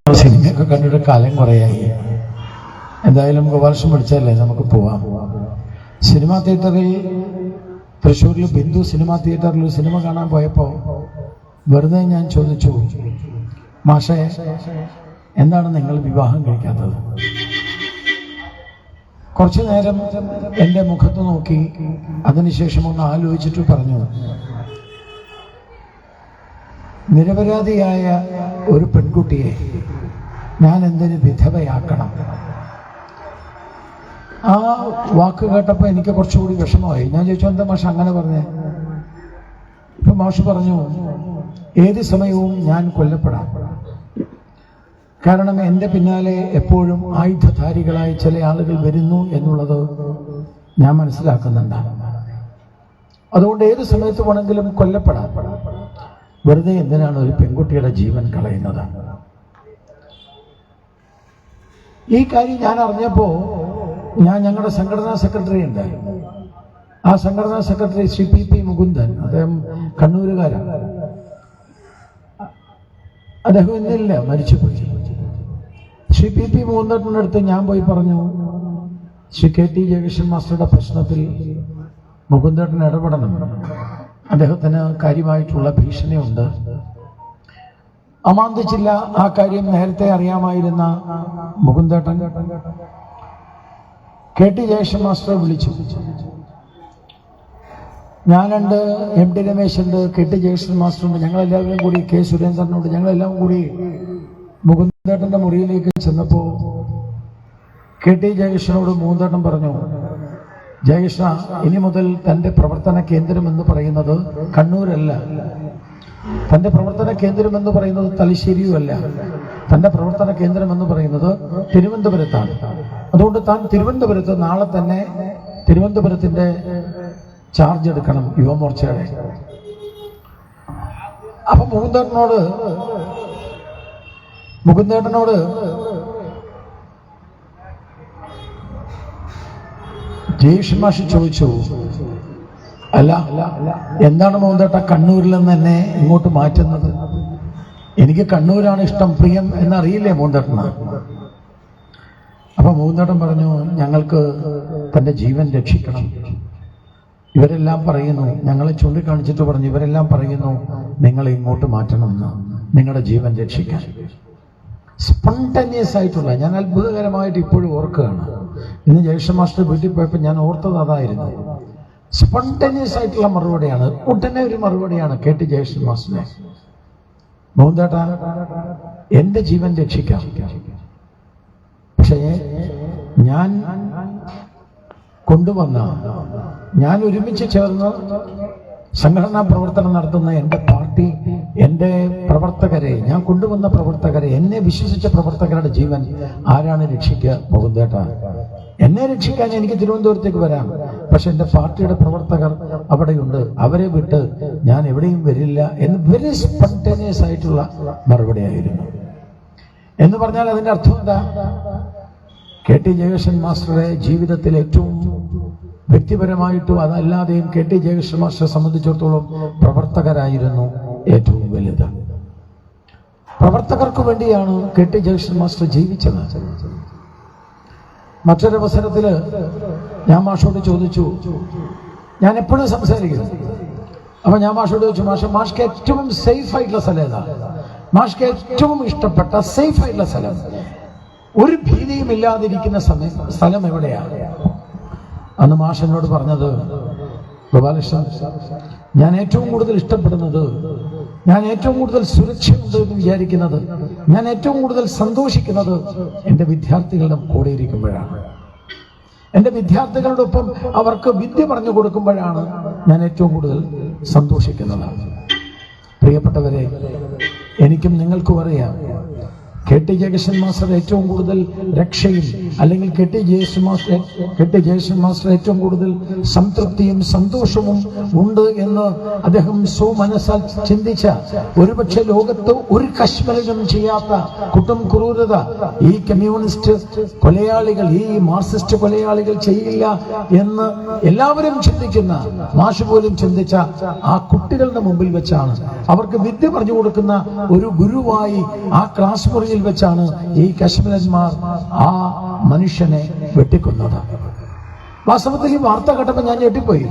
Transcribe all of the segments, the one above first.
സിനിമയൊക്കെ കണ്ടിട്ട് കാലം കുറയായി. എന്തായാലും ഗോപാലകൃഷ്ണൻ പഠിച്ചല്ലേ, നമുക്ക് പോവാം. സിനിമാ തിയേറ്ററിൽ, തൃശ്ശൂരിൽ ബിന്ദു സിനിമാ തിയേറ്ററിൽ സിനിമ കാണാൻ പോയപ്പോൾ വെറുതെ ഞാൻ ചോദിച്ചു, മാഷേ എന്താണ് നിങ്ങൾ വിവാഹം കഴിക്കാത്തത്? കുറച്ചു നേരം എൻ്റെ മുഖത്ത് നോക്കി, അതിനുശേഷം ഒന്ന് ആലോചിച്ചിട്ട് പറഞ്ഞു, നിരപരാധിയായ ഒരു പെൺകുട്ടിയെ ഞാൻ എന്തിന് വിധവയാക്കണം? ആ വാക്ക് കേട്ടപ്പോൾ എനിക്ക് കുറച്ചുകൂടി വിഷമമായി. ഞാൻ ചോദിച്ചു, എന്താ മാഷ് അങ്ങനെ പറഞ്ഞേ? ഇപ്പൊ മാഷ് പറഞ്ഞു, ഏത് സമയവും ഞാൻ കൊല്ലപ്പെടാം. കാരണം എൻ്റെ പിന്നാലെ എപ്പോഴും ആയുധധാരികളായ ചില ആളുകൾ വരുന്നു എന്നുള്ളത് ഞാൻ മനസ്സിലാക്കുന്നുണ്ട്. അതുകൊണ്ട് ഏത് സമയത്ത് വേണമെങ്കിലും കൊല്ലപ്പെടാം. വെറുതെ എന്തിനാണ് ഒരു പെൺകുട്ടിയുടെ ജീവൻ കളയുന്നത്? ഈ കാര്യം ഞാൻ അറിഞ്ഞപ്പോ ഞങ്ങളുടെ സംഘടനാ സെക്രട്ടറി ഉണ്ട്. ആ സംഘടനാ സെക്രട്ടറി ശ്രീ പി മുകുന്ദൻ, അദ്ദേഹം കണ്ണൂരുകാരാണ്. അദ്ദേഹം ഇന്നില്ല, മരിച്ചുപോയി. ശ്രീ പി മുകുന്ദന്റെ അടുത്ത് ഞാൻ പോയി പറഞ്ഞു, ശ്രീ KT ജയകൃഷ്ണൻ മാസ്റ്ററുടെ പ്രശ്നത്തിൽ മുകുന്ദേട്ടൻ ഇടപെടണം, അദ്ദേഹത്തിന് കാര്യമായിട്ടുള്ള ഭീഷണിയുണ്ട്. അമാന്തിച്ചില്ല. ആ കാര്യം നേരത്തെ അറിയാമായിരുന്ന മുകുന്ദേട്ടൻ KT ജയകൃഷ്ണൻ മാസ്റ്ററെ വിളിച്ചു. ഞാനുണ്ട്, MD രമേശുണ്ട്, KT ജയകൃഷ്ണൻ മാസ്റ്ററുണ്ട്, ഞങ്ങളെല്ലാവരും കൂടി, K സുരേന്ദ്രനുണ്ട്, ഞങ്ങളെല്ലാം കൂടി മുകുന്ദേട്ടന്റെ മുറിയിലേക്ക് ചെന്നപ്പോ KT ജയകൃഷ്ണനോട് മുകുന്ദേട്ടൻ പറഞ്ഞു, ജയകൃഷ്ണ, ഇനി മുതൽ തന്റെ പ്രവർത്തന കേന്ദ്രം എന്ന് പറയുന്നത് കണ്ണൂരല്ല, തന്റെ പ്രവർത്തന കേന്ദ്രം എന്ന് പറയുന്നത് തലശ്ശേരിയുമല്ല, തന്റെ പ്രവർത്തന കേന്ദ്രം എന്ന് പറയുന്നത് തിരുവനന്തപുരത്താണ്. അതുകൊണ്ട് താൻ തിരുവനന്തപുരത്ത് നാളെ തന്നെ തിരുവനന്തപുരത്തിന്റെ ചാർജ് എടുക്കണം, യുവമോർച്ചയുടെ. അപ്പൊ മുകുന്ദേട്ടനോട് ജയകൃഷ്ണൻ മാഷ് ചോദിച്ചു, അല്ല എന്താണ് മുകുന്ദേട്ട കണ്ണൂരിൽ നിന്ന് എന്നെ ഇങ്ങോട്ട് മാറ്റുന്നത്? എനിക്ക് കണ്ണൂരാണ് ഇഷ്ടം, പ്രിയം എന്നറിയില്ലേ മുകുന്ദേട്ടന്? അപ്പൊ മുകുന്ദേട്ടൻ പറഞ്ഞു, ഞങ്ങൾക്ക് തന്റെ ജീവൻ രക്ഷിക്കണം. ഇവരെല്ലാം പറയുന്നു, ഞങ്ങളെ ചൂണ്ടിക്കാണിച്ചിട്ട് പറഞ്ഞു, ഇവരെല്ലാം പറയുന്നു നിങ്ങളെ ഇങ്ങോട്ട് മാറ്റണമെന്ന്, നിങ്ങളുടെ ജീവൻ രക്ഷിക്കാൻ. സ്പോണ്ടേനിയസ് ആയിട്ടുള്ള, ഞാൻ അത്ഭുതകരമായിട്ട് ഇപ്പോഴും ഓർക്കുകയാണ്. ഇന്ന് ജയകൃഷ്ണൻ മാസ്റ്റർ വീട്ടിൽ പോയപ്പോൾ ഞാൻ ഓർത്തത് അതായിരുന്നു. സ്പോണ്ടേനിയസ് ആയിട്ടുള്ള മറുപടിയാണ്, ഉടനെ ഒരു മറുപടിയാണ് KT ജയകൃഷ്ണൻ മാസ്റ്ററെ, മുകുന്ദേട്ട എന്റെ ജീവൻ രക്ഷിക്കാം, പക്ഷേ ഞാൻ കൊണ്ടുവന്ന, ഞാൻ ഒരുമിച്ച് ചേർന്ന് സംഘടനാ പ്രവർത്തനം നടത്തുന്ന എൻ്റെ പാർട്ടി, എൻ്റെ പ്രവർത്തകരെ, ഞാൻ കൊണ്ടുവന്ന പ്രവർത്തകരെ, എന്നെ വിശ്വസിച്ച പ്രവർത്തകരുടെ ജീവൻ ആരാണ് രക്ഷിക്കുക? മുകുന്ദേട്ട. എന്നെ രക്ഷിക്കാൻ എനിക്ക് തിരുവനന്തപുരത്തേക്ക് വരാം, പക്ഷെ എൻ്റെ പാർട്ടിയുടെ പ്രവർത്തകർ അവിടെയുണ്ട്, അവരെ വിട്ട് ഞാൻ എവിടെയും വരില്ല എന്ന് വെരി സ്പോണ്ടേനിയസ് ആയിട്ടുള്ള മറുപടിയായിരുന്നു. എന്ന് പറഞ്ഞാൽ അതിൻ്റെ അർത്ഥം എന്താ? KT ജയകൃഷ്ണൻ മാസ്റ്ററുടെ ജീവിതത്തിൽ ഏറ്റവും വ്യക്തിപരമായിട്ടും അതല്ലാതെയും KT ജയകൃഷ്ണൻ മാസ്റ്ററെ സംബന്ധിച്ചിടത്തോളം പ്രവർത്തകരായിരുന്നു ഏറ്റവും വലുത്. പ്രവർത്തകർക്ക് വേണ്ടിയാണ് KT ജയകൃഷ്ണൻ മാസ്റ്റർ ജീവിച്ചത്. മറ്റൊരവസരത്തില് ഞാൻ മാഷോട് ചോദിച്ചു, ഞാൻ എപ്പോഴും സംസാരിക്കുന്നു, അപ്പൊ ഞാൻ മാഷോട് ചോദിച്ചു, മാഷ്ക്ക് ഏറ്റവും സേഫ് ആയിട്ടുള്ള സ്ഥലം ഏതാ? മാഷ്ക്ക് ഏറ്റവും ഇഷ്ടപ്പെട്ട സേഫ് ആയിട്ടുള്ള സ്ഥലം, ഒരു ഭീതിയും ഇല്ലാതിരിക്കുന്ന സ്ഥലം എവിടെയാണ്? അന്ന് മാഷ് എന്നോട് പറഞ്ഞത്, ഗോപാലകൃഷ്ണൻ, ഞാൻ ഏറ്റവും കൂടുതൽ ഇഷ്ടപ്പെടുന്നത്, ഞാൻ ഏറ്റവും കൂടുതൽ സുരക്ഷയുണ്ട് എന്ന് വിചാരിക്കുന്നത്, ഞാൻ ഏറ്റവും കൂടുതൽ സന്തോഷിക്കുന്നത് എൻ്റെ വിദ്യാർത്ഥികളുടെ കൂടെ ഇരിക്കുമ്പോഴാണ്. എൻ്റെ വിദ്യാർത്ഥികളോടൊപ്പം അവർക്ക് വിദ്യ പറഞ്ഞു കൊടുക്കുമ്പോഴാണ് ഞാൻ ഏറ്റവും കൂടുതൽ സന്തോഷിക്കുന്നത്. പ്രിയപ്പെട്ടവരെ, എനിക്കും നിങ്ങൾക്കും അറിയാം, KT ജയകൃഷ്ണൻ മാസ്റ്റർ ഏറ്റവും കൂടുതൽ രക്ഷയും, അല്ലെങ്കിൽ KT ജയകൃഷ്ണൻ മാസ്റ്റർ ഏറ്റവും കൂടുതൽ സംതൃപ്തിയും സന്തോഷവും ഉണ്ട് എന്ന് അദ്ദേഹം സ്വമനസ്സാൽ ചിന്തിച്ച, ഒരുപക്ഷെ ലോകത്ത് ഒരു കശ്മലനും ചെയ്യാത്ത കുറ്റം ക്രൂരത ഈ കമ്മ്യൂണിസ്റ്റ് കൊലയാളികൾ, ഈ മാർക്സിസ്റ്റ് കൊലയാളികൾ ചെയ്യില്ല എന്ന് എല്ലാവരും ചിന്തിക്കുന്ന, മാഷ് പോലും ചിന്തിച്ച ആ കുട്ടികളുടെ മുമ്പിൽ വെച്ചാണ്, അവർക്ക് വിദ്യ പറഞ്ഞു കൊടുക്കുന്ന ഒരു ഗുരുവായി ആ ക്ലാസ് മുറിയിൽ സ്ക്രീനിൽ വെച്ചാണ് ഈ കശ്മീരന്മാർ ആ മനുഷ്യനെ വെട്ടിക്കൊന്നത്. വാസ്തവത്തിൽ ഈ വാർത്ത കേട്ടപ്പോൾ ഞാൻ ഞെട്ടിപ്പോയി.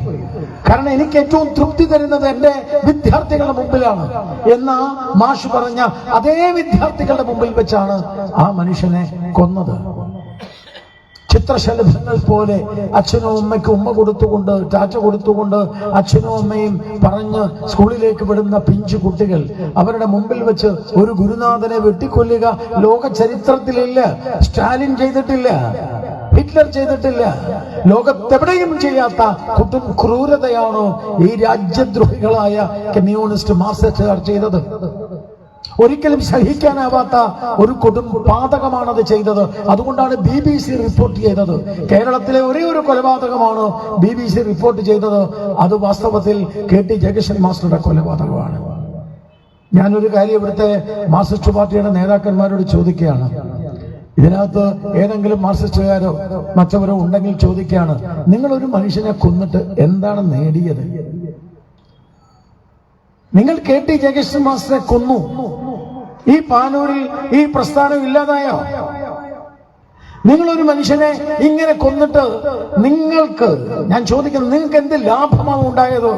കാരണം എനിക്ക് ഏറ്റവും തൃപ്തി തരുന്നത് എന്റെ വിദ്യാർത്ഥികളുടെ മുമ്പിലാണ് എന്ന് മാഷ് പറഞ്ഞ അതേ വിദ്യാർത്ഥികളുടെ മുമ്പിൽ വെച്ചാണ് ആ മനുഷ്യനെ കൊന്നത്. ചിത്രശലഭങ്ങൾ പോലെ അച്ഛനും അമ്മയ്ക്കും ഉമ്മ കൊടുത്തുകൊണ്ട് ടാറ്റ കൊടുത്തുകൊണ്ട് അച്ഛനും അമ്മയും പറഞ്ഞ് സ്കൂളിലേക്ക് വിടുന്ന പിഞ്ചു കുട്ടികൾ അവരുടെ മുമ്പിൽ വെച്ച് ഒരു ഗുരുനാഥനെ വെട്ടിക്കൊല്ലുക ലോക ചരിത്രത്തിലില്ല. സ്റ്റാലിൻ ചെയ്തിട്ടില്ല, ഹിറ്റ്ലർ ചെയ്തിട്ടില്ല, ലോകത്തെവിടെയും ചെയ്യാത്ത കുട്ടും ക്രൂരതയാണോ ഈ രാജ്യദ്രോഹികളായ കമ്മ്യൂണിസ്റ്റ് മാർക്സിസ്റ്റുകാർ ചെയ്തത്. ഒരിക്കലും സഹിക്കാനാവാത്ത ഒരു കൊടും പാതകമാണത് ചെയ്തത്. അതുകൊണ്ടാണ് BBC റിപ്പോർട്ട് ചെയ്തത്. കേരളത്തിലെ ഒരേ ഒരു കൊലപാതകമാണ് BBC റിപ്പോർട്ട് ചെയ്തത്. അത് വാസ്തവത്തിൽ KT ജയകൃഷ്ണൻ മാസ്റ്ററുടെ കൊലപാതകമാണ്. ഞാനൊരു കാര്യം ഇവിടുത്തെ മാർക്സിസ്റ്റ് പാർട്ടിയുടെ നേതാക്കന്മാരോട് ചോദിക്കുകയാണ്. ഇതിനകത്ത് ഏതെങ്കിലും മാർക്സിസ്റ്റുകാരോ മറ്റവരോ ഉണ്ടെങ്കിൽ ചോദിക്കുകയാണ്, നിങ്ങളൊരു മനുഷ്യനെ കൊന്നിട്ട് എന്താണ് നേടിയത്? നിങ്ങൾ KT ജയകൃഷ്ണൻ മാസ്റ്ററെ കൊന്നു, ഈ പാനൂരിൽ ഈ പ്രസ്ഥാനം ഇല്ലാതായോ? നിങ്ങളൊരു മനുഷ്യനെ ഇങ്ങനെ കൊന്നിട്ട് നിങ്ങൾക്ക്, ഞാൻ ചോദിക്കുന്നത്, നിങ്ങൾക്ക് എന്ത് ലാഭമാണ് ഉണ്ടായത്?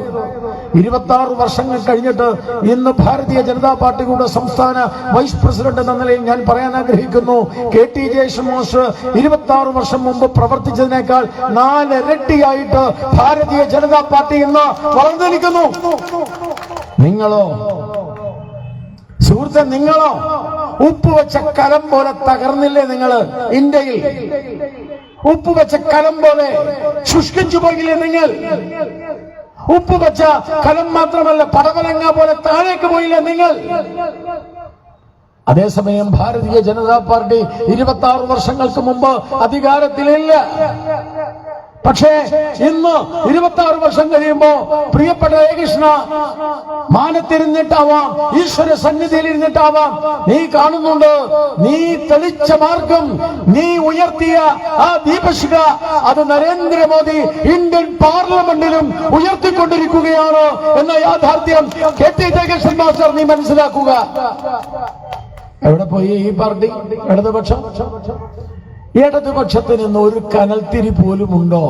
26 വർഷങ്ങൾ കഴിഞ്ഞിട്ട് ഇന്ന് ഭാരതീയ ജനതാ പാർട്ടിയുടെ സംസ്ഥാന വൈസ് പ്രസിഡന്റ് എന്ന നിലയിൽ ഞാൻ പറയാൻ ആഗ്രഹിക്കുന്നു, KT ജയകൃഷ്ണൻ മാസ്റ്റർ 26 വർഷം മുമ്പ് പ്രവർത്തിച്ചതിനേക്കാൾ 4 ഇരട്ടിയായിട്ട് ഭാരതീയ ജനതാ പാർട്ടി ഇന്ന് വളർന്നിരിക്കുന്നു. നിങ്ങളോ സുഹൃത്തെ, നിങ്ങളോ ഉപ്പുവെച്ച കലം പോലെ തകർന്നില്ലേ? നിങ്ങള് ഇന്ത്യയിൽ ഉപ്പുവെച്ച കലം പോലെ ശുഷ്കിച്ചു പോയില്ലേ? നിങ്ങൾ ഉപ്പുവെച്ച കലം മാത്രമല്ല, പടവലങ്ങ പോലെ താഴേക്ക് പോയില്ലേ നിങ്ങൾ? അതേസമയം ഭാരതീയ ജനതാ പാർട്ടി 26 വർഷങ്ങൾക്ക് മുമ്പ് അധികാരത്തിലില്ല. പക്ഷേ ഇന്ന് 26 വർഷം കഴിയുമ്പോ പ്രിയപ്പെട്ട ജയകൃഷ്ണ, മാനത്തിരുന്നിട്ടാവാം, ഈശ്വര സന്നിധിയിൽ ഇരുന്നിട്ടാവാം, നീ കാണുന്നുണ്ട്, നീ തെളിച്ച മാർഗം, നീ ഉയർത്തിയ ആ ദീപശിഖ, അത് നരേന്ദ്രമോദി ഇന്ത്യൻ പാർലമെന്റിലും ഉയർത്തിക്കൊണ്ടിരിക്കുകയാണ് എന്ന യാഥാർത്ഥ്യം KT ജയകൃഷ്ണൻ മാസ്റ്റർ നീ മനസ്സിലാക്കുക. എവിടെ പോയി ഈ പാർട്ടി? ഇടതുപക്ഷം. ഇടതുപക്ഷത്തിന് ഇന്ന് ഒരു കനൽത്തിരി പോലും ഉണ്ടോ?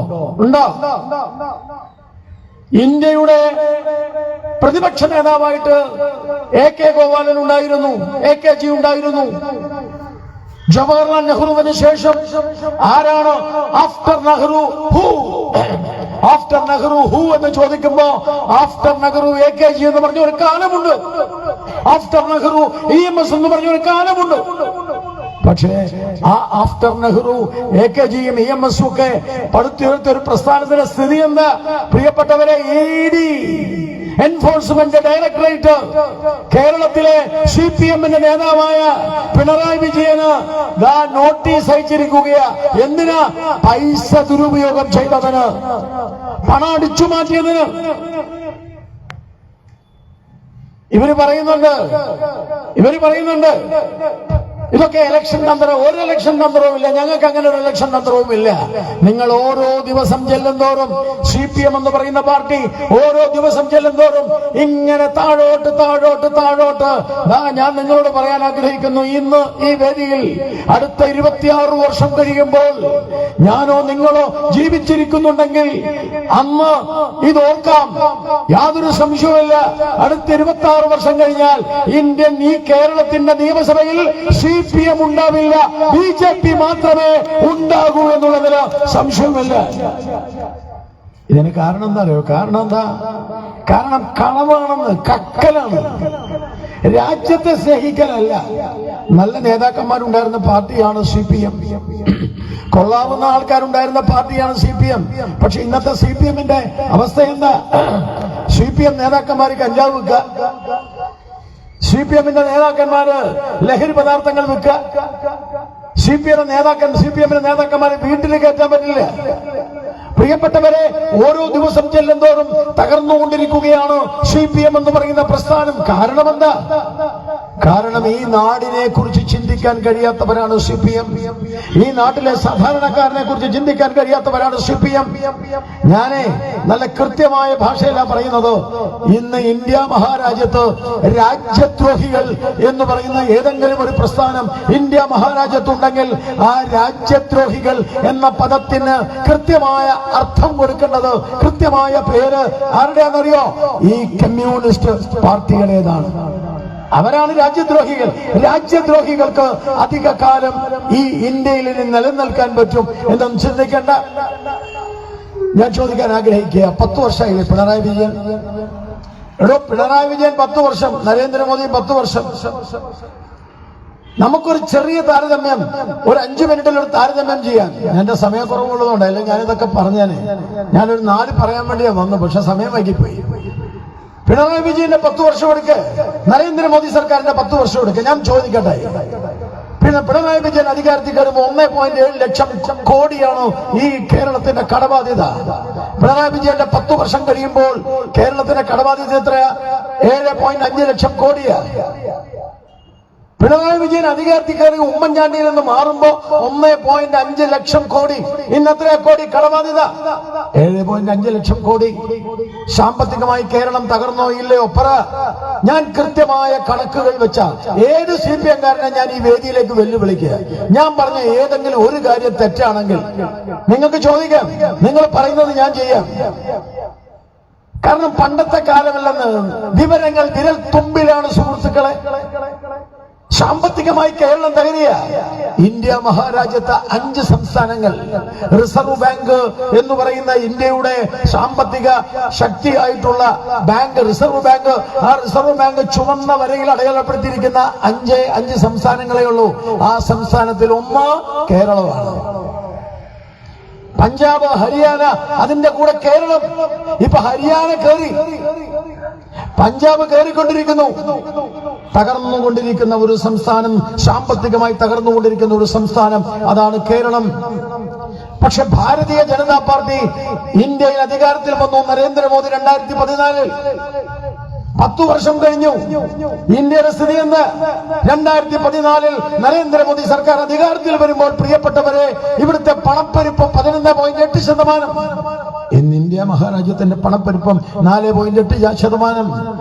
ഇന്ത്യയുടെ പ്രതിപക്ഷ നേതാവായിട്ട് AK ഗോപാലൻ ഉണ്ടായിരുന്നു, AKG ഉണ്ടായിരുന്നു. ജവഹർലാൽ നെഹ്റുവിന് ശേഷം ആരാണ് after Nehru who? After Nehru who എന്ന് ചോദിക്കുമ്പോ ആഫ്റ്റർ നെഹ്റു AKG എന്ന് പറഞ്ഞ ഒരു കാലമുണ്ട്, ആഫ്റ്റർ നെഹ്റു EMS എന്ന് പറഞ്ഞ ഒരു കാലമുണ്ട്. പക്ഷേ ആ ആഫ്റ്റർ നെഹ്റു AKGയും EMSഉം ഒക്കെ പടുത്തുയർത്തിയ ഒരു പ്രസ്ഥാനത്തിന്റെ സ്ഥിതി എന്താ? പ്രിയപ്പെട്ടവരെ, ED എൻഫോഴ്സ്മെന്റ് ഡയറക്ടറേറ്റ് കേരളത്തിലെ CPMന്റെ നേതാവായ പിണറായി വിജയന് നോട്ടീസ് അയച്ചിരിക്കുകയാ. എന്തിനാ? പൈസ ദുരുപയോഗം ചെയ്തതിന്, പണം അടിച്ചു മാറ്റിയതിന്. ഇവര് പറയുന്നുണ്ട് ഇതൊക്കെ ഇലക്ഷൻ തന്ത്രം. ഒരു ഇലക്ഷൻ തന്ത്രവും ഇല്ല, ഞങ്ങൾക്ക് അങ്ങനെ ഒരു ഇലക്ഷൻ തന്ത്രവും ഇല്ല. നിങ്ങൾ ഓരോ ദിവസം ചെല്ലുന്തോറും CPM എന്ന് പറയുന്ന പാർട്ടി ഓരോ ദിവസം ചെല്ലുന്തോറും ഇങ്ങനെ താഴോട്ട് താഴോട്ട് താഴോട്ട്. ഞാൻ നിങ്ങളോട് പറയാൻ ആഗ്രഹിക്കുന്നു, ഇന്ന് ഈ വേദിയിൽ അടുത്ത 26 വർഷം കഴിയുമ്പോൾ ഞാനോ നിങ്ങളോ ജീവിച്ചിരിക്കുന്നുണ്ടെങ്കിൽ അന്ന് ഇതോർക്കാം, യാതൊരു സംശയവുമില്ല. അടുത്ത 26 വർഷം കഴിഞ്ഞാൽ ഇന്ത്യൻ ഈ കേരളത്തിന്റെ നിയമസഭയിൽ CPM ഉണ്ടാവില്ല, BJP മാത്രമേ ഉണ്ടാകൂ എന്നുള്ളതിന് സംശയമില്ല. ഇതിന് കാരണം എന്താ അറിയോ? കാരണം എന്താ? കാരണം കളവാണെന്ന്, കക്കലാണ്, രാജ്യത്തെ സ്നേഹിക്കലല്ല. നല്ല നേതാക്കന്മാരുണ്ടായിരുന്ന പാർട്ടിയാണ് CPM, കൊള്ളാവുന്ന ആൾക്കാരുണ്ടായിരുന്ന പാർട്ടിയാണ് CPM. പക്ഷെ ഇന്നത്തെ CPMന്റെ അവസ്ഥ എന്താ? CPM നേതാക്കന്മാര് കഞ്ചാവ് വിൽക്കുക, CPMന്റെ നേതാക്കന്മാര് ലഹരി പദാർത്ഥങ്ങൾ വിൽക്കുക, CPMന്റെ നേതാക്കന്മാരെ വീട്ടിൽ കയറ്റാൻ പറ്റില്ല. പ്രിയപ്പെട്ടവരെ, ഓരോ ദിവസം ചെല്ലുന്തോറും തകർന്നുകൊണ്ടിരിക്കുകയാണ് CPM എന്ന് പറയുന്ന പ്രസ്ഥാനം. കാരണം എന്താ? കാരണം ഈ നാടിനെ കുറിച്ച് ചിന്തിക്കാൻ കഴിയാത്തവരാണ് CPM. ഈ നാട്ടിലെ സാധാരണക്കാരനെ കുറിച്ച് ചിന്തിക്കാൻ കഴിയാത്തവരാണ് CPM. ഞാനേ നല്ല കൃത്യമായ ഭാഷയിലാണ് പറയുന്നത്. ഇന്ന് ഇന്ത്യ മഹാരാജ്യത്ത് രാജ്യദ്രോഹികൾ എന്ന് പറയുന്ന ഏതെങ്കിലും ഒരു പ്രസ്ഥാനം ഇന്ത്യ മഹാരാജ്യത്തുണ്ടെങ്കിൽ ആ രാജ്യദ്രോഹികൾ എന്ന പദത്തിന് കൃത്യമായ അർത്ഥം കൊടുക്കേണ്ടത്, കൃത്യമായ പേര് ആരുടെയാണെന്നറിയോ? ഈ കമ്മ്യൂണിസ്റ്റ് പാർട്ടികളേതാണ്. അവരാണ് രാജ്യദ്രോഹികൾ. രാജ്യദ്രോഹികൾക്ക് അധിക കാലം ഈ ഇന്ത്യയിൽ നിലനിൽക്കാൻ പറ്റും എന്നൊന്നും ചിന്തിക്കേണ്ട. ഞാൻ ചോദിക്കാൻ ആഗ്രഹിക്കുക, 10 വർഷമായില്ലേ പിണറായി വിജയൻ? പിണറായി വിജയൻ 10 വർഷം, നരേന്ദ്രമോദി 10 വർഷം. നമുക്കൊരു ചെറിയ താരതമ്യം, ഒരു 5 മിനിറ്റിൽ ഒരു താരതമ്യം ചെയ്യാൻ. എന്റെ സമയക്കുറവുള്ളതുകൊണ്ട്, അല്ലെങ്കിൽ ഞാനിതൊക്കെ പറഞ്ഞേനെ. ഞാനൊരു 4 പറയാൻ വേണ്ടിയാണ് വന്നു, പക്ഷെ സമയം വൈകിപ്പോയി. പിണറായി വിജയന്റെ 10 വർഷം എടുക്ക്, നരേന്ദ്രമോദി സർക്കാരിന്റെ 10 വർഷം എടുക്ക്. ഞാൻ ചോദിക്കട്ടെ, പിന്നെ പിണറായി വിജയൻ അധികാരത്തിൽ കയറുമ്പോൾ 1.7 ലക്ഷം കോടിയാണ് ഈ കേരളത്തിന്റെ കടബാധ്യത. പിണറായി വിജയന്റെ 10 വർഷം കഴിയുമ്പോൾ കേരളത്തിന്റെ കടബാധ്യത എത്രയാ? 7.5 ലക്ഷം കോടിയാ. പിണറായി വിജയൻ അധികാരത്തിൽ കയറി ഉമ്മൻചാണ്ടിയിൽ നിന്ന് മാറുമ്പോ 1.5 ലക്ഷം കോടി. ഇന്നത്ര കോടി കടബാധ്യത? 7.5 ലക്ഷം കോടി. സാമ്പത്തികമായി കേരളം തകർന്നോ ഇല്ലയോ പറ. ഞാൻ കൃത്യമായ കണക്കുകൾ വെച്ച ഏത് CPM കാരനെ ഞാൻ ഈ വേദിയിലേക്ക് വെല്ലുവിളിക്കുക. ഞാൻ പറഞ്ഞ ഏതെങ്കിലും ഒരു കാര്യം തെറ്റാണെങ്കിൽ നിങ്ങൾക്ക് ചോദിക്കാം, നിങ്ങൾ പറയുന്നത് ഞാൻ ചെയ്യാം. കാരണം പണ്ടത്തെ കാലമല്ലെന്ന്, വിവരങ്ങൾ വിരൽ തുമ്പിലാണ് സുഹൃത്തുക്കളെ. സാമ്പത്തികമായി കേരളം തകരുക. ഇന്ത്യ മഹാരാജ്യത്ത് 5 സംസ്ഥാനങ്ങൾ, റിസർവ് ബാങ്ക് എന്ന് പറയുന്ന ഇന്ത്യയുടെ സാമ്പത്തിക ശക്തിയായിട്ടുള്ള ബാങ്ക്, റിസർവ് ബാങ്ക്. ആ റിസർവ് ബാങ്ക് ചുവന്ന വരയിൽ അടയാളപ്പെടുത്തിയിരിക്കുന്ന 5 സംസ്ഥാനങ്ങളേ ഉള്ളൂ. ആ സംസ്ഥാനത്തിൽ ഒന്ന് കേരളമാണ്. പഞ്ചാബ്, ഹരിയാന, അതിന്റെ കൂടെ കേരളം. ഇപ്പൊ ഹരിയാന കയറി, പഞ്ചാബ് കയറിക്കൊണ്ടിരിക്കുന്നു. തകർന്നുകൊണ്ടിരിക്കുന്ന ഒരു സംസ്ഥാനം, സാമ്പത്തികമായി തകർന്നുകൊണ്ടിരിക്കുന്ന ഒരു സംസ്ഥാനം, അതാണ് കേരളം. പക്ഷെ ഭാരതീയ ജനതാ പാർട്ടി ഇന്ത്യയിൽ അധികാരത്തിൽ വന്നു. നരേന്ദ്രമോദി 2014. 10 വർഷം കഴിഞ്ഞു. ഇന്ത്യയുടെ സ്ഥിതി എന്ന് 2014 നരേന്ദ്രമോദി സർക്കാർ അധികാരത്തിൽ വരുമ്പോൾ, പ്രിയപ്പെട്ടവരെ, ഇവിടുത്തെ പണപ്പെരുപ്പം 11.8%. ഇന്ന് ഇന്ത്യ മഹാരാജ്യത്തിന്റെ പണപ്പെരുപ്പം 4.8%.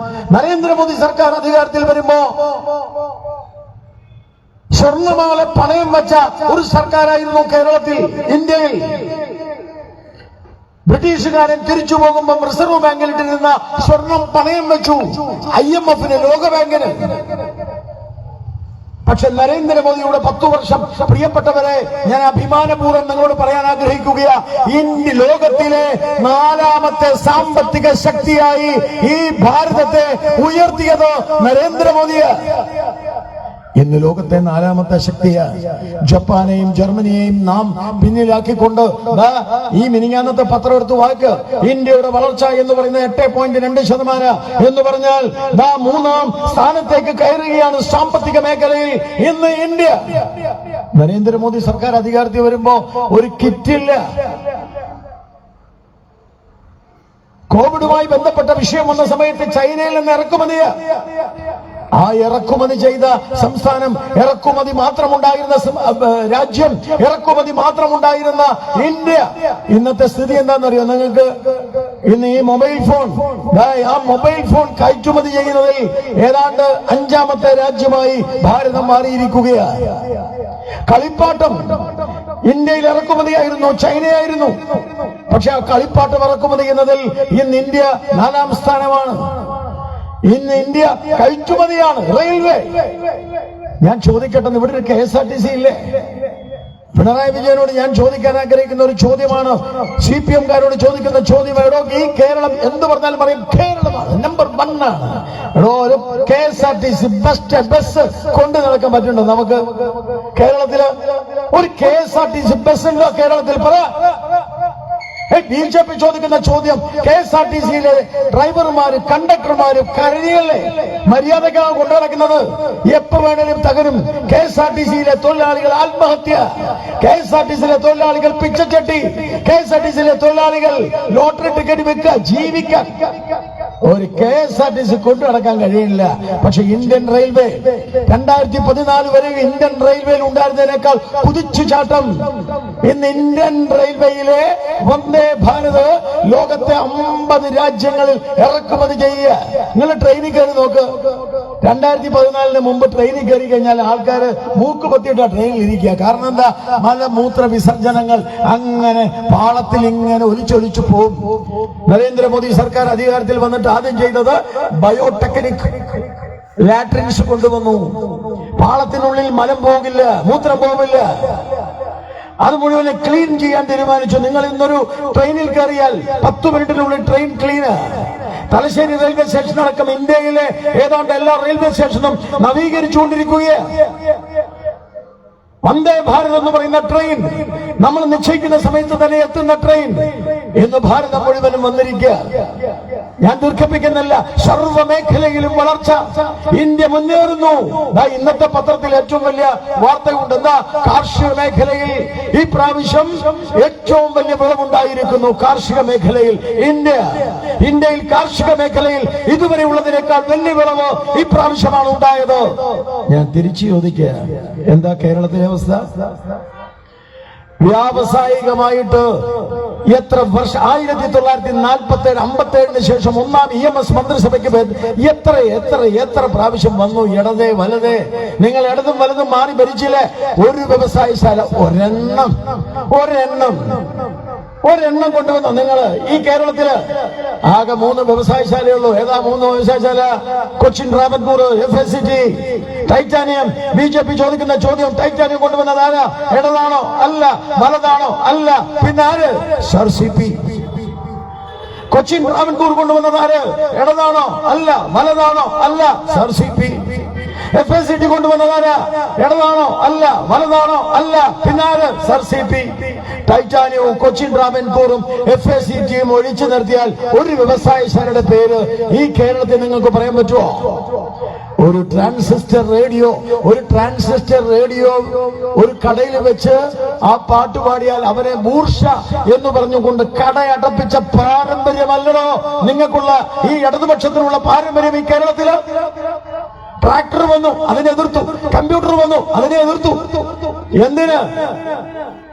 നരേന്ദ്രമോദി സർക്കാർ അധികാരത്തിൽ വരുമ്പോ സ്വർണ്ണമാല പണയം വെച്ച ഒരു സർക്കാരായിരുന്നു കേരളത്തിൽ, ഇന്ത്യയിൽ. ബ്രിട്ടീഷുകാരൻ തിരിച്ചു പോകുമ്പോൾ റിസർവ് ബാങ്കിൽ ഇട്ടിരുന്ന സ്വർണം പണയം വെച്ചു IMFന്, ലോകബാങ്കിന്. പക്ഷെ നരേന്ദ്രമോദിയുടെ 10 വർഷം, പ്രിയപ്പെട്ടവരെ, ഞാൻ അഭിമാനപൂർവ്വം നിങ്ങളോട് പറയാൻ ആഗ്രഹിക്കുക, ഇന്ത്യ ലോകത്തിലെ 4ാമത്തെ സാമ്പത്തിക ശക്തിയായി ഈ ഭാരതത്തെ ഉയർത്തിയത് നരേന്ദ്രമോദിയാണ്. ഇന്ന് ലോകത്തെ 4ാമത്തെ ശക്തിയാണ്. ജപ്പാനെയും ജർമ്മനിയെയും നാം പിന്നിലാക്കിക്കൊണ്ട് ഈ മിനിങ്ങാന്നത്തെ പത്രം എടുത്ത് വായിക്ക്. ഇന്ത്യയുടെ വളർച്ച എന്ന് പറയുന്നത് 8.2% എന്ന് പറഞ്ഞാൽ 3ാം സ്ഥാനത്തേക്ക് കയറുകയാണ് സാമ്പത്തിക മേഖലയിൽ ഇന്ന് ഇന്ത്യ. നരേന്ദ്രമോദി സർക്കാർ അധികാരത്തിൽ വരുമ്പോ ഒരു കിറ്റില്ല. കോവിഡുമായി ബന്ധപ്പെട്ട വിഷയം വന്ന സമയത്ത് ചൈനയിൽ നിന്ന് ഇറക്കുമതിയാ. ആ ഇറക്കുമതി ചെയ്ത സംസ്ഥാനം, ഇറക്കുമതി മാത്രമുണ്ടായിരുന്ന രാജ്യം, ഇറക്കുമതി മാത്രമുണ്ടായിരുന്ന ഇന്ത്യ. ഇന്നത്തെ സ്ഥിതി എന്താണെന്നറിയോ നിങ്ങൾക്ക്? ഇന്ന് ഈ മൊബൈൽ ഫോൺ, ആ മൊബൈൽ ഫോൺ കയറ്റുമതി ചെയ്യുന്നതിൽ ഏതാണ്ട് 5ാമത്തെ രാജ്യമായി ഭാരതം മാറിയിരിക്കുകയാണ്. കളിപ്പാട്ടം ഇന്ത്യയിൽ ഇറക്കുമതിയായിരുന്നു, ചൈനയായിരുന്നു. പക്ഷെ ആ കളിപ്പാട്ടം ഇറക്കുമതി ചെയ്യുന്നതിൽ ഇന്ന് ഇന്ത്യ 4ാം സ്ഥാനമാണ്. ഇന്ന് ഇന്ത്യ കയറ്റുമതിയാണ്. റെയിൽവേ, ഞാൻ ചോദിക്കട്ടെ, ഇവിടെ ഒരു KSRTC ഇല്ലേ? പിണറായി വിജയനോട് ഞാൻ ചോദിക്കാൻ ആഗ്രഹിക്കുന്ന ഒരു ചോദ്യമാണ്, CPM കാരോട് ചോദിക്കുന്ന ചോദ്യം. എടോ, ഈ കേരളം എന്ത് പറഞ്ഞാലും പറയും കേരളമാണ് നമ്പർ 1 ആണ്. എടോ, ഒരു KSRTC ബസ് കൊണ്ടു നടക്കാൻ പറ്റുന്നുണ്ടോ നമുക്ക്? കേരളത്തില് ഒരു KSRTC ബസ് ഉണ്ടോ കേരളത്തിൽ? പറ. BJP ചോദിക്കുന്ന ചോദ്യം, KSRTCയിലെ ഡ്രൈവർമാര്, കണ്ടക്ടർമാര് കരടിയല്ലേ? മര്യാദക്കാണ് കൊണ്ടു നടക്കുന്നത്. എപ്പോ വേണേലും തകരും. KSRTCയിലെ തൊഴിലാളികൾ ആത്മഹത്യ, KSRTCയിലെ തൊഴിലാളികൾ പിച്ചച്ചട്ടി, KSRTCയിലെ തൊഴിലാളികൾ ലോട്ടറി ടിക്കറ്റ് വിൽക്കുക, ജീവിക്കാൻ. ഒരു KSRTC കൊണ്ടു നടക്കാൻ കഴിയില്ല. പക്ഷെ ഇന്ത്യൻ റെയിൽവേ 2014 വരെ ഇന്ത്യൻ റെയിൽവേയിൽ ഉണ്ടായിരുന്നതിനേക്കാൾ കുതിച്ചുചാട്ടം ഇന്ന് ഇന്ത്യൻ റെയിൽവേയിലെ വന്ദേ ഭാരത് ലോകത്തെ 50 രാജ്യങ്ങളിൽ ഇറക്കുമതി ചെയ്യുക. നിങ്ങൾ ട്രെയിനിൽ കയറി നോക്ക്. 2014 മുമ്പ് ട്രെയിനിൽ കയറി കഴിഞ്ഞാൽ ആൾക്കാർ മൂക്ക് പൊത്തിയിട്ടാ ട്രെയിനിൽ ഇരിക്കുക. കാരണം എന്താ? മലമൂത്ര വിസർജനങ്ങൾ അങ്ങനെ പാളത്തിൽ ഇങ്ങനെ ഒലിച്ചൊലിച്ചു പോകും. നരേന്ദ്രമോദി സർക്കാർ അധികാരത്തിൽ വന്നിട്ട് ആദ്യം ചെയ്തത് ബയോടെക്നിക് ലാട്രിൻസ് കൊണ്ടുവന്നു. പാളത്തിനുള്ളിൽ മലം പോകില്ല, മൂത്രം പോകില്ല. അത് മുഴുവൻ ക്ലീൻ ചെയ്യാൻ തീരുമാനിച്ചു. നിങ്ങൾ ഇന്നൊരു ട്രെയിനിൽ കയറിയാൽ 10 മിനിറ്റിനുള്ളിൽ train clean. Thalassery railway station അടക്കം ഇന്ത്യയിലെ ഏതാണ്ട് എല്ലാ റെയിൽവേ സ്റ്റേഷനും നവീകരിച്ചുകൊണ്ടിരിക്കുകയാണ്. വന്ദേ ഭാരത് എന്ന് പറയുന്ന ട്രെയിൻ നമ്മൾ നിശ്ചയിക്കുന്ന സമയത്ത് തന്നെ എത്തുന്ന ട്രെയിൻ ഇന്ന് ഭാരതം മുഴുവനും വന്നിരിക്കുക. ഞാൻ ദീർഘിപ്പിക്കുന്നില്ല. സർവ്വ മേഖലയിലും വളർച്ച. ഇന്ത്യ മുന്നേറുന്നു. ഇന്നത്തെ പത്രത്തിൽ ഏറ്റവും വലിയ വാർത്തയുണ്ട്. എന്താ? കാർഷിക മേഖലയിൽ ഈ പ്രാവശ്യം ഏറ്റവും വലിയ വിളവുണ്ടായിരിക്കുന്നു. കാർഷിക മേഖലയിൽ ഇന്ത്യയിൽ കാർഷിക മേഖലയിൽ ഇതുവരെ ഉള്ളതിനേക്കാൾ വലിയ വിളവ് ഈ പ്രാവശ്യമാണ് ഉണ്ടായത്. ഞാൻ തിരിച്ചു ചോദിക്കുക, എന്താ കേരളത്തിലെ അവസ്ഥ? വ്യാവസായികമായിട്ട് എത്ര വർഷം? 1947-57 ശേഷം ഒന്നാം EMS മന്ത്രിസഭയ്ക്ക് എത്ര പ്രാവശ്യം വന്നു? ഇടതേ വലതേ നിങ്ങൾ ഇടതും വലതും മാറി ഭരിച്ചില്ലേ? ഒരു വ്യവസായശാല ഒരെണ്ണം കൊണ്ടുവന്നു നിങ്ങൾ. ഈ കേരളത്തില് ആകെ 3 വ്യവസായശാലയുള്ളൂ. ഏതാ 3 വ്യവസായശാല? Cochin Travancore, FACT, titanium. BJP ചോദിക്കുന്ന ചോദ്യം, ടൈറ്റാനിയം കൊണ്ടുവന്നതാരാ? ഇടതാണോ? അല്ല. വലതാണോ? അല്ല. പിന്നെ ആര്? Sir CP. കൊച്ചിൻ ട്രാവൻകൂർ കൊണ്ടുവന്നതാര്? ഇടതാണോ? അല്ല. വലതാണോ? അല്ല. Sir CP. FACT കൊണ്ടുവന്നതാരാ? ഇടതാണോ? അല്ല. വലതാണോ? അല്ല. പിന്നാര്? Sir CP. ടൈറ്റാനിയവും കൊച്ചിൻ ട്രാവൻകൂറും FACTയും ഒഴിച്ചു നിർത്തിയാൽ ഒരു വ്യവസായശാലയുടെ പേര് ഈ കേരളത്തിൽ നിങ്ങൾക്ക് പറയാൻ പറ്റുമോ? ഒരു ട്രാൻസിസ്റ്റർ റേഡിയോ ഒരു കടയിൽ വെച്ച് ആ പാട്ട് പാടിയാൽ അവരെ മൂർഷ എന്ന് പറഞ്ഞുകൊണ്ട് കടയടപ്പിച്ച പാരമ്പര്യമല്ലടോ നിങ്ങൾക്കുള്ള ഈ ഇടതുപക്ഷത്തിനുള്ള പാരമ്പര്യം ഈ കേരളത്തില്. ട്രാക്ടർ വന്നു, അതിനെ എതിർത്തു. കമ്പ്യൂട്ടർ വന്നു, അതിനെ എതിർത്തു. എന്തിന്?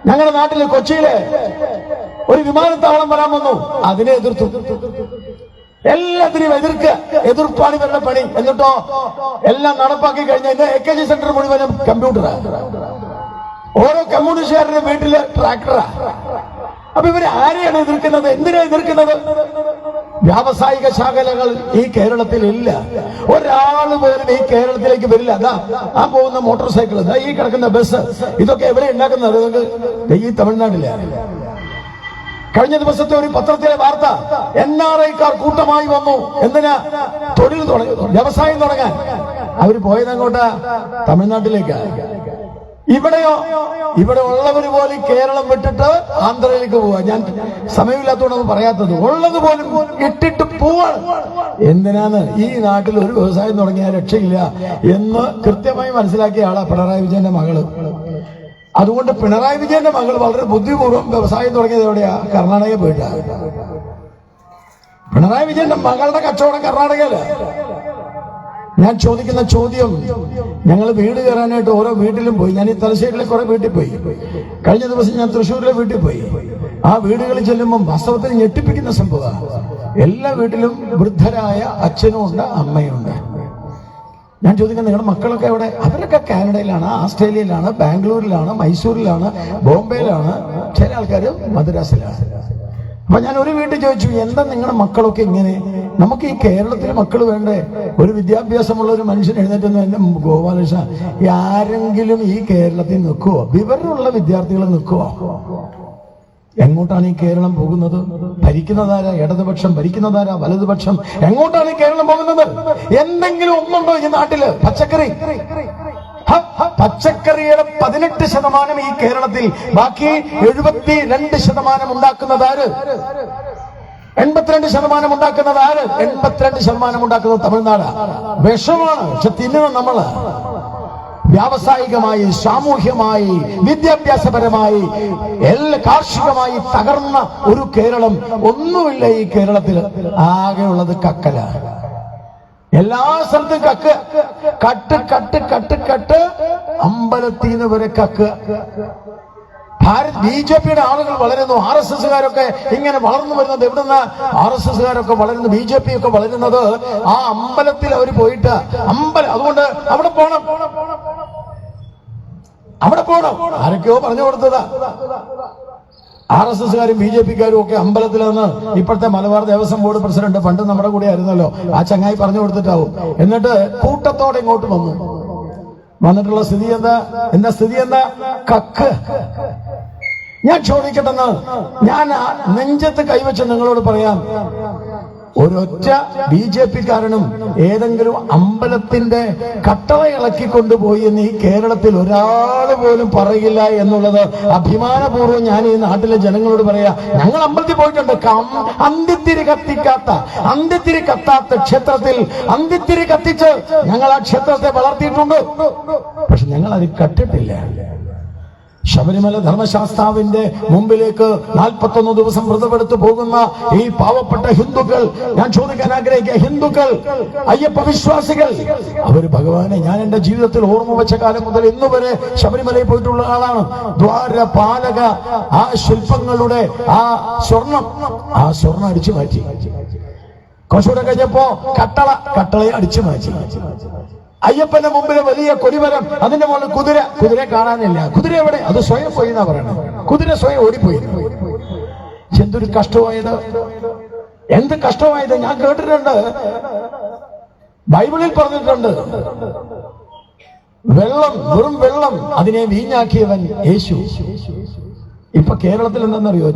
ഞങ്ങളുടെ നാട്ടില് കൊച്ചിയിലെ ഒരു വിമാനത്താവളം വരാൻ വന്നു, അതിനെ എതിർത്തു. എല്ലാത്തിനെയും എതിർപ്പാണ് ഇവരുടെ പണി. എന്നിട്ടോ എല്ലാം നടപ്പാക്കി കഴിഞ്ഞാൽ ഇന്ന് AKG സെന്റർ മുഴുവനും കമ്പ്യൂട്ടറാണ്. ഓരോ കമ്മ്യൂണിസ്റ്റുകാരുടെ വീട്ടില് ട്രാക്ടറാ. അപ്പൊ ഇവരെ ആരെയാണ് എതിർക്കുന്നത്? എന്തിനാ എതിർക്കുന്നത്? വ്യാവസായിക ശാഖലകൾ ഈ കേരളത്തിൽ ഇല്ല. ഒരാൾ പോലും ഈ കേരളത്തിലേക്ക് വരില്ല. അതാ ആ പോകുന്ന മോട്ടോർ സൈക്കിൾ, ഈ കിടക്കുന്ന ബസ്, ഇതൊക്കെ എവിടെ ഉണ്ടാക്കുന്നത്? ഈ തമിഴ്നാട്ടിലാണ്. കഴിഞ്ഞ ദിവസത്തെ ഒരു പത്രത്തിലെ വാർത്ത, NRIക്കാർ കൂട്ടമായി വന്നു. എന്തിനാ? തൊഴിൽ തുടങ്ങി, വ്യവസായം തുടങ്ങാൻ. അവര് പോയതങ്ങോട്ടാ? തമിഴ്നാട്ടിലേക്കാ. ഇവിടെയോ? ഇവിടെ ഉള്ളവർ പോലും കേരളം വിട്ടിട്ട് ആന്ധ്രയിലേക്ക് പോവാ. ഞാൻ സമയമില്ലാത്തതുകൊണ്ടൊന്നും പറയാത്തത്. ഉള്ളത് പോലും ഇട്ടിട്ട് പോവാണ്. എന്തിനാന്ന്? ഈ നാട്ടിൽ ഒരു വ്യവസായം തുടങ്ങിയാൽ രക്ഷയില്ല എന്ന് കൃത്യമായി മനസ്സിലാക്കിയ ആളാ പിണറായി വിജയന്റെ മകള്. അതുകൊണ്ട് പിണറായി വിജയന്റെ മകൾ വളരെ ബുദ്ധിപൂർവ്വം വ്യവസായം തുടങ്ങിയത് എവിടെയാ? കർണാടകയിൽ പോയിട്ടാ. പിണറായി വിജയന്റെ മകളുടെ കച്ചവടം കർണാടകയില്. ഞാൻ ചോദിക്കുന്ന ചോദ്യം, ഞങ്ങൾ വീട് കയറാനായിട്ട് ഓരോ വീട്ടിലും പോയി. ഞാൻ ഈ തലശ്ശേരിയിലെ കുറെ വീട്ടിൽ പോയി. കഴിഞ്ഞ ദിവസം ഞാൻ തൃശ്ശൂരിലെ വീട്ടിൽ പോയി. ആ വീടുകളിൽ ചെല്ലുമ്പോൾ വാസ്തവത്തിൽ ഞെട്ടിപ്പിക്കുന്ന സംഭവമാണ്. എല്ലാ വീട്ടിലും വൃദ്ധരായ അച്ഛനും ഉണ്ട്, അമ്മയുണ്ട്. ഞാൻ ചോദിക്കുന്നത്, നിങ്ങളുടെ മക്കളൊക്കെ എവിടെ? അവരൊക്കെ കാനഡയിലാണ്, ആസ്ട്രേലിയയിലാണ്, ബാംഗ്ലൂരിലാണ്, മൈസൂരിലാണ്, ബോംബെയിലാണ്, ചില ആൾക്കാർ മദ്രാസിലാണ്. അപ്പൊ ഞാൻ ഒരു വീട്ടിൽ ചോദിച്ചു, എന്താ നിങ്ങളുടെ മക്കളൊക്കെ ഇങ്ങനെ? നമുക്ക് ഈ കേരളത്തിൽ മക്കൾ വേണ്ടേ? ഒരു വിദ്യാഭ്യാസമുള്ള ഒരു മനുഷ്യൻ എഴുന്നേറ്റെന്ന് എന്റെ ഗോപാലകൃഷ്ണ, ആരെങ്കിലും ഈ കേരളത്തിൽ നിൽക്കുവോ? വിവരമുള്ള വിദ്യാർത്ഥികൾ നിൽക്കുവോ? എങ്ങോട്ടാണ് ഈ കേരളം പോകുന്നത്? ഭരിക്കുന്നതാരാ? ഇടതുപക്ഷം. ഭരിക്കുന്നതാരാ? വലതുപക്ഷം. എങ്ങോട്ടാണ് ഈ കേരളം പോകുന്നത്? എന്തെങ്കിലും ഒന്നുണ്ടോ ഈ നാട്ടില്? പച്ചക്കറിയുടെ 18% ഈ കേരളത്തിൽ, ബാക്കി 72% ഉണ്ടാക്കുന്നതാര്? 82% ഉണ്ടാക്കുന്നതാര്? 82% ഉണ്ടാക്കുന്നത് തമിഴ്നാട്. വിഷമാണ്, പക്ഷെ തിന്നുന്നത് നമ്മള്. വ്യാവസായികമായി, സാമൂഹ്യമായി, വിദ്യാഭ്യാസപരമായി, കാർഷികമായി തകർന്ന ഒരു കേരളം ഒന്നുമില്ല ഈ കേരളത്തിൽ. ആകെയുള്ളത് കക്കല. എല്ലാ സ്ഥലത്തും കക്ക്, കട്ട് കട്ട് കട്ട് കട്ട്, അമ്പലത്തിൽ നിന്ന് വരെ കക്ക്. ബിജെപിയുടെ ആളുകൾ വളരുന്നു. RSSകാരൊക്കെ ഇങ്ങനെ വളർന്നു വരുന്നത് എവിടുന്ന? RSSകാരൊക്കെ വളരുന്നു, BJP ഒക്കെ വളരുന്നത് ആ അമ്പലത്തിൽ അവർ പോയിട്ട് അതുകൊണ്ട് അവിടെ പോണം. ആരൊക്കെയോ പറഞ്ഞു കൊടുത്തതാ. RSSകാരും BJPക്കാരും ഒക്കെ അമ്പലത്തിൽ നിന്ന് ഇപ്പോഴത്തെ മലബാർ ദേവസ്വം ബോർഡ് പ്രസിഡന്റ് പണ്ട് നമ്മുടെ കൂടെ ആയിരുന്നല്ലോ, ആ ചങ്ങായി പറഞ്ഞു കൊടുത്തിട്ടാവും. എന്നിട്ട് കൂട്ടത്തോടെ ഇങ്ങോട്ട് വന്നിട്ടുള്ള സ്ഥിതി എന്താ? കക്ക്. ഞാൻ ചോദിക്കട്ടെന്ന് ഞാൻ നെഞ്ചത്ത് കൈവച്ച് നിങ്ങളോട് പറയാം, ഒരൊറ്റ BJPക്കാരനും ഏതെങ്കിലും അമ്പലത്തിന്റെ കട്ടള ഇളക്കിക്കൊണ്ടുപോയി എന്ന് ഈ കേരളത്തിൽ ഒരാൾ പോലും പറയില്ല എന്നുള്ളത് അഭിമാനപൂർവ്വം ഞാൻ ഈ നാട്ടിലെ ജനങ്ങളോട് പറയാ. ഞങ്ങൾ അമ്പലത്തിൽ പോയിട്ടുണ്ട്. അന്തിത്തിരി കത്താത്ത ക്ഷേത്രത്തിൽ അന്തിത്തിരി കത്തിച്ച് ഞങ്ങൾ ആ ക്ഷേത്രത്തെ വളർത്തിയിട്ടുണ്ട്. പക്ഷെ ഞങ്ങൾ അത് കട്ടിട്ടില്ല. ശബരിമല ധർമ്മശാസ്താവിന്റെ മുമ്പിലേക്ക് 41 ദിവസം വ്രതമെടുത്ത് പോകുന്ന ഈ പാവപ്പെട്ട ഹിന്ദുക്കൾ, ഞാൻ ചോദിക്കാൻ ആഗ്രഹിക്കുക, ഹിന്ദുക്കൾ, അയ്യപ്പ വിശ്വാസികൾ, അവര് ഭഗവാനെ, ഞാൻ എന്റെ ജീവിതത്തിൽ ഓർമ്മ വെച്ച കാലം മുതൽ ഇന്ന് വരെ ശബരിമലയിൽ പോയിട്ടുള്ള ആളാണ്. ദ്വാരപാലക ആ ശില്പങ്ങളുടെ ആ സ്വർണം അടിച്ചു മാറ്റി. കുറച്ചുകൂടെ കഴിഞ്ഞപ്പോ കട്ടളയെ അടിച്ചു മാറ്റി. അയ്യപ്പന്റെ മുമ്പില് വലിയ കൊടിമരം, അതിന്റെ മുകളിൽ കുതിര കാണാനില്ല. കുതിര എവിടെ? അത് സ്വയം പോയി എന്നാ പറയണത്. കുതിര സ്വയം ഓടിപ്പോയി. എന്തൊരു കഷ്ടമായത്, എന്ത് കഷ്ടമായത്. ഞാൻ കേട്ടിട്ടുണ്ട്, ബൈബിളിൽ പറഞ്ഞിട്ടുണ്ട്, വെറും വെള്ളം അതിനെ വീഞ്ഞാക്കിയവൻ യേശു. ഇപ്പൊ കേരളത്തിൽ എന്തെന്നറിയോ?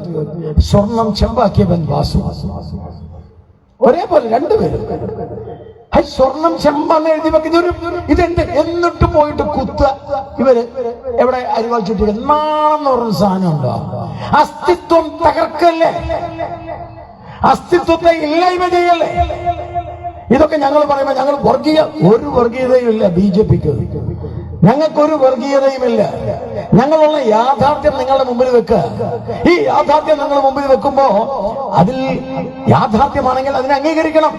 സ്വർണം ചെമ്പാക്കിയവൻ വാസു. ഒരേപോലെ രണ്ടുപേരും. സ്വർണം ചെമ്പാന്ന് എഴുതി വെക്കുന്ന ഇതെന്ത്? എന്നിട്ട് പോയിട്ട് ഇവര് എവിടെ അരിവാൾ ചുറ്റി നാണെന്ന് പറഞ്ഞ സാധനം ഉണ്ടോ? അസ്തിത്വം തകർക്കല്ലേ, അസ്തിത്വത്തെ ഇല്ലായ്മ ചെയ്യല്ലേ. ഇതൊക്കെ ഞങ്ങൾ പറയുമ്പോ ഞങ്ങൾ ഒരു വർഗീയതയും ഇല്ല BJPക്ക്. ഞങ്ങൾക്കൊരു വർഗീയതയുമില്ല. ഞങ്ങളുള്ള യാഥാർത്ഥ്യം നിങ്ങളുടെ മുമ്പിൽ വെക്കുക. ഈ യാഥാർത്ഥ്യം നിങ്ങൾ മുമ്പിൽ വെക്കുമ്പോ അതിൽ യാഥാർത്ഥ്യമാണെങ്കിൽ അതിനെ അംഗീകരിക്കണം.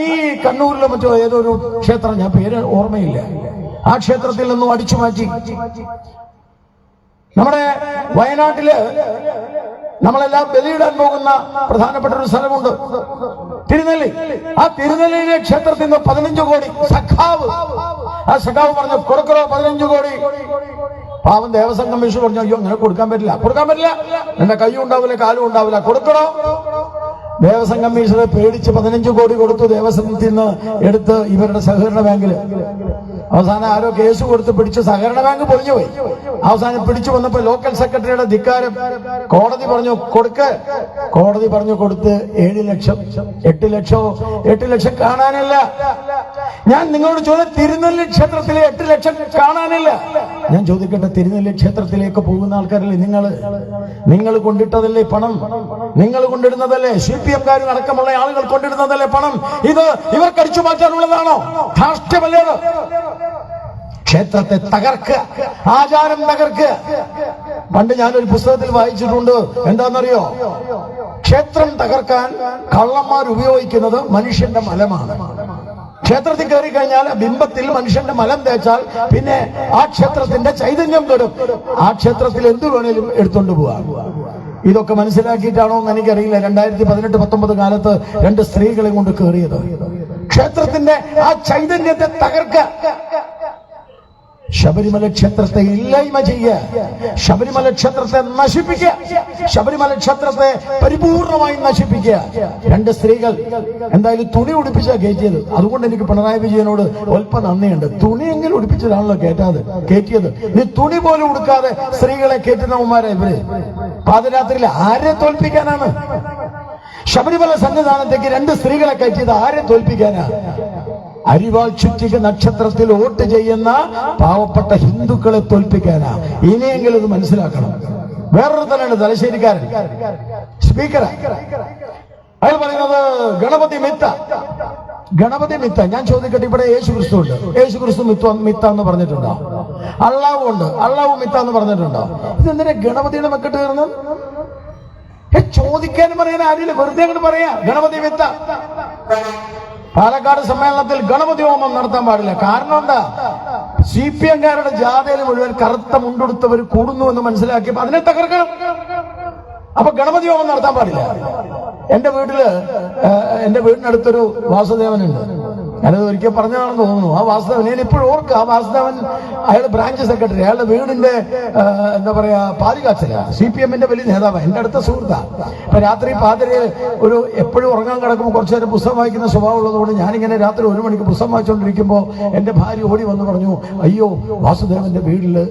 ഈ കണ്ണൂരിലോ മറ്റോ ഏതൊരു ക്ഷേത്രം, ഞാൻ പേര് ഓർമ്മയില്ല, ആ ക്ഷേത്രത്തിൽ നിന്നും അടിച്ചു മാറ്റി. നമ്മുടെ വയനാട്ടില് നമ്മളെല്ലാം ബലിയിടാൻ പോകുന്ന പ്രധാനപ്പെട്ട ഒരു സ്ഥലമുണ്ട്, തിരുനെല്ലി. ആ തിരുനെല്ലിയിലെ ക്ഷേത്രത്തിൽ നിന്ന് 15 കോടി സഖാവ് പറഞ്ഞു കൊടുക്കറോ 15 കോടി. പാവം ദേവസ്വം കമ്മീഷൻ പറഞ്ഞു, അയ്യോ അങ്ങനെ കൊടുക്കാൻ പറ്റില്ല, എന്റെ കൈയും ഉണ്ടാവില്ല കാലും ഉണ്ടാവില്ല, കൊടുക്കണോ? ദേവസ്വം കമ്മീഷണറെ പേടിച്ച് 15 കോടി കൊടുത്തു. ദേവസ്വത്തിൽ നിന്ന് എടുത്ത് ഇവരുടെ സഹകരണ ബാങ്കില്. അവസാനം ആരോ കേസ് കൊടുത്ത് പിടിച്ച് സഹകരണ ബാങ്ക് പൊളിഞ്ഞുപോയി. അവസാനം പിടിച്ചു വന്നപ്പോ ലോക്കൽ സെക്രട്ടറിയുടെ ധിക്കാരം, കോടതി പറഞ്ഞു കൊടുത്ത് 7 ലക്ഷം 8 ലക്ഷം കാണാനില്ല. ഞാൻ നിങ്ങളോട് ചോദിച്ചു, തിരുനെല്ലി ക്ഷേത്രത്തിലെ 8 ലക്ഷം കാണാനില്ല. ഞാൻ ചോദിക്കട്ടെ, തിരുനെല്ലി ക്ഷേത്രത്തിലേക്ക് പോകുന്ന ആൾക്കാരല്ലേ നിങ്ങൾ കൊണ്ടിട്ടതല്ലേ പണം? നിങ്ങൾ കൊണ്ടിടുന്നതല്ലേ? CPM-കാരും അടക്കമുള്ള ആളുകൾ കൊണ്ടിടുന്നതല്ലേ പണം? ഇത് ഇവർക്ക് അടിച്ചു മാറ്റാനുള്ളതാണോ? ധാർഷ്ട്യമല്ലേത്? ക്ഷേത്രത്തെ തകർക്കുക, ആചാരം തകർക്കുക. പണ്ട് ഞാനൊരു പുസ്തകത്തിൽ വായിച്ചിട്ടുണ്ട്, എന്താണെന്നറിയോ? ക്ഷേത്രം തകർക്കാൻ കള്ളന്മാർ ഉപയോഗിക്കുന്നത് മനുഷ്യന്റെ മലമാണ്. ക്ഷേത്രത്തിൽ കയറി കഴിഞ്ഞാൽ ബിംബത്തിൽ മനുഷ്യന്റെ മലം തേച്ചാൽ പിന്നെ ആ ക്ഷേത്രത്തിന്റെ ചൈതന്യം കെടും. ആ ക്ഷേത്രത്തിൽ എന്ത് വേണേലും എടുത്തോണ്ട് പോവാം. ഇതൊക്കെ മനസ്സിലാക്കിയിട്ടാണോ എന്ന് എനിക്കറിയില്ല. 2018-19 കാലത്ത് 2 സ്ത്രീകളെ കൊണ്ട് കയറിയത്. ക്ഷേത്രത്തിന്റെ ആ ചൈതന്യത്തെ തകർക്കുക, ശബരിമല ക്ഷേത്രത്തെ ഇല്ലായ്മ ചെയ്യുക, ശബരിമല ക്ഷേത്രത്തെ നശിപ്പിക്കുക, ശബരിമല ക്ഷേത്രത്തെ പരിപൂർണമായി നശിപ്പിക്കുക. 2 സ്ത്രീകൾ എന്തായാലും തുണി ഉടുപ്പിച്ചാ കയറ്റിയത്. അതുകൊണ്ട് എനിക്ക് പിണറായി വിജയനോട് അല്പം നന്ദിയുണ്ട്. തുണിയെങ്കിലും ഉടുപ്പിച്ചതാണല്ലോ കയറ്റിയത്. നീ തുണി പോലും ഉടുക്കാതെ സ്ത്രീകളെ കയറ്റുന്നവന്മാരെ ഇവര്. പാതിരാത്രിയിൽ ആരെ തോൽപ്പിക്കാനാണ്? ശബരിമല സന്നിധാനത്തേക്ക് 2 സ്ത്രീകളെ കയറ്റിയത് ആരെ തോൽപ്പിക്കാനാ? അരിവാൾ ചുറ്റിക നക്ഷത്രത്തിൽ വോട്ട് ചെയ്യുന്ന പാവപ്പെട്ട ഹിന്ദുക്കളെ തോൽപ്പിക്കാനാ. ഇനിയെങ്കിലും ഇത് മനസ്സിലാക്കണം. വേറൊരു തന്നെയാണ് തലശ്ശേരിക്കാരൻ, സ്പീക്കർ. അയാൾ പറയുന്നത് ഗണപതി മിത്ത. ഗണപതി മിത്ത. ഞാൻ ചോദിക്കട്ടെ, ഇവിടെ യേശു ക്രിസ്തു ഉണ്ട്, യേശു ക്രിസ്തു മിത്ത എന്ന് പറഞ്ഞിട്ടുണ്ടോ? അള്ളാഹു ഉണ്ട്, അള്ളാഹു മിത്ത എന്ന് പറഞ്ഞിട്ടുണ്ടോ? ഇതെന്തിനാ ഗണപതിയുടെ മെക്കിട്ട് കയറുന്നത്? ചോദിക്കാനും പറയാൻ ആരില്ല, വെറുതെ അങ്ങോട്ട് പറയാ ഗണപതി മിത്ത. പാലക്കാട് സമ്മേളനത്തിൽ ഗണപതി ഹോമം നടത്താൻ പാടില്ല. കാരണം എന്താ? CPM-കാരുടെ ജാഥയിൽ മുഴുവൻ കറുത്ത മുണ്ടെടുത്തവർ കൂടുന്നു എന്ന് മനസ്സിലാക്കിയപ്പോ അതിനെ തകർക്കണം. അപ്പൊ ഗണപതി ഹോമം നടത്താൻ പാടില്ല. എന്റെ വീടിനടുത്തൊരു വാസുദേവനുണ്ട്. ഞാനത് ഒരിക്കൽ പറഞ്ഞതാണെന്ന് തോന്നുന്നു. ആ വാസുദേവൻ ഞാൻ ഇപ്പോഴും ഓർക്കുക. ആ വാസുദേവൻ അയാൾ ബ്രാഞ്ച് സെക്രട്ടറി, അയാളുടെ വീടിന്റെ എന്താ പറയാ പാതികാച്ചല, CPM-ന്റെ വലിയ നേതാവ്, എന്റെ അടുത്ത സുഹൃത്താ. ഇപ്പൊ രാത്രി പാതിരി എപ്പോഴും ഉറങ്ങാൻ കിടക്കുമ്പോൾ കുറച്ചു നേരം പുസ്തകം വായിക്കുന്ന സ്വഭാവം ഉള്ളതുകൊണ്ട് ഞാനിങ്ങനെ രാത്രി 1 മണിക്ക് പുസ്തകം വായിച്ചുകൊണ്ടിരിക്കുമ്പോൾ എന്റെ ഭാര്യ ഓടി വന്ന് പറഞ്ഞു, അയ്യോ വാസുദേവന്റെ വീട്ടില്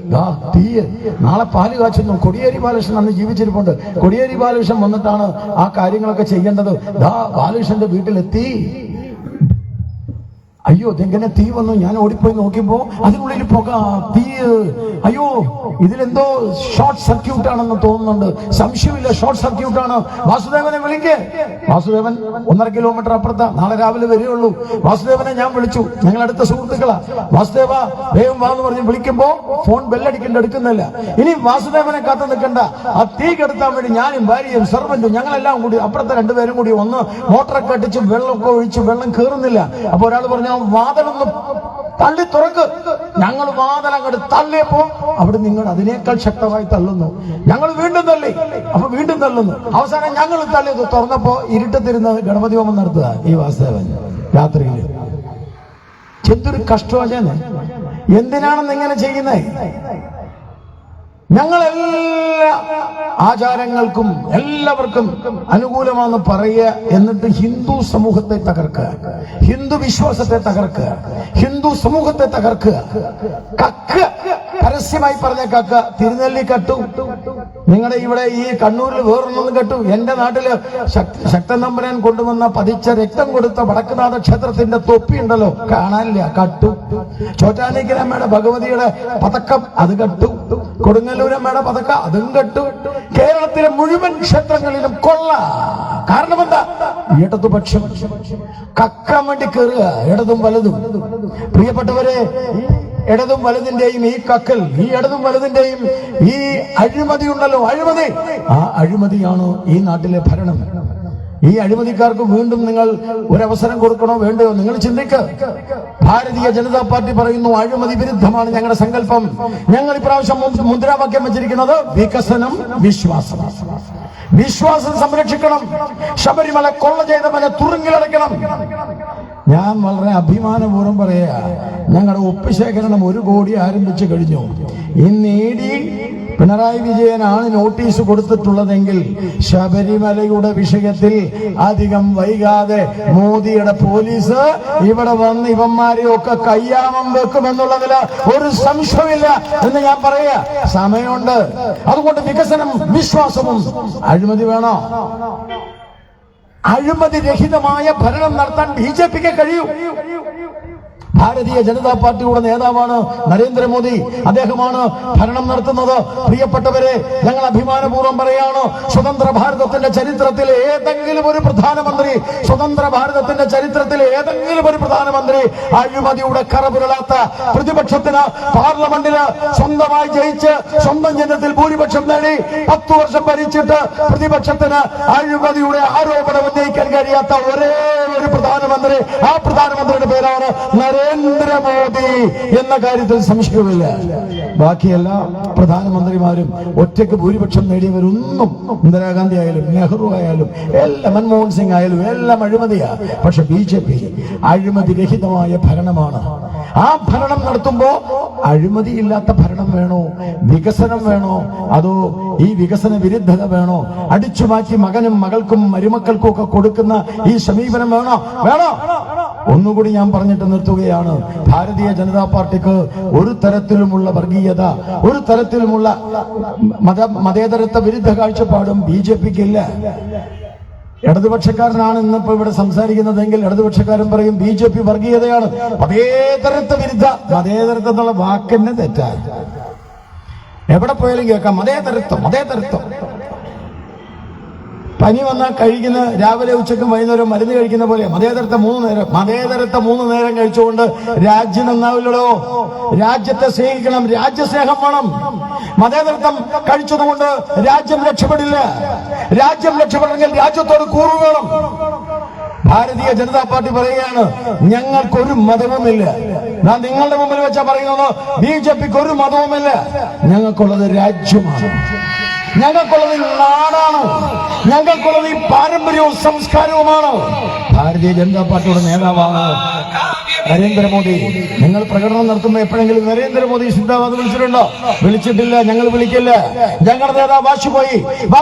തീയ്, നാളെ പാല് കാച്ചുന്നു. കൊടിയേരി ബാലകൃഷ്ണൻ അന്ന് ജീവിച്ചിരിപ്പുണ്ട്. കൊടിയേരി ബാലകൃഷ്ണൻ വന്നിട്ടാണ് ആ കാര്യങ്ങളൊക്കെ ചെയ്യേണ്ടത്. ബാലകൃഷ്ണന്റെ വീട്ടിലെത്തി. അയ്യോ ഇതെങ്ങനെ തീ വന്നു? ഞാൻ ഓടിപ്പോയി നോക്കിയപ്പോ അതിനുള്ളിൽ പുക, തീ. അയ്യോ ഇതിലെന്തോ ഷോർട്ട് സർക്യൂട്ട് ആണെന്ന് തോന്നുന്നുണ്ട്. സംശയമില്ല, ഷോർട്ട് സർക്യൂട്ട് ആണ്. വാസുദേവനെ വിളിക്കേ. വാസുദേവൻ 1.5 കിലോമീറ്റർ അപ്പുറത്താ. നാളെ രാവിലെ വരികയുള്ളൂ. വാസുദേവനെ ഞാൻ വിളിച്ചു. ഞങ്ങൾ അടുത്ത സുഹൃത്തുക്കളാ. വാസുദേവ വേഗം വാന്ന് പറഞ്ഞ് വിളിക്കുമ്പോ ഫോൺ ബെല്ലടിക്കേണ്ട, എടുക്കുന്നില്ല. ഇനി വാസുദേവനെ കാത്തു നിൽക്കണ്ട. ആ തീ കെടുത്താൻ വേണ്ടി ഞാനും ഭാര്യയും സെർവന്റും ഞങ്ങളെല്ലാം കൂടി, അപ്പുറത്തെ 2 പേരും കൂടി ഒന്ന് മോട്ടറൊക്കെ അടിച്ച് വെള്ളമൊക്കെ ഒഴിച്ച് വെള്ളം കയറുന്നില്ല. അപ്പൊ ഒരാൾ പറഞ്ഞു, വാതിലൊന്ന് തള്ളി തുറക്ക്. ഞങ്ങൾ വാതിൽ അങ്ങോട്ട് തള്ളിയപ്പോ അവിടെ നിങ്ങൾ അതിനേക്കാൾ ശക്തമായി തള്ളുന്നു. ഞങ്ങൾ വീണ്ടും തള്ളി, അപ്പൊ വീണ്ടും തള്ളുന്നു. അവസാനം ഞങ്ങൾ തള്ളിയത് തുറന്നപ്പോ ഇരുട്ടത്തിരുന്ന് ഗണപതി ഹോമം നടത്തുക ഈ വാസുദേവൻ രാത്രിയിൽ. എന്തൊരു കഷ്ടമാണ്. എന്തിനാണെന്ന് ഇങ്ങനെ ചെയ്യുന്നേ? ഞങ്ങളെല്ലാ ആചാരങ്ങൾക്കും എല്ലാവർക്കും അനുകൂലമാണെന്ന് പറയുക, എന്നിട്ട് ഹിന്ദു സമൂഹത്തെ തകർക്കുക, ഹിന്ദു വിശ്വാസത്തെ തകർക്കുക, ഹിന്ദു സമൂഹത്തെ തകർക്കുക. കക്ക് പരസ്യമായി പറഞ്ഞ കക്ക തിരുനെല്ലി കട്ടു. നിങ്ങളുടെ ഇവിടെ ഈ കണ്ണൂരിൽ വേറൊന്നും കെട്ടു. എന്റെ നാട്ടില് ശക്തൻ തമ്പുരാൻ കൊണ്ടുവന്ന പതിച്ച രക്തം കൊടുത്ത വടക്കുനാഥ ക്ഷേത്രത്തിന്റെ തൊപ്പി ഉണ്ടല്ലോ, കാണാനില്ല, കട്ടു. ചോറ്റാനിക്കരമ്മയുടെ ഭഗവതിയുടെ പതക്കം അത് കട്ടു. കൊടുങ്ങല്ലൂരമ്മയുടെ പതക്ക അതും കെട്ടു. കേരളത്തിലെ മുഴുവൻ ക്ഷേത്രങ്ങളിലും കൊള്ള. കാരണം എന്താ? ഇടതുപക്ഷം കക്കാൻ വേണ്ടി കയറുക, ഇടതും വലതും. പ്രിയപ്പെട്ടവരെ, ഇടതും വലതിന്റെയും ഈ കക്കൽ, ഈ ഇടതും വലതിന്റെയും ഈ അഴിമതി ഉണ്ടല്ലോ, അഴിമതി, ആ അഴിമതിയാണ് ഈ നാട്ടിലെ ഭരണം. ഈ അഴിമതിക്കാർക്ക് വീണ്ടും നിങ്ങൾ ഒരവസരം കൊടുക്കണോ വേണ്ടയോ? നിങ്ങൾ ചിന്തിക്ക്. ഭാരതീയ ജനതാ പാർട്ടി പറയുന്നു അഴിമതി വിരുദ്ധമാണ് ഞങ്ങളുടെ സങ്കല്പം. ഞങ്ങൾ ഇപ്രാവശ്യം മുദ്രാവാക്യം വെച്ചിരിക്കുന്നത് വികസനം, വിശ്വാസം. വിശ്വാസം സംരക്ഷിക്കണം. ശബരിമല കൊള്ള ചെയ്തവനെ തുറുങ്കിലടയ്ക്കണം. ഞാൻ വളരെ അഭിമാനപൂർവ്വം പറയാ, ഞങ്ങളുടെ ഒപ്പ് ശേഖരണം 1 കോടി ആരംഭിച്ചു കഴിഞ്ഞു. ഇന്ന് ED പിണറായി വിജയനാണ് നോട്ടീസ് കൊടുത്തിട്ടുള്ളതെങ്കിൽ ശബരിമലയുടെ വിഷയത്തിൽ അധികം വൈകാതെ മോദിയുടെ പോലീസ് ഇവിടെ വന്ന് ഇവന്മാരെയൊക്കെ കയ്യാമം വെക്കുമെന്നുള്ളതിൽ ഒരു സംശയമില്ല എന്ന് ഞാൻ പറയാ. സമയമുണ്ട്. അതുകൊണ്ട് വികസനം, വിശ്വാസവും. അഴിമതി വേണോ? അഴിമതി രഹിതമായ ഭരണം നടത്താൻ BJPക്ക് കഴിയൂ. ഭാരതീയ ജനതാ പാർട്ടിയുടെ നേതാവാണ് നരേന്ദ്രമോദി. അദ്ദേഹമാണ് ഭരണം നടത്തുന്നത്. പ്രിയപ്പെട്ടവരെ, ഞങ്ങൾ അഭിമാനപൂർവ്വം പറയാണ്, സ്വതന്ത്ര ഭാരതത്തിന്റെ ചരിത്രത്തിൽ ഏതെങ്കിലും ഒരു പ്രധാനമന്ത്രി, സ്വതന്ത്ര ഭാരതത്തിന്റെ ചരിത്രത്തിൽ ഏതെങ്കിലും ഒരു പ്രധാനമന്ത്രി അഴിമതിയുടെ കറപുരളാത്ത, പ്രതിപക്ഷത്തിന് പാർലമെന്റില് സ്വന്തമായി ജയിച്ച് സ്വന്തം ജനത്തിൽ ഭൂരിപക്ഷം നേടി 10 വർഷം ഭരിച്ചിട്ട് പ്രതിപക്ഷത്തിന് അഴിമതിയുടെ ആരോപണം ഉന്നയിക്കാൻ കഴിയാത്ത ഒരേ ഒരു പ്രധാനമന്ത്രി, ആ പ്രധാനമന്ത്രിയുടെ പേരാണ് നരേന്ദ്രമോദി എന്ന കാര്യത്തിൽ സംശയമില്ല. ബാക്കിയെല്ലാ പ്രധാനമന്ത്രിമാരും ഒറ്റയ്ക്ക് ഭൂരിപക്ഷം നേടിയവരൊന്നും, ഇന്ദിരാഗാന്ധി ആയാലും നെഹ്റു ആയാലും എല്ലാം, മൻമോഹൻ സിംഗ് ആയാലും എല്ലാം അഴിമതിയാ. പക്ഷെ BJP അഴിമതി രഹിതമായ ഭരണമാണ്. ആ ഭരണം നടത്തുമ്പോ അഴിമതിയില്ലാത്ത ഭരണം വേണോ? വികസനം വേണോ? അതോ ഈ വികസന വിരുദ്ധത വേണോ? അടിച്ചു മാറ്റി മകനും മകൾക്കും മരുമക്കൾക്കും ഒക്കെ കൊടുക്കുന്ന ഈ സമീപനം വേണോ? ഒന്നുകൂടി ഞാൻ പറഞ്ഞിട്ട് നിർത്തുകയാണ്. ഭാരതീയ ജനതാ പാർട്ടിക്ക് ഒരു തരത്തിലുമുള്ള വർഗീയത, ഒരു തരത്തിലുമുള്ള മതേതരത്വ വിരുദ്ധ കാഴ്ചപ്പാടും BJPക്ക് ഇല്ല. ഇടതുപക്ഷക്കാരനാണ് ഇന്നിപ്പോ ഇവിടെ സംസാരിക്കുന്നതെങ്കിൽ ഇടതുപക്ഷക്കാരൻ പറയും BJP വർഗീയതയാണ്. മതേതരത്വ വിരുദ്ധ, മതേതരത്വം എന്നുള്ള വാക്കെന്നെ തെറ്റായി. എവിടെ പോയാലും കേൾക്കാം മതേതരത്വം, മതേതരത്വം. പനി വന്നാൽ കഴിക്കുന്ന രാവിലെ ഉച്ചക്കും വൈകുന്നേരം മരുന്ന് കഴിക്കുന്ന പോലെ മതേതരത്തെ 3 നേരം കഴിച്ചുകൊണ്ട് രാജ്യം നന്നാവില്ലടോ. രാജ്യത്തെ സ്നേഹിക്കണം, രാജ്യസ്നേഹം വേണം. മതേതരത്വം കഴിച്ചതുകൊണ്ട് രാജ്യം രക്ഷപ്പെടില്ല. രാജ്യം രക്ഷപ്പെടണമെങ്കിൽ രാജ്യത്തോട് കൂറ് വേണം. ഭാരതീയ ജനതാ പാർട്ടി പറയുകയാണ്, ഞങ്ങൾക്കൊരു മതവുമില്ല. ഞാൻ നിങ്ങളുടെ മുമ്പിൽ വെച്ചാ പറയുന്നത്, BJPക്ക് ഒരു മതവുമില്ല. ഞങ്ങൾക്കുള്ളത് രാജ്യമാണ്, ഞങ്ങൾക്കുള്ളത് നാടാണ്, ഞങ്ങൾക്കുള്ളത് ഈ പാരമ്പര്യവും സംസ്കാരവുമാണ്. ഭാരതീയ ജനതാ പാർട്ടിയുടെ നേതാവാണ് നരേന്ദ്രമോദി. നിങ്ങൾ പ്രകടനം നടത്തുമ്പോൾ എപ്പോഴെങ്കിലും നരേന്ദ്രമോദി സിന്ദാബാദ് വിളിച്ചിട്ടുണ്ടോ? വിളിച്ചിട്ടില്ല. ഞങ്ങൾ വിളിക്കില്ല. ഞങ്ങളുടെ നേതാവ് വാജ്പേയി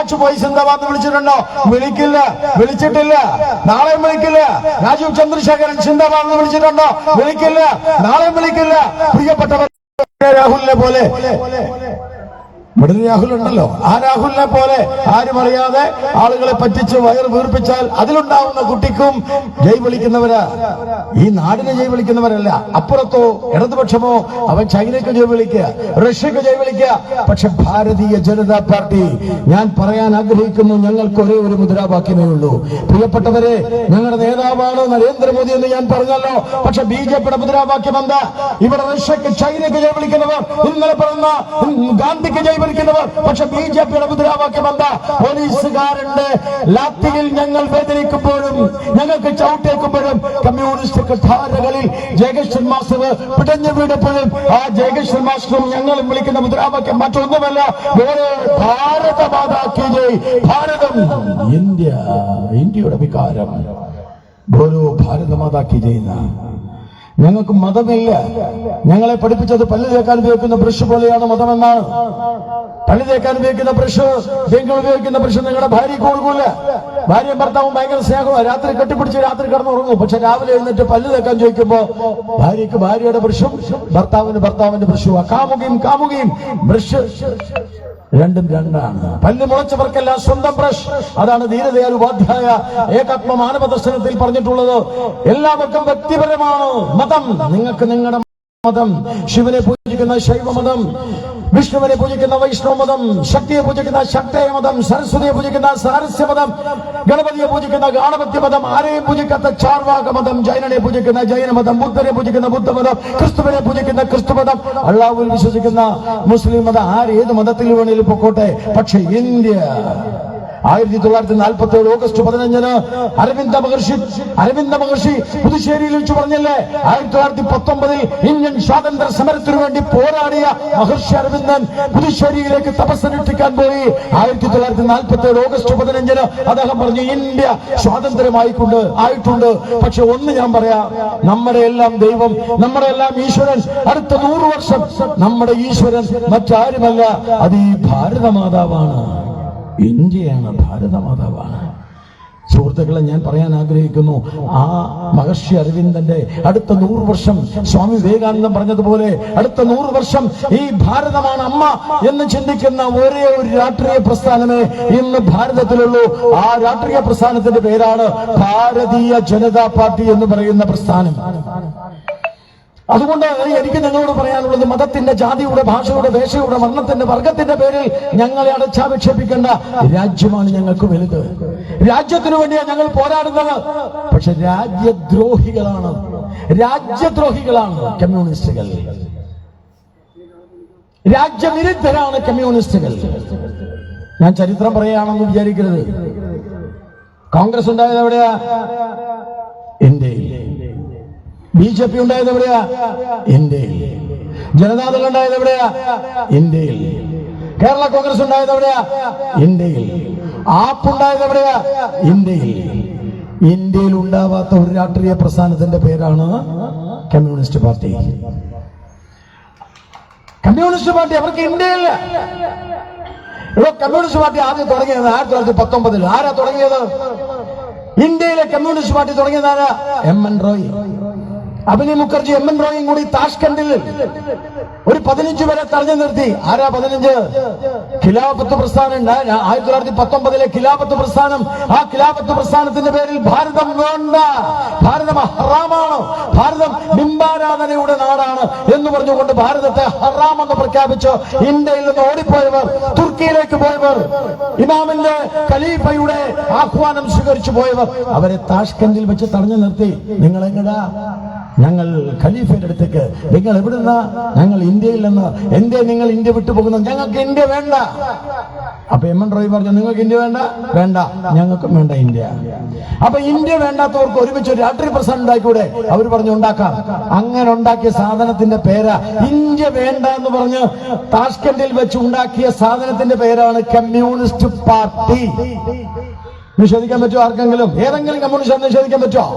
സിന്ദാബാദ് വിളിച്ചിട്ടുണ്ടോ? വിളിക്കില്ല, വിളിച്ചിട്ടില്ല, നാളെയും വിളിക്കില്ല. രാജീവ് ചന്ദ്രശേഖരൻ സിന്ദാബാദ് വിളിച്ചിട്ടുണ്ടോ? വിളിക്കില്ല, നാളെയും വിളിക്കില്ല. പ്രിയപ്പെട്ടവർ, രാഹുലിനെ പോലെ ഇവിടെ രാഹുൽ ഉണ്ടല്ലോ, ആ രാഹുലിനെ പോലെ ആരും അറിയാതെ ആളുകളെ പറ്റിച്ച് വയറ് വീർപ്പിച്ചാൽ അതിലുണ്ടാവുന്ന കുട്ടിക്കും ജയ് വിളിക്കുന്നവരാ. ഈ നാടിനെ ജയ് വിളിക്കുന്നവരല്ല. അപ്പുറത്തോ ഇടതുപക്ഷമോ അവൻ ചൈനയ്ക്ക് ജയ് വിളിക്കുക, റഷ്യക്ക് ജയ് വിളിക്കുക. പക്ഷെ ഭാരതീയ ജനതാ പാർട്ടി, ഞാൻ പറയാൻ ആഗ്രഹിക്കുന്നു, ഞങ്ങൾക്ക് ഒരേ ഒരു മുദ്രാവാക്യമേ ഉള്ളൂ. പ്രിയപ്പെട്ടവരെ, ഞങ്ങളുടെ നേതാവാണ് നരേന്ദ്രമോദി എന്ന് ഞാൻ പറഞ്ഞല്ലോ. പക്ഷെ BJPയുടെ മുദ്രാവാക്യം എന്താ? ഇവിടെ റഷ്യക്ക് ചൈനയ്ക്ക് ജയ് വിളിക്കുന്നവർ, ഇന്നലെ പറഞ്ഞ ഗാന്ധിക്ക് ജയ് വിളിക്കുന്നവർ. പക്ഷെ BJPയുടെ മുദ്രാവാക്യം എന്താ? പോലീസുകാരന്റെ ലാത്തിയിൽ ഞങ്ങൾ വേദനിക്കുമ്പോഴും ഞങ്ങൾക്ക് ചവിട്ടേക്കുമ്പോഴും കമ്മ്യൂണിസ്റ്റ് ധാരകളിൽ ജയകൃഷ്ണൻ മാസ്റ്റർ പിടഞ്ഞു വീണപ്പോഴും ആ ജയകൃഷ്ണൻ മാസ്റ്ററും ഞങ്ങളും വിളിക്കുന്ന മുദ്രാവാക്യം മറ്റൊന്നുമല്ല, വേറെ ഭാരത മാതാ കി ജയ്. ഭാരതം, ഇന്ത്യയുടെ വികാരം, ഓരോ ഭാരത മാതാ കി ജയ്. ഞങ്ങൾക്ക് മതമില്ല. ഞങ്ങളെ പഠിപ്പിച്ചത് പല്ല് തേക്കാൻ ഉപയോഗിക്കുന്ന ബ്രഷ് പോലെയാണ് മതമെന്നാണ്. പല്ല് തേക്കാൻ ഉപയോഗിക്കുന്ന ബ്രഷ്, നിങ്ങൾ ഉപയോഗിക്കുന്ന ബ്രഷ് നിങ്ങളുടെ ഭാര്യയ്ക്ക് കൊടുക്കൂല. ഭാര്യയും ഭർത്താവും ഭയങ്കര സ്നേഹമാണ്. രാത്രി കെട്ടിപ്പിടിച്ച് രാത്രി കിടന്നുറങ്ങും. പക്ഷെ രാവിലെ എഴുന്നേറ്റ് പല്ല് തേക്കാൻ ചോദിക്കുമ്പോ ഭാര്യയ്ക്ക് ഭാര്യയുടെ ബ്രഷും ഭർത്താവിന്റെ ബ്രഷും. കാമുകിയും ബ്രഷ് രണ്ടും രണ്ടാണ്. പല്ല് മുളച്ചവർക്കെല്ലാം സ്വന്തം ബ്രഷ്. അതാണ് ദീനദയാൽ ഉപാധ്യായ ഏകാത്മ മാനവ ദർശനത്തിൽ പറഞ്ഞിട്ടുള്ളത്. എല്ലാവർക്കും വ്യക്തിപരമാണ് മതം. നിങ്ങൾക്ക് നിങ്ങളുടെ മതം. ശിവനെ പൂജിക്കുന്ന ശൈവമതം, വിഷ്ണുവിനെ പൂജിക്കുന്ന വൈഷ്ണവ മതം, ശക്തിയെ പൂജിക്കുന്ന ശക്തയ മതം, സരസ്വതിയെ പൂജിക്കുന്ന സാരസ്യ മതം, ഗണപതിയെ പൂജിക്കുന്ന ഗാണപത്യ മതം, ആരെയും പൂജിക്കാത്ത ചാർവാക മതം, ജൈനനെ പൂജിക്കുന്ന ജൈനമതം, ബുദ്ധനെ പൂജിക്കുന്ന ബുദ്ധമതം, ക്രിസ്തുവിനെ പൂജിക്കുന്ന ക്രിസ്തുമതം, അള്ളാഹുവിൽ വിശ്വസിക്കുന്ന മുസ്ലിം മതം. ആരേത് മതത്തിൽ വേണേലും പൊക്കോട്ടെ. പക്ഷെ ഇന്ത്യ 1947 ഓഗസ്റ്റ് 15 അരവിന്ദ മഹർഷി പുതുശ്ശേരിയിൽ വെച്ച് പറഞ്ഞല്ലേ, 1919 ഇന്ത്യൻ സ്വാതന്ത്ര്യ സമരത്തിനു വേണ്ടി പോരാടിയ മഹർഷി അരവിന്ദൻ പുതുശ്ശേരിയിലേക്ക് തപസ്സനുഷ്ഠിക്കാൻ പോയി. 1947 ഓഗസ്റ്റ് 15 അദ്ദേഹം പറഞ്ഞു, ഇന്ത്യ സ്വാതന്ത്ര്യമായിട്ടുണ്ട്. പക്ഷെ ഒന്ന് ഞാൻ പറയാം, നമ്മുടെ എല്ലാം ദൈവം, നമ്മുടെ എല്ലാം ഈശ്വരൻ, അടുത്ത 100 വർഷം നമ്മുടെ ഈശ്വരൻ മറ്റാരുമല്ല, അത് ഈ ഭാരതമാതാവാണ്. ഇന്ത്യയാണ്, ഭാരതമാതാവാണ്. സുഹൃത്തുക്കളെ, ഞാൻ പറയാൻ ആഗ്രഹിക്കുന്നു, ആ മഹർഷി അരവിന്ദന്റെ അടുത്ത 100 വർഷം, സ്വാമി വിവേകാനന്ദൻ പറഞ്ഞതുപോലെ അടുത്ത 100 വർഷം ഈ ഭാരതമാണ് അമ്മ എന്ന് ചിന്തിക്കുന്ന ഒരേ ഒരു രാഷ്ട്രീയ പ്രസ്ഥാനമേ ഇന്ന് ഭാരതത്തിലുള്ളൂ. ആ രാഷ്ട്രീയ പ്രസ്ഥാനത്തിന്റെ പേരാണ് ഭാരതീയ ജനതാ പാർട്ടി എന്ന് പറയുന്ന പ്രസ്ഥാനം. അതുകൊണ്ട് എനിക്ക് നിങ്ങളോട് പറയാനുള്ളത്, മതത്തിന്റെ, ജാതിയുടെ, ഭാഷയുടെ, വേഷയുടെ, വർണ്ണത്തിന്റെ, വർഗത്തിന്റെ പേരിൽ ഞങ്ങളെ അടച്ചാവിക്ഷേപിക്കേണ്ട. രാജ്യമാണ് ഞങ്ങൾക്ക് വലുത്. രാജ്യത്തിനു വേണ്ടിയാണ് ഞങ്ങൾ പോരാടുന്നത്. പക്ഷെ രാജ്യദ്രോഹികളാണ് കമ്മ്യൂണിസ്റ്റുകൾ. രാജ്യവിരുദ്ധരാണ് കമ്മ്യൂണിസ്റ്റുകൾ. ഞാൻ ചരിത്രം പറയുകയാണെന്ന് വിചാരിക്കരുത്. കോൺഗ്രസ് ഉണ്ടായത് എവിടെയാ? ഇന്ത്യയിൽ. BJP ഉണ്ടായത് എവിടെയാ? ഇന്ത്യയിൽ. ജനതാദൾ ഉണ്ടായത് എവിടെയാ? ഇന്ത്യയിൽ. കേരള കോൺഗ്രസ് ഉണ്ടായത് എവിടെയാ? ഇന്ത്യയിൽ. ആപ്പ് ഉണ്ടായത് എവിടെയാ? ഇന്ത്യയിൽ. ഇന്ത്യയിൽ ഉണ്ടാവാത്ത ഒരു രാഷ്ട്രീയ പ്രസ്ഥാനത്തിന്റെ പേരാണ് കമ്മ്യൂണിസ്റ്റ് പാർട്ടി. കമ്മ്യൂണിസ്റ്റ് പാർട്ടി അവർക്ക് ഇന്ത്യയിൽ. കമ്മ്യൂണിസ്റ്റ് പാർട്ടി ആദ്യം തുടങ്ങിയത് 1919. ആരാ തുടങ്ങിയത്? ഇന്ത്യയിലെ കമ്മ്യൂണിസ്റ്റ് പാർട്ടി തുടങ്ങിയതാരാ? MN Roy. Abani Mukherji M N റോയും കൂടി താഷ്കണ്ടിൽ ഒരു 15 പേരെ തടഞ്ഞു നിർത്തി. ആരാ 15? ഖിലാഫത്ത് പ്രസ്ഥാനം. 1919 ഖിലാഫത്ത് പ്രസ്ഥാനം. ആ ഖിലാഫത്ത് പ്രസ്ഥാനത്തിന്റെ പേരിൽ ഭാരതം വേണ്ട, ഭാരതം ഹറാമാണ്, ഭാരതം ബിംബാരാധനയുടെ നാടാണ് എന്ന് പറഞ്ഞുകൊണ്ട് ഭാരതത്തെ ഹറാം എന്ന് പ്രഖ്യാപിച്ച് ഇന്ത്യയിൽ നിന്ന് ഓടിപ്പോയവർ, തുർക്കിയിലേക്ക് പോയവർ, ഇമാമിന്റെ ഖലീഫയുടെ ആഹ്വാനം സ്വീകരിച്ചു പോയവർ, അവരെ താഷ്കണ്ടിൽ വെച്ച് തടഞ്ഞു നിർത്തി. നിങ്ങൾ എങ്ങടാ? ഞങ്ങൾ ഖലീഫയുടെ അടുത്തേക്ക്. നിങ്ങൾ എവിടുന്ന? ഞങ്ങൾ ഇന്ത്യയിൽ നിന്ന്. എന്തേ നിങ്ങൾ ഇന്ത്യ വിട്ടുപോകുന്നത്? ഞങ്ങൾക്ക് ഇന്ത്യ വേണ്ട. അപ്പൊ എം എൻ റോയ് പറഞ്ഞു, നിങ്ങൾക്ക് ഇന്ത്യ വേണ്ട? വേണ്ട, ഞങ്ങൾക്കും വേണ്ട ഇന്ത്യ. അപ്പൊ ഇന്ത്യ വേണ്ടാത്തവർക്ക് ഒരുമിച്ച് ഒരു രാഷ്ട്രീയ പ്രസ്ഥാനം ഉണ്ടായിക്കൂടെ? അവർ പറഞ്ഞു ഉണ്ടാക്കാം. അങ്ങനെ ഉണ്ടാക്കിയ സാധനത്തിന്റെ പേരാ ഇന്ത്യ വേണ്ട എന്ന് പറഞ്ഞ് താഷ്കണ്ടിൽ വെച്ച് ഉണ്ടാക്കിയ സാധനത്തിന്റെ പേരാണ് കമ്മ്യൂണിസ്റ്റ് പാർട്ടി. നിഷേധിക്കാൻ പറ്റുമോ ആർക്കെങ്കിലും? ഏതെങ്കിലും കമ്മ്യൂണിസ്റ്റ് നിഷേധിക്കാൻ പറ്റുമോ?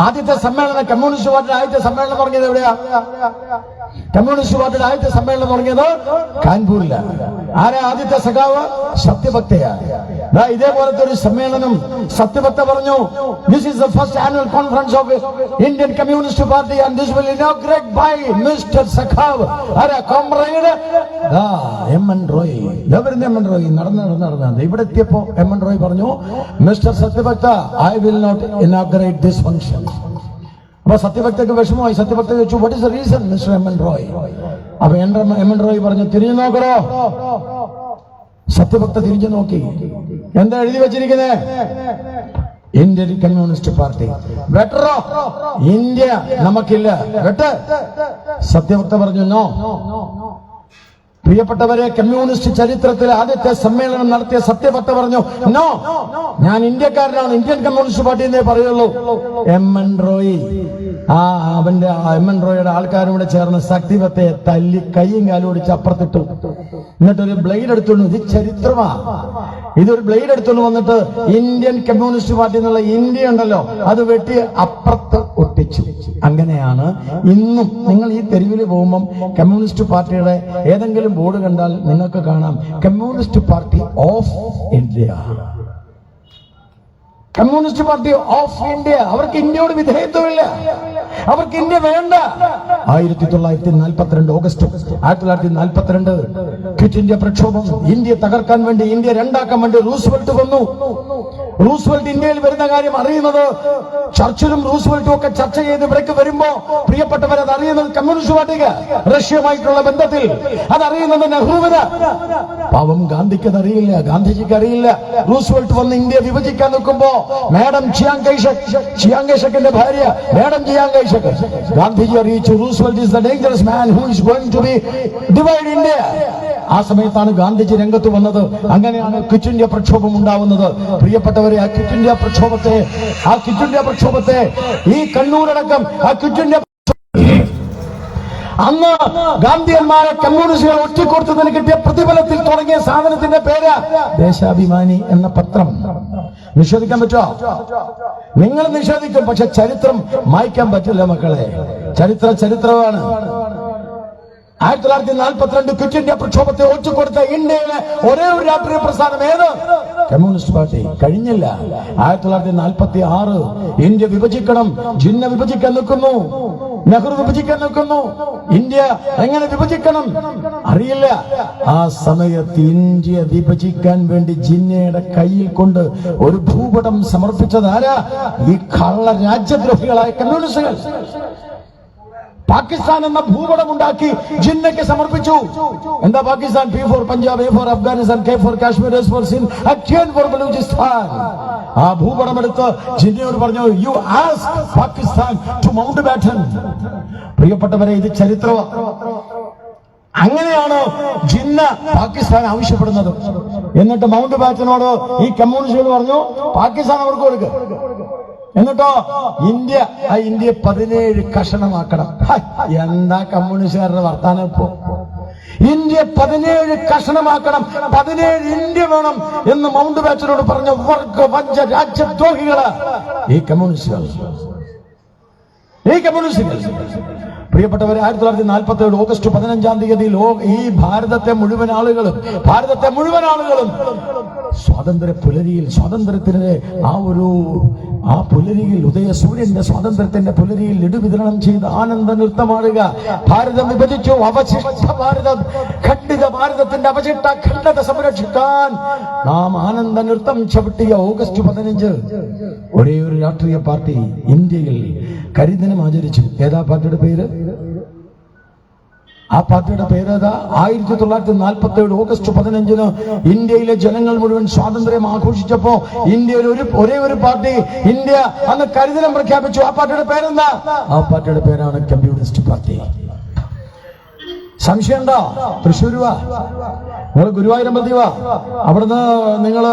ആദ്യത്തെ സമ്മേളനം, കമ്മ്യൂണിസ്റ്റ് പാർട്ടിയുടെ ആദ്യത്തെ സമ്മേളനം തുടങ്ങിയത് എവിടെയാ? കമ്മ്യൂണിസ്റ്റ് പാർട്ടിയുടെ ആദ്യത്തെ സമ്മേളനം തുടങ്ങിയത് കാൺപൂരിലാണ്. ആരാ ആദ്യത്തെ സഖാവ്? സത്യഭക്തയാ. ഇതേപോലത്തെ ഒരു സമ്മേളനം സത്യഭക്ത പറഞ്ഞു, this is the first annual conference of Indian communist party and this will inaugurate by mister സഖാവ്. ആരാ? Comrade M N Roy. M N Roy നടന്ന് ഇവിടെ എത്തിയപ്പോ എം എൻ റോയ് പറഞ്ഞു, mister Satyabhakta, I will not inaugurate this function. അപ്പൊ സത്യഭക്തക്ക് വിഷമമായി. സത്യഭക്ത ചോദിച്ചു, what is the reason mister M N Roy? അപ്പൊ എം എൻ റോയ് പറഞ്ഞു, തിരിഞ്ഞു നോക്കണോ? സത്യഭക്ത തിരിഞ്ഞു നോക്കി. എന്താ എഴുതി വെച്ചിരിക്കുന്നത്? Indian communist party. വെട്ടറോ? ഇന്ത്യ നമുക്കില്ല, വെട്ട്. സത്യഭക്ത പറഞ്ഞു, നോ. പ്രിയപ്പെട്ടവരെ, കമ്മ്യൂണിസ്റ്റ് ചരിത്രത്തിൽ ആദ്യത്തെ സമ്മേളനം നടത്തിയ സത്യഭക്ത പറഞ്ഞു, നോ, ഞാൻ ഇന്ത്യക്കാരനാണ്, ഇന്ത്യൻ കമ്മ്യൂണിസ്റ്റ് പാർട്ടി എന്നേ പറയുള്ളൂ. എം എൻ റോയ്, അവന്റെ എം എൻ റോയുടെ ആൾക്കാരും കൂടെ ചേർന്ന് സത്യഭക്തയെ തല്ലി കൈയും കാലും ഓടിച്ച് അപ്പുറത്തിട്ടു. എന്നിട്ടൊരു ബ്ലേഡ് എടുത്തോണ്ട്, ഇത് ചരിത്രമാ, ഇതൊരു ബ്ലേഡ് എടുത്തോണ്ട് വന്നിട്ട് ഇന്ത്യൻ കമ്മ്യൂണിസ്റ്റ് പാർട്ടി എന്നുള്ള ഇന്ത്യ ഉണ്ടല്ലോ അത് വെട്ടി അപ്പുറത്ത് ഒട്ടിച്ചു. അങ്ങനെയാണ് ഇന്നും നിങ്ങൾ ഈ തെരുവിൽ പോകുമ്പം കമ്മ്യൂണിസ്റ്റ് പാർട്ടിയുടെ ഏതെങ്കിലും ബോർഡ് കണ്ടാൽ നിങ്ങൾക്ക് കാണാം communist party of India. Communist party of India. അവർക്ക് ഇന്ത്യയോട് വിധേയത്വമില്ല, അവർക്ക് ഇന്ത്യ വേണ്ട. 1942 ഓഗസ്റ്റ് 1942 ക്വിറ്റ് ഇന്ത്യ പ്രക്ഷോഭം. ഇന്ത്യ തകർക്കാൻ വേണ്ടി, ഇന്ത്യ രണ്ടാക്കാൻ വേണ്ടി റൂസ്വെൽറ്റ് വന്നു. റൂസ്വെൽറ്റ് ഇന്ത്യയിൽ വരുന്ന കാര്യം അറിയുന്നത് ചർച്ചിലും റൂസ്വെൽറ്റും ഒക്കെ ചർച്ച ചെയ്ത് ഇവിടേക്ക് വരുമ്പോ പ്രിയപ്പെട്ടവർ അത് അറിയുന്നത് കമ്മ്യൂണിസ്റ്റ് പാർട്ടിക്ക് റഷ്യയുമായിട്ടുള്ള ബന്ധത്തിൽ അതറിയുന്നത് നെഹ്റുവിന്. പാവം ഗാന്ധിക്ക് അറിയില്ല, ഗാന്ധിജിക്ക് അറിയില്ല. റൂസ്വെൽറ്റ് വന്ന് ഇന്ത്യ വിഭജിക്കാൻ നിൽക്കുമ്പോ മാഡം ചിയാങ് കൈഷക്കിന്റെ ഭാര്യ മാഡം ചിയാങ് കൈഷക് ഗാന്ധിജി അറിയിച്ചു, Roosevelt is the dangerous man who is going to be divide India. ആ സമയത്താണ് ഗാന്ധിജി രംഗത്ത് വന്നത്. അങ്ങനെയാണ് ക്വിറ്റ് ഇന്ത്യ പ്രക്ഷോഭം ഉണ്ടാവുന്നത്. പ്രിയപ്പെട്ടവരെ, ആ ക്വിറ്റ് ഇന്ത്യ പ്രക്ഷോഭത്തെ ഈ കണ്ണൂരടക്കം ആ ക്വിറ്റ് ഇന്ത്യ അന്ന് ഗാന്ധിയന്മാരെ കമ്മ്യൂണിസ്റ്റുകൾ ഒറ്റിക്കൊടുത്തതിന് കിട്ടിയ പ്രതിഫലത്തിൽ തുടങ്ങിയ സാധനത്തിന്റെ പേര് ദേശാഭിമാനി എന്ന പത്രം. നിഷേധിക്കാൻ പറ്റുമോ? നിങ്ങൾ നിഷേധിക്കും, പക്ഷെ ചരിത്രം മായ്ക്കാൻ പറ്റില്ല മക്കളെ. ചരിത്രമാണ്. 1942 ക്വിറ്റ് ഇന്ത്യ പ്രക്ഷോഭത്തെ ഒറ്റുകൊടുത്ത ഇന്ത്യയിലെ ഒരേ ഒരു രാഷ്ട്രീയ പ്രസ്ഥാനം ഏത്? Communist party. കഴിഞ്ഞില്ല. 1946 ഇന്ത്യ വിഭജിക്കണം, ജിന്ന വിഭജിക്കാൻ നിൽക്കുന്നു, നെഹ്റു വിഭജിക്കാൻ നിൽക്കുന്നു. ഇന്ത്യ എങ്ങനെ വിഭജിക്കണം അറിയില്ല. ആ സമയത്ത് ഇന്ത്യ വിഭജിക്കാൻ വേണ്ടി ജിന്നയുടെ കയ്യിൽ കൊണ്ട് ഒരു ഭൂപടം സമർപ്പിച്ചത് ആരാ? ഈ കള്ള രാജ്യദ്രോഹികളായ കമ്മ്യൂണിസ്റ്റുകൾ. പാകിസ്ഥാൻ എന്ന ഭൂപടം ഉണ്ടാക്കി ജിന്നയ്ക്ക് സമർപ്പിച്ചു. എന്താ Pakistan? P for Punjab, A for Afghanistan, K for Kashmir, S for Sindh, N for Balochistan. ആ ഭൂപടം എടുത്ത് ജിന്നയോട് പറഞ്ഞു, you ask Pakistan to Mountbatten. പ്രിയപ്പെട്ടവരെ, ഇത് ചരിത്രമാണ്. അങ്ങനെയാണ് ജിന്ന പാകിസ്ഥാൻ ആവശ്യപ്പെടുന്നത്. എന്നിട്ട് മൗണ്ട് ബാറ്റനോട് ഈ കമ്മ്യൂണിസ്റ്റുകൾ പറഞ്ഞു, പാകിസ്ഥാൻ അവർക്ക് കൊടുക്കുക. എന്നിട്ടോ ഇന്ത്യ 17 കഷണമാക്കണം. എന്താ കമ്മ്യൂണിസ്റ്റുകാരുടെ വർത്താനം ഇപ്പോ? ഇന്ത്യ 17 കഷണമാക്കണം, 17 ഇന്ത്യ വേണം എന്ന് മൗണ്ട് ബാറ്റനോട് പറഞ്ഞ വർഗ വഞ്ച രാജ്യദ്രോഹികള് ഈ കമ്മ്യൂണിസ്റ്റുകൾ. പ്രിയപ്പെട്ടവരെ, 1947 ഓഗസ്റ്റ് 15-ാം തീയതി ഈ ഭാരതത്തെ മുഴുവൻ ആളുകളും സ്വാതന്ത്ര്യ പുലരിയിൽ, സ്വാതന്ത്ര്യത്തിന് ആ പുലരിയിൽ ഉദയസൂര്യന്റെ സ്വാതന്ത്ര്യത്തിന്റെ പുലരിയിൽ ഇടുവിതരണം ചെയ്ത് ആനന്ദ നൃത്തമാടുക. ഭാരതം വിഭജിച്ചു, അവശിഷ്ട ഭാരതം, ഖണ്ഡിത ഭാരതത്തിന്റെ അവശിഷ്ട ഖണ്ഡത സംരക്ഷിക്കാൻ നാം ആനന്ദ നൃത്തം ചവിട്ടിയ ഓഗസ്റ്റ് 15 ഒരേ ഒരു രാഷ്ട്രീയ പാർട്ടി ഇന്ത്യയിൽ കരിദിനം ആചരിച്ചു. ഏതാ പാർട്ടിയുടെ പേര്? ആ പാർട്ടിയുടെ പേരേതാ? 1947 ഓഗസ്റ്റ് 15 ഇന്ത്യയിലെ ജനങ്ങൾ മുഴുവൻ സ്വാതന്ത്ര്യം ആഘോഷിച്ചപ്പോ ഇന്ത്യയിൽ ഒരേ ഒരു പാർട്ടി ഇന്ത്യ അന്ന് കരിദിനം പ്രഖ്യാപിച്ചു. ആ പാർട്ടിയുടെ പേരെന്താ? ആ പാർട്ടിയുടെ പേരാണ് കമ്മ്യൂണിസ്റ്റ് പാർട്ടി. സംശയമുണ്ടോ? തൃശ്ശൂര് വാ, നിങ്ങൾ ഗുരുവായൂരമ്പലത്തിൽ വാ, അവിടുന്ന് നിങ്ങൾ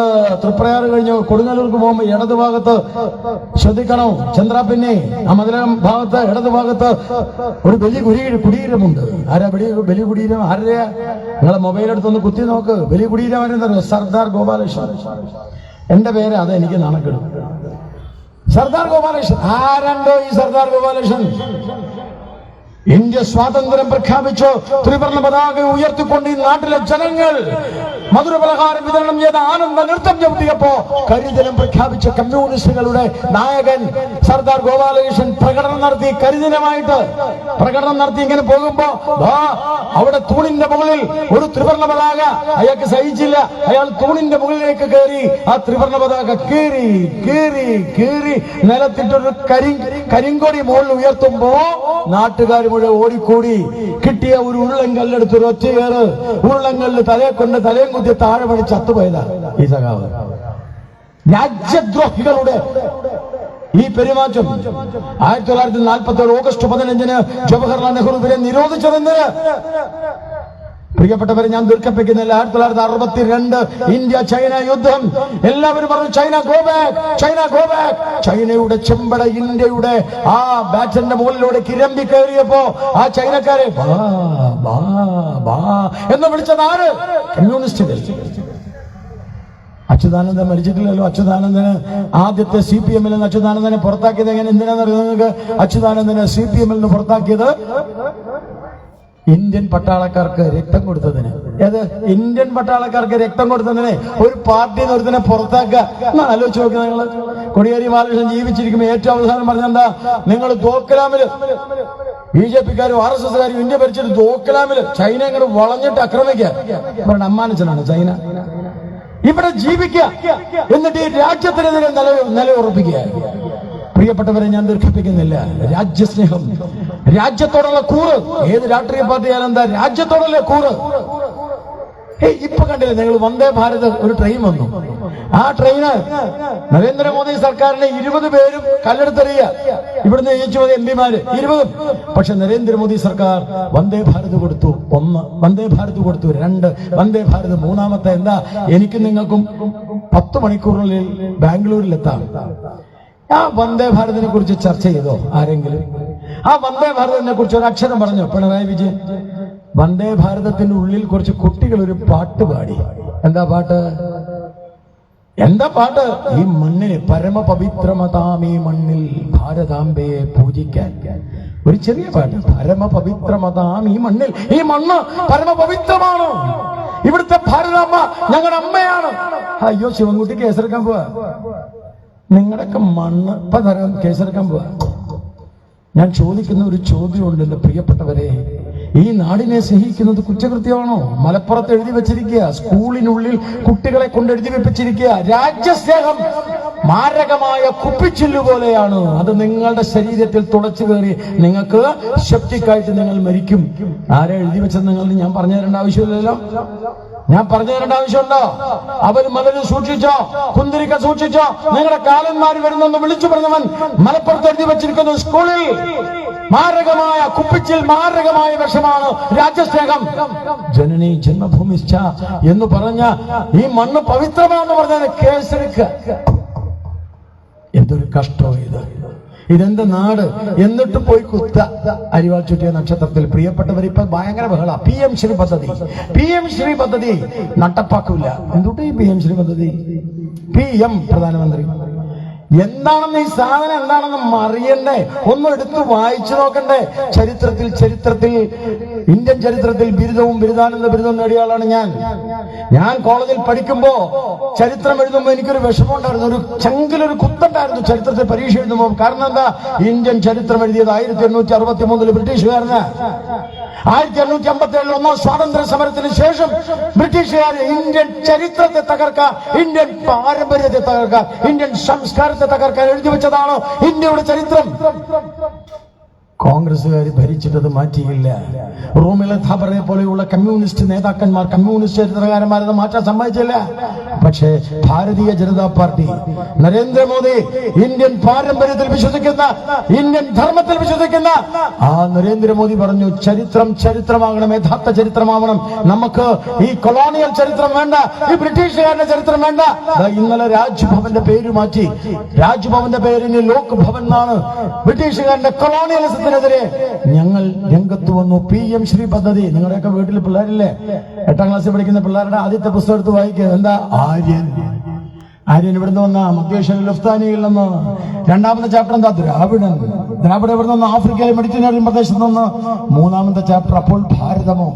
തൃപ്രയാർ കഴിഞ്ഞ് കൊടുങ്ങല്ലൂർക്ക് പോകുമ്പോൾ ഇടത് ഭാഗത്ത് ശ്രദ്ധിക്കണം, ചന്ദ്രാപിന്നെ ആ മതിലകം ഭാഗത്ത് ഇടത് ഭാഗത്ത് ഒരു വലിയ കുടീരമുണ്ട്. ആരാ വലിയ കുടീരം? ആരുടെയാ? നിങ്ങളെ മൊബൈൽ എടുത്തൊന്ന് കുത്തി നോക്ക്. വലിയ കുടീരം ആരെന്നറിയോ? സർദാർ ഗോപാലകൃഷ്ണൻ. എന്റെ പേര് അത് എനിക്ക് നാണക്കെടും. സർദാർ ഗോപാലകൃഷ്ണൻ. ആരണ്ടോ ഈ സർദാർ ഗോപാലകൃഷ്ണൻ? ഇന്ത്യ സ്വാതന്ത്ര്യം പ്രഖ്യാപിച്ചു, ത്രിവർണ്ണ പതാക ഉയർത്തിക്കൊണ്ട് ഈ നാട്ടിലെ ജനങ്ങൾ മധുരപലഹാരം വിതരണം ചെയ്ത ആനന്ദ നൃത്തം ചവിട്ടിയപ്പോ കരിദിനം പ്രഖ്യാപിച്ച കമ്മ്യൂണിസ്റ്റുകളുടെ നായകൻ സർദാർ ഗോപാലകൃഷ്ണൻ പ്രകടനം നടത്തി. കരിദിനമായിട്ട് പ്രകടനം നടത്തി ഇങ്ങനെ പോകുമ്പോ അവിടെ തൂണിന്റെ മുകളിൽ ഒരു ത്രിവർണ്ണ പതാക അയാൾക്ക് സഹിച്ചില്ല. അയാൾ തൂണിന്റെ മുകളിലേക്ക് കയറി ആ ത്രിവർണ്ണ പതാക കീറി കീറി കീറി നിലത്തിട്ടൊരു കരിങ്കൊടി മുകളിൽ ഉയർത്തുമ്പോ നാട്ടുകാർ മുഴുവൻ ഓടിക്കൂടി കിട്ടിയ ഒരു ഉരുളങ്കല്ലെടുത്ത് ഒരു ഒറ്റയേറ് ഉരുളങ്കല്ല് തലയും കുത്തി താഴെ പണി ചത്തുപോയതാ ഈ സഖാവ്. രാജ്യദ്രോഹികളുടെ ഈ പെരുമാറ്റം 1947 ഓഗസ്റ്റ് 15 ജവഹർലാൽ നെഹ്റുവിനെ നിരോധിച്ചതെന്തിന്? പ്രിയപ്പെട്ടവരെ, ഞാൻ ദീർഘിപ്പിക്കുന്നില്ല. 1962 ഇന്ത്യ ചൈന യുദ്ധം. എല്ലാവരും പറഞ്ഞു China go back, China go back. ചൈനയുടെ ചെമ്പട ഇന്ത്യയുടെ ആ ബാറ്റിന്റെ മുകളിലൂടെ കിരമ്പി കയറിയപ്പോ ആ ചൈനക്കാരെ എന്ന് വിളിച്ചത് ആര്? കമ്മ്യൂണിസ്റ്റുകൾ. അച്യുതാനന്ദൻ മരിച്ചിട്ടില്ലല്ലോ. അച്യുതാനന്ദന് ആദ്യത്തെ CPM-ൽ നിന്ന് അച്യുതാനന്ദനെ പുറത്താക്കിയത് എങ്ങനെ? എന്തിനാണെന്നറിയോ നിങ്ങൾക്ക്? അച്യുതാനന്ദനെ CPM-ൽ നിന്ന് പുറത്താക്കിയത് ഇന്ത്യൻ പട്ടാളക്കാർക്ക് രക്തം കൊടുത്തതിന്. ഏത്? ഇന്ത്യൻ പട്ടാളക്കാർക്ക് രക്തം കൊടുത്തതിന് ഒരു പാർട്ടിയിൽ ഒരുത്തിനെ പുറത്താക്കുക എന്ന് ആലോചിച്ച് നോക്കുക നിങ്ങൾ. കോടിയേരി ബാലകൃഷ്ണൻ ജീവിച്ചിരിക്കുമ്പോൾ ഏറ്റവും അവസാനം പറഞ്ഞെന്താ? നിങ്ങൾ ദോക്കലാമില് BJP-ക്കാരും RSS-കാരും ഇന്ത്യ ഭരിച്ചിട്ട് ദോക്കലാമില് ചൈന ഇങ്ങോട്ട് വളഞ്ഞിട്ട് ആക്രമിക്കുക. ഇവരുടെ അമ്മാനിച്ചനാണ് ചൈന. ഇവിടെ ജീവിക്കുക, എന്നിട്ട് ഈ രാജ്യത്തിനെതിരെ നിലയുറപ്പിക്കുക. പ്രിയപ്പെട്ടവരെ, ഞാൻ ദീർഘിപ്പിക്കുന്നില്ല. രാജ്യസ്നേഹം, രാജ്യത്തോടുള്ള കൂറ്, ഏത് രാഷ്ട്രീയ പാർട്ടിയാലും എന്താ? രാജ്യത്തോടുള്ള കൂറ്. ഇപ്പൊ കണ്ടില്ലേ നിങ്ങൾ? വന്ദേ ഭാരത് ഒരു ട്രെയിൻ വന്നു. ആ ട്രെയിന് നരേന്ദ്രമോദി സർക്കാരിനെ 20 പേരും കല്ലെടുത്തെറിയുക. ഇവിടുന്ന് ജയിച്ചു പോയ MP-മാര് 20. പക്ഷെ നരേന്ദ്രമോദി സർക്കാർ വന്ദേ ഭാരത് കൊടുത്തു. 1 വന്ദേ ഭാരത് കൊടുത്തു. 2 വന്ദേ ഭാരത്. മൂന്നാമത്തെ എന്താ? എനിക്കും നിങ്ങൾക്കും 10 മണിക്കൂറിനുള്ളിൽ ബാംഗ്ലൂരിലെത്താം. ആ വന്ദേ ഭാരതിനെ കുറിച്ച് ചർച്ച ചെയ്തോ ആരെങ്കിലും? ആ വന്ദേ ഭാരതിനെ കുറിച്ച് ഒരു അക്ഷരം പറഞ്ഞോ പിണറായി വിജയൻ? വന്ദേ ഭാരതത്തിന്റെ ഉള്ളിൽ കുറച്ച് കുട്ടികൾ ഒരു പാട്ട് പാടി. എന്താ പാട്ട്? എന്താ പാട്ട്? ഈ മണ്ണിന് പരമപവിത്രമതാം ഈ മണ്ണിൽ ഭാരതാംബയെ പൂജിക്കാൻ. ഒരു ചെറിയ പാട്ട്. പരമപവിത്രമതാം ഈ മണ്ണിൽ. ഈ മണ്ണ് പരമപവിത്രമാണ്. ഇവിടുത്തെ ഭാരതാംബ ഞങ്ങളുടെ അമ്മയാണ്. അയ്യോ, ശിവൻകുട്ടി കേസെടുക്കാൻ പോവാ. നിങ്ങളുടെയൊക്കെ മണ്ണ് ഇപ്പൊ തരാൻ കേസെടുക്കാൻ പോവാ. ഞാൻ ചോദിക്കുന്ന ഒരു ചോദ്യമുണ്ട് എന്റെ പ്രിയപ്പെട്ടവരെ. ഈ നാടിനെ സ്നേഹിക്കുന്നത് കുറ്റകൃത്യമാണോ? മലപ്പുറത്ത് എഴുതി വെച്ചിരിക്കുക, സ്കൂളിനുള്ളിൽ കുട്ടികളെ കൊണ്ട് എഴുതി വെപ്പിച്ചിരിക്കുക, രാജ്യസ്നേഹം മാരകമായ കുപ്പിച്ചില്ലു പോലെയാണ്. അത് നിങ്ങളുടെ ശരീരത്തിൽ തുളച്ചു കയറി നിങ്ങൾക്ക് ശക്തിക്കായിട്ട് നിങ്ങൾ മരിക്കും. ആരെ എഴുതി വെച്ചത് നിങ്ങൾ? ഞാൻ പറഞ്ഞു തരേണ്ട ആവശ്യമില്ലല്ലോ. ഞാൻ പറഞ്ഞു തരേണ്ട ആവശ്യമുണ്ടോ? അവർ മലര് സൂക്ഷിച്ചോ, കുന്തിരിക്ക സൂക്ഷിച്ചോ. നിങ്ങളുടെ കാലന്മാർ വരുന്നെന്ന് വിളിച്ചു പറഞ്ഞവൻ മലപ്പുറത്ത് എഴുതി വെച്ചിരിക്കുന്നു സ്കൂളിൽ മാരകമായ കുപ്പിച്ചിൽ, മാരകമായ വിഷമാണ് രാജ്യസ്നേഹം. ജനനി ജന്മഭൂമിശ്ച എന്ന് പറഞ്ഞ ഈ മണ്ണ് പവിത്രമാണെന്ന് പറഞ്ഞാൽ കേസെടുക്കുക. എന്തൊരു കഷ്ടോ ഇത്! ഇതെന്ത് നാട്! എന്നിട്ട് പോയി കുത്ത അരിവാൾ ചുറ്റിയ നക്ഷത്രത്തിൽ. പ്രിയപ്പെട്ടവർ, ഇപ്പൊ ഭയങ്കര ബഹള. PM ശ്രീ പദ്ധതി, PM ശ്രീ പദ്ധതി നടപ്പാക്കില്ല. എന്തുകൊണ്ട് ഈ PM ശ്രീ പദ്ധതി? PM പ്രധാനമന്ത്രി എന്താണെന്ന് ഈ സാധനം എന്താണെന്ന് അറിയണ്ടേ? ഒന്നും എടുത്ത് വായിച്ചു നോക്കണ്ടേ? ചരിത്രത്തിൽ ഇന്ത്യൻ ചരിത്രത്തിൽ ബിരുദവും ബിരുദാനന്ദ ബിരുദവും നേടിയ ആളാണ് ഞാൻ കോളേജിൽ പഠിക്കുമ്പോ ചരിത്രം എഴുതുമ്പോ എനിക്കൊരു വിഷമമുണ്ടായിരുന്നു, ഒരു ചങ്കിലൊരു കുത്തുണ്ടായിരുന്നു ചരിത്രത്തിൽ പരീക്ഷ എഴുതുമ്പോൾ. കാരണം എന്താ? ഇന്ത്യൻ ചരിത്രം എഴുതിയത് 1863 ബ്രിട്ടീഷുകാരന്. 1857 ഒന്നാം സ്വാതന്ത്ര്യ സമരത്തിന് ശേഷം ബ്രിട്ടീഷുകാർ ഇന്ത്യൻ ചരിത്രത്തെ തകർക്കാൻ, ഇന്ത്യൻ പാരമ്പര്യത്തെ തകർക്കാൻ, ഇന്ത്യൻ സംസ്കാരത്തെ തകർക്കാൻ എഴുതി വെച്ചതാണ് ഇന്ത്യയുടെ ചരിത്രം. കോൺഗ്രസുകാർ ഭരിച്ചിട്ടത് മാറ്റിയില്ല. റോമിലെ ഥാബറെ പോലെയുള്ള കമ്മ്യൂണിസ്റ്റ് നേതാക്കന്മാർ, കമ്മ്യൂണിസ്റ്റ് ചരിത്രകാരന്മാരത് മാറ്റാൻ സമ്മതിച്ചില്ല. പക്ഷേ ഭാരതീയ ജനതാ പാർട്ടി, നരേന്ദ്രമോദി ഇന്ത്യൻ പാരമ്പര്യത്തിൽ വിശ്വസിക്കുന്ന, ഇന്ത്യൻ ധർമ്മത്തിൽ വിശ്വസിക്കുന്ന ആ നരേന്ദ്രമോദി പറഞ്ഞു, ചരിത്രമാകണം, യഥാർത്ഥ ചരിത്രമാവണം. നമുക്ക് ഈ കൊളോണിയൽ ചരിത്രം വേണ്ട, ഈ ബ്രിട്ടീഷുകാരുടെ ചരിത്രം വേണ്ട. ഇന്നലെ രാജ്ഭവന്റെ പേര് മാറ്റി, രാജ്ഭവന്റെ പേര് ഇനി ലോക് ഭവൻ എന്നാണ്. ബ്രിട്ടീഷുകാരുടെ കൊളോണിയലിസത്തിനെതിരെ ഞങ്ങൾ രംഗത്ത് വന്നു. PM ശ്രീ പദ്ധതി, നിങ്ങളുടെയൊക്കെ വീട്ടിൽ പിള്ളേരില്ലേ? 8ാം ക്ലാസ്സിൽ പഠിക്കുന്ന പിള്ളേരുടെ ആദ്യത്തെ പുസ്തകം എടുത്ത് വായിക്കുക. എന്താ? ആര്യൻ ഇവിടുന്ന് വന്ന മധ്യേഷ്യൻ ലുഫ്താനിയിൽ നിന്ന്. 2ാമത്തെ ചാപ്റ്റർ എന്താ? ദ്രാവിഡൻ ഇവിടെ നിന്ന് ആഫ്രിക്കയിലെ മെഡിറ്ററേനിയൻ പ്രദേശത്ത് നിന്ന്. 3ാമത്തെ ചാപ്റ്റർ അപ്പോൾ ഭാരതമോ,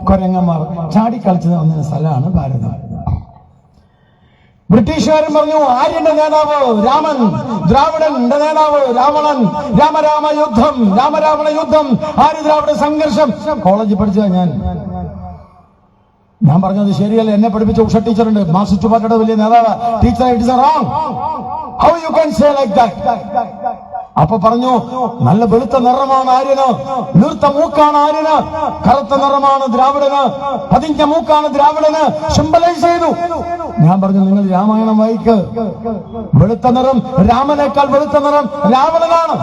കൊരങ്ങന്മാർ ചാടിക്കളിച്ചു വന്ന സ്ഥലമാണ് ഭാരതം. ബ്രിട്ടീഷുകാരൻ പറഞ്ഞു, ആര്യന്റെ നേതാവ് രാമൻ, ദ്രാവിഡന്റെ നേതാവ് രാവണൻ, രാമരാമ യുദ്ധം, രാമരാവണ യുദ്ധം, ആര്യ ദ്രാവിഡ സംഘർഷം. കോളേജിൽ പഠിച്ച ഞാൻ പറഞ്ഞത് ശരിയല്ല. എന്നെ പഠിപ്പിച്ച ഉഷ ടീച്ചറുണ്ട്, മാർക്സിസ്റ്റ് പാർട്ടിയുടെ വലിയ നേതാവ്. Teacher, it is wrong, how you can say like that? അപ്പൊ പറഞ്ഞു, നല്ല വെളുത്ത നിറമാണ് ആര്യന്, നീർത്ത മൂക്കാണ് ആര്യന്, കറുത്ത നിറമാണ് ദ്രാവിഡന്, പതിഞ്ഞ മൂക്കാണ് ദ്രാവിഡന്. സിംബലൈസ് ചെയ്തു. ഞാൻ പറഞ്ഞു, നിങ്ങൾ രാമായണം വായിക്ക്. വെളുത്ത നിറം, രാമനേക്കാൾ വെളുത്ത നിറം രാവണനാണ്.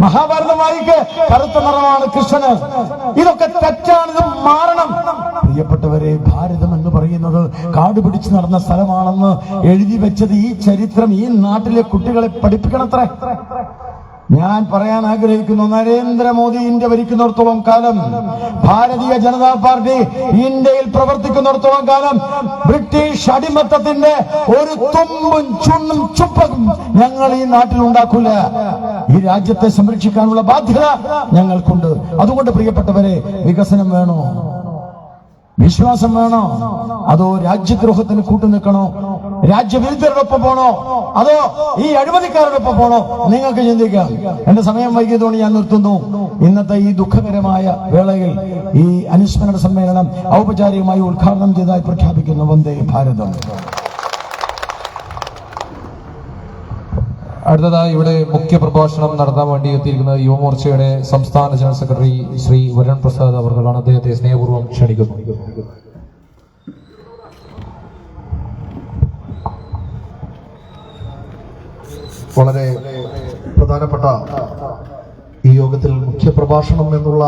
മഹാഭാരതം വായിക്ക്, കറുത്ത നിറമാണ് കൃഷ്ണന്. ഇതൊക്കെ തെറ്റാണ്, ഇത് മാറണം. പ്രിയപ്പെട്ടവരെ, ഭാരതം എന്ന് പറയുന്നത് കാട് പിടിച്ച് നടന്ന സ്ഥലമാണെന്ന് എഴുതി വെച്ചത് ഈ ചരിത്രം ഈ നാട്ടിലെ കുട്ടികളെ പഠിപ്പിക്കണത്രേ. ഞാൻ പറയാൻ ആഗ്രഹിക്കുന്നു, നരേന്ദ്രമോദി ഇന്ത്യ ഭരിക്കുന്നിടത്തോളം കാലം, ഭാരതീയ ജനതാ പാർട്ടി ഇന്ത്യയിൽ പ്രവർത്തിക്കുന്നിടത്തോളം കാലം ബ്രിട്ടീഷ് അടിമത്തത്തിന്റെ ഒരു തുമ്പും ചുണ്ണും ചുപ്പും ഞങ്ങൾ ഈ നാട്ടിൽ ഉണ്ടാക്കില്ല. ഈ രാജ്യത്തെ സംരക്ഷിക്കാനുള്ള ബാധ്യത ഞങ്ങൾക്കുണ്ട്. അതുകൊണ്ട് പ്രിയപ്പെട്ടവരെ, വികസനം വേണോ, വിശ്വാസം വേണോ, അതോ രാജ്യദ്രോഹത്തിന് കൂട്ടുനിൽക്കണോ, രാജ്യവിരുദ്ധരോടൊപ്പം പോണോ, അതോ ഈ അഴിമതിക്കാരോടൊപ്പം പോണോ? നിങ്ങൾക്ക് ചിന്തിക്കാം. എന്റെ സമയം വൈകിയതുകൊണ്ട് ഞാൻ നിർത്തുന്നു. ഇന്നത്തെ ഈ ദുഃഖകരമായ വേളയിൽ ഈ അനുസ്മരണ സമ്മേളനം ഔപചാരികമായി ഉദ്ഘാടനം ചെയ്തതായി പ്രഖ്യാപിക്കുന്നു. വന്ദേ ഭാരതം. അടുത്തതായി ഇവിടെ മുഖ്യ പ്രഭാഷണം നടത്താൻ വേണ്ടി എത്തിയിരിക്കുന്നത് യുവമോർച്ചയുടെ സംസ്ഥാന ജനറൽ സെക്രട്ടറി ശ്രീ വരുൺ പ്രസാദ് അവർകളാണ്. അദ്ദേഹത്തെ സ്നേഹപൂർവ്വം ക്ഷണിക്കുന്നു. വളരെ പ്രധാനപ്പെട്ട ഈ യോഗത്തിൽ മുഖ്യ പ്രഭാഷണം എന്നുള്ള